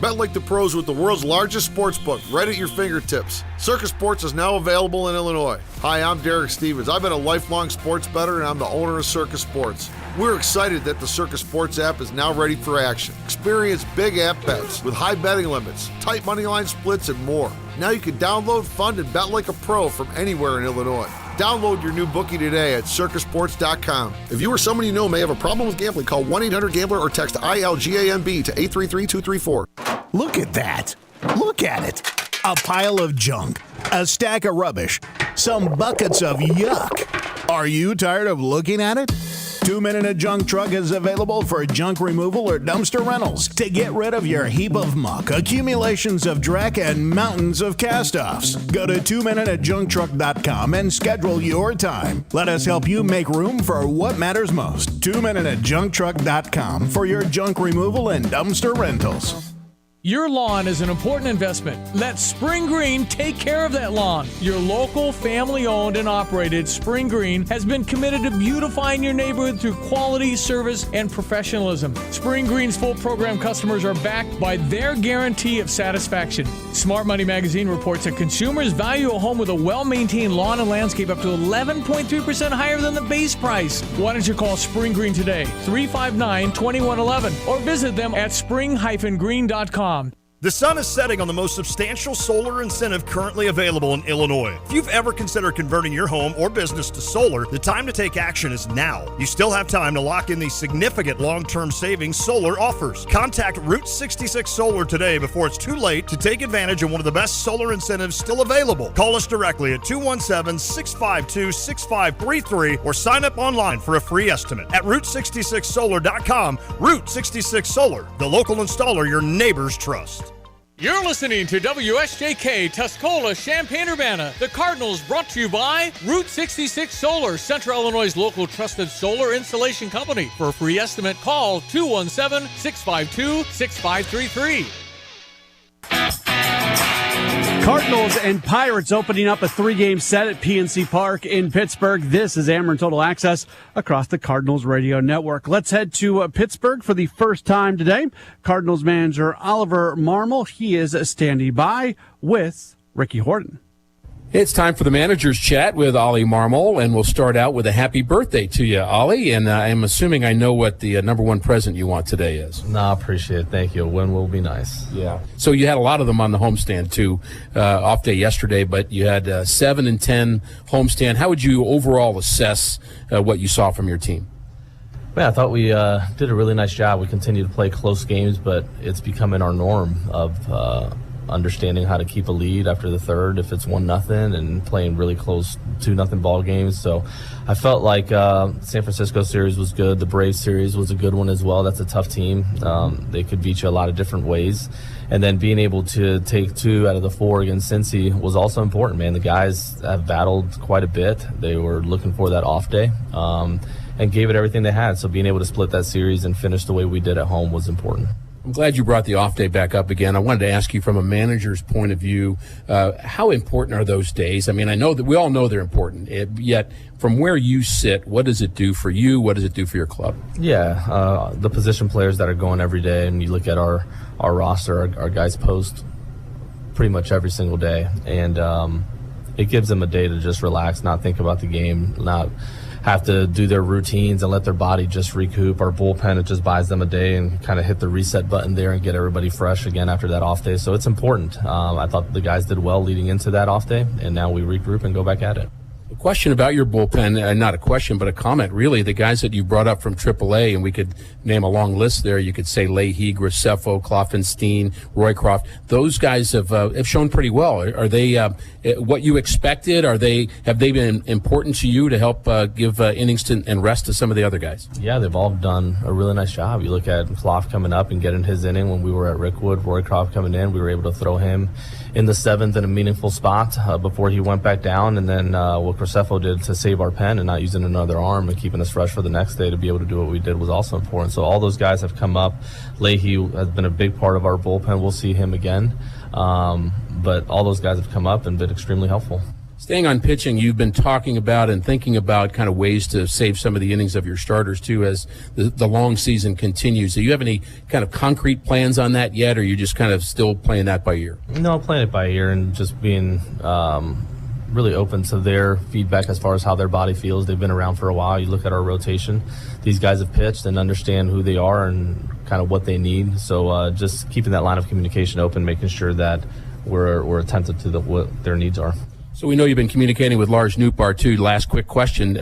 Bet like the pros with the world's largest sports book right at your fingertips. Circus Sports is now available in Illinois. Hi, I'm Derek Stevens. I've been a lifelong sports bettor, and I'm the owner of Circus Sports. We're excited that the Circus Sports app is now ready for action. Experience big app bets with high betting limits, tight money line splits, and more. Now you can download, fund, and bet like a pro from anywhere in Illinois. Download your new bookie today at circusports.com. If you or someone you know may have a problem with gambling, call 1-800-GAMBLER or text ILGAMB to 833-234. Look at that. Look at it. A pile of junk, a stack of rubbish, some buckets of yuck. Are you tired of looking at it? 2 Minute Junk Truck is available for junk removal or dumpster rentals to get rid of your heap of muck, accumulations of dreck, and mountains of cast-offs. Go to 2minutejuncktruck.com and schedule your time. Let us help you make room for what matters most. 2minutejuncktruck.com for your junk removal and dumpster rentals. Your lawn is an important investment. Let Spring Green take care of that lawn. Your local, family-owned and operated Spring Green has been committed to beautifying your neighborhood through quality, service, and professionalism. Spring Green's full program customers are backed by their guarantee of satisfaction. Smart Money Magazine reports that consumers value a home with a well-maintained lawn and landscape up to 11.3% higher than the base price. Why don't you call Spring Green today, 359-2111, or visit them at spring-green.com. The sun is setting on the most substantial solar incentive currently available in Illinois. If you've ever considered converting your home or business to solar, the time to take action is now. You still have time to lock in these significant long-term savings solar offers. Contact Route 66 Solar today before it's too late to take advantage of one of the best solar incentives still available. Call us directly at 217-652-6533 or sign up online for a free estimate at Route66Solar.com. Route 66 Solar, the local installer your neighbors trust. You're listening to WSJK Tuscola, Champaign-Urbana. The Cardinals brought to you by Route 66 Solar, Central Illinois' local trusted solar installation company. For a free estimate, call 217-652-6533. Cardinals and Pirates opening up a 3-game set at PNC Park in Pittsburgh. This is Ameren Total Access across the Cardinals radio network. Let's head to Pittsburgh for the first time today. Cardinals manager Oliver Marmol, he is standing by with Ricky Horton. It's time for the manager's chat with Ollie Marmol, and we'll start out with a happy birthday to you, Ollie. And I'm assuming I know what the number one present you want today is. No, I appreciate it. Thank you. A win will be nice. Yeah. So you had a lot of them on the homestand, too, off day yesterday, but you had 7 and 10 homestand. How would you overall assess what you saw from your team? Man, I thought we did a really nice job. We continue to play close games, but it's becoming our norm of understanding how to keep a lead after the third if it's 1-0 and playing really close 2-0 ball games. So I felt like San Francisco series was good. The Braves series was a good one as well. That's a tough team. They could beat you a lot of different ways. And then being able to take 2 out of the 4 against Cincy was also important, man. The guys have battled quite a bit. They were looking for that off day and gave it everything they had. So being able to split that series and finish the way we did at home was important. I'm glad you brought the off day back up again. I wanted to ask you from a manager's point of view, how important are those days? I mean, I know that we all know they're important, yet from where you sit, what does it do for you? What does it do for your club? Yeah, the position players that are going every day, and you look at our roster, our guys post pretty much every single day, and it gives them a day to just relax, not think about the game, not have to do their routines and let their body just recoup. Our bullpen, it just buys them a day and kind of hit the reset button there and get everybody fresh again after that off day. So it's important. I thought the guys did well leading into that off day, and now we regroup and go back at it. A question about your bullpen, not a question, but a comment, really. The guys that you brought up from AAA, and we could name a long list there. You could say Leahy, Graceffo, Kloffenstein, Roycroft. Those guys have shown pretty well. Are they what you expected? Have they been important to you to help give innings and rest to some of the other guys? Yeah, they've all done a really nice job. You look at Kloff coming up and getting his inning when we were at Rickwood. Roycroft coming in, we were able to throw him in the 7th in a meaningful spot before he went back down, and then what Graceffo did to save our pen and not using another arm and keeping us fresh for the next day to be able to do what we did was also important. So all those guys have come up. Leahy has been a big part of our bullpen. We'll see him again. But all those guys have come up and been extremely helpful. Staying on pitching, you've been talking about and thinking about kind of ways to save some of the innings of your starters, too, as the long season continues. Do you have any kind of concrete plans on that yet, or are you just kind of still playing that by ear? No, playing it by ear and just being really open to their feedback as far as how their body feels. They've been around for a while. You look at our rotation. These guys have pitched and understand who they are and kind of what they need. So just keeping that line of communication open, making sure that we're attentive to what their needs are. So we know you've been communicating with Lars Nootbaar, too. Last quick question.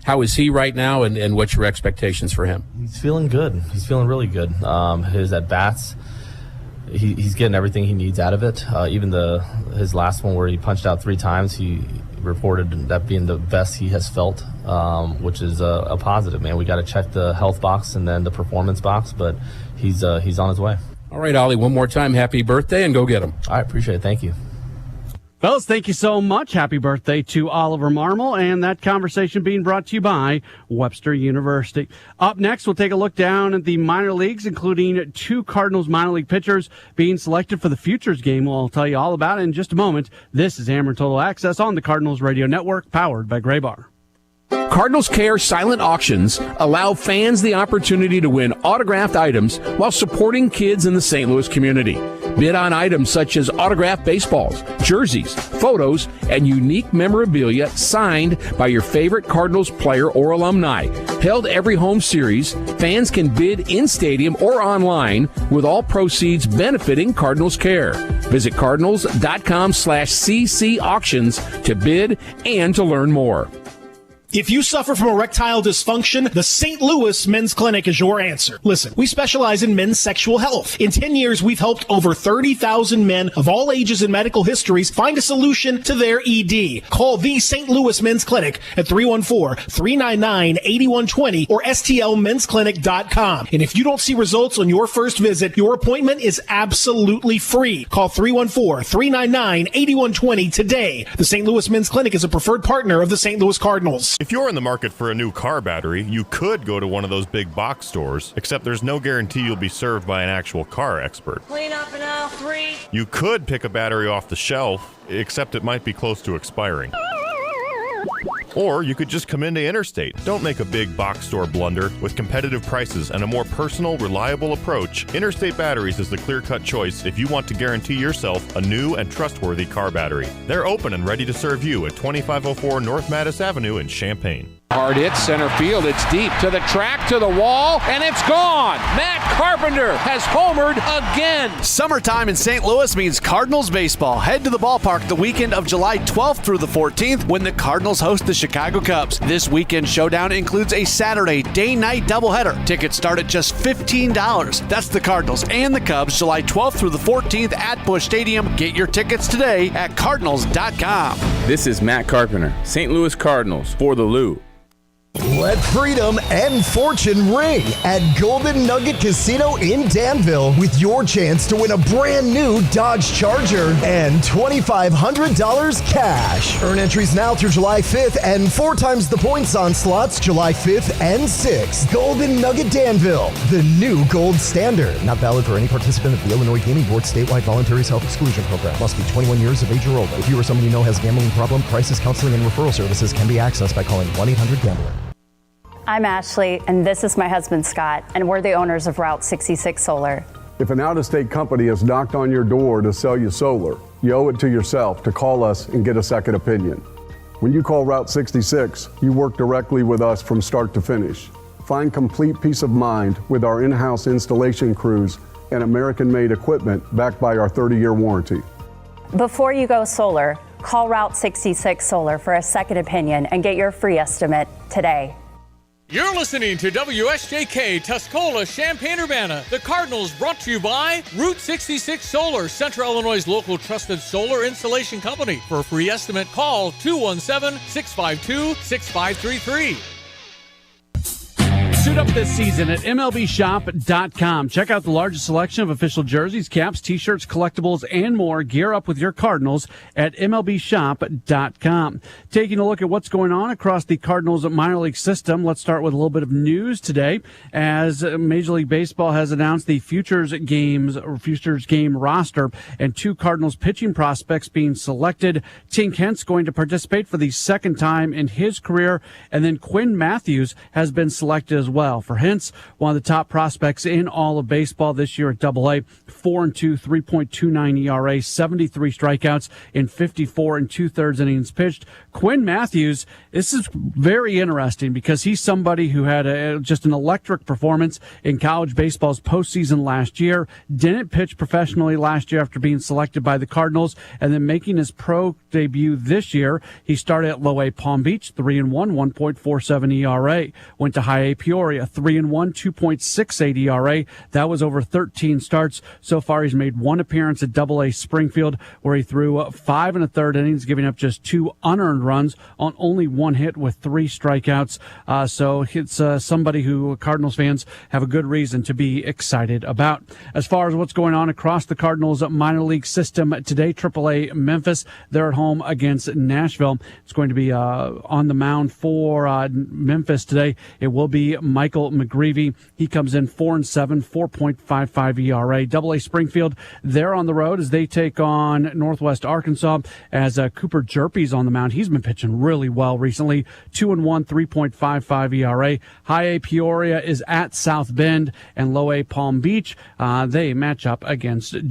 How is he right now, and what's your expectations for him? He's feeling good. He's feeling really good. His at-bats, he's getting everything he needs out of it. Even his last one where he punched out 3 times, he reported that being the best he has felt which is a positive, man. We got to check the health box and then the performance box, but he's on his way. All right, Ollie, one more time, happy birthday, and go get him. All right, appreciate it. Thank you. Fellas, thank you so much. Happy birthday to Oliver Marmol, and that conversation being brought to you by Webster University. Up next, we'll take a look down at the minor leagues, including 2 Cardinals minor league pitchers being selected for the Futures game. We'll tell you all about it in just a moment. This is Ameren Total Access on the Cardinals Radio Network, powered by Graybar. Cardinals Care silent auctions allow fans the opportunity to win autographed items while supporting kids in the St. Louis community. Bid on items such as autographed baseballs, jerseys, photos, and unique memorabilia signed by your favorite Cardinals player or alumni. Held every home series, fans can bid in stadium or online, with all proceeds benefiting Cardinals Care. Visit cardinals.com/CC auctions to bid and to learn more. If you suffer from erectile dysfunction, the St. Louis Men's Clinic is your answer. Listen, we specialize in men's sexual health. In 10 years, we've helped over 30,000 men of all ages and medical histories find a solution to their ED. Call the St. Louis Men's Clinic at 314-399-8120 or stlmensclinic.com. And if you don't see results on your first visit, your appointment is absolutely free. Call 314-399-8120 today. The St. Louis Men's Clinic is a preferred partner of the St. Louis Cardinals. If you're in the market for a new car battery, you could go to one of those big box stores, except there's no guarantee you'll be served by an actual car expert. Clean up in aisle 3. You could pick a battery off the shelf, except it might be close to expiring. Or you could just come into Interstate. Don't make a big box store blunder. With competitive prices and a more personal, reliable approach, Interstate Batteries is the clear-cut choice if you want to guarantee yourself a new and trustworthy car battery. They're open and ready to serve you at 2504 North Mattis Avenue in Champaign. Hard hit, center field, it's deep, to the track, to the wall, and it's gone! Matt Carpenter has homered again! Summertime in St. Louis means Cardinals baseball. Head to the ballpark the weekend of July 12th through the 14th when the Cardinals host the Chicago Cubs. This weekend showdown includes a Saturday day-night doubleheader. Tickets start at just $15. That's the Cardinals and the Cubs July 12th through the 14th at Busch Stadium. Get your tickets today at Cardinals.com. This is Matt Carpenter, St. Louis Cardinals for the Lou. Let freedom and fortune ring at Golden Nugget Casino in Danville with your chance to win a brand new Dodge Charger and $2,500 cash. Earn entries now through July 5th and 4 times the points on slots July 5th and 6th. Golden Nugget Danville, the new gold standard. Not valid for any participant of the Illinois Gaming Board statewide voluntary self-exclusion program. Must be 21 years of age or older. If you or someone you know has a gambling problem, crisis counseling and referral services can be accessed by calling 1-800-GAMBLER. I'm Ashley, and this is my husband, Scott, and we're the owners of Route 66 Solar. If an out-of-state company has knocked on your door to sell you solar, you owe it to yourself to call us and get a second opinion. When you call Route 66, you work directly with us from start to finish. Find complete peace of mind with our in-house installation crews and American-made equipment backed by our 30-year warranty. Before you go solar, call Route 66 Solar for a second opinion and get your free estimate today. You're listening to WSJK Tuscola, Champaign-Urbana. The Cardinals brought to you by Route 66 Solar, Central Illinois' local trusted solar installation company. For a free estimate, call 217-652-6533. Suit up this season at MLBShop.com. Check out the largest selection of official jerseys, caps, t-shirts, collectibles, and more. Gear up with your Cardinals at MLBShop.com. Taking a look at what's going on across the Cardinals minor league system, let's start with a little bit of news today as Major League Baseball has announced the Futures game roster and 2 Cardinals pitching prospects being selected. Tink Hent's going to participate for the second time in his career, and then Quinn Matthews has been selected as well. For Hentz, one of the top prospects in all of baseball this year at AA, 4-2, 3.29 ERA, 73 strikeouts in 54 2/3 innings pitched. Quinn Matthews, this is very interesting because he's somebody who had just an electric performance in college baseball's postseason last year, didn't pitch professionally last year after being selected by the Cardinals, and then making his pro debut this year. He started at Low A Palm Beach, 3-1, 1.47 ERA. Went to High A Peoria, Peoria, 3-1, 2.68 ERA. That was over 13 starts. So far, he's made one appearance at AA Springfield, where he threw 5 1/3 innings, giving up just 2 unearned runs on only 1 hit with 3 strikeouts. So it's somebody who Cardinals fans have a good reason to be excited about. As far as what's going on across the Cardinals minor league system today, AAA Memphis, they're at home against Nashville. It's going to be on the mound for Memphis today. It will be Michael McGreevy. He comes in 4-7, 4.55 ERA. AA Springfield, they're on the road as they take on Northwest Arkansas as Cooper Jerpy's on the mound. He's been pitching really well recently. 2-1, 3.55 ERA. High A Peoria is at South Bend, and Low A Palm Beach, they match up against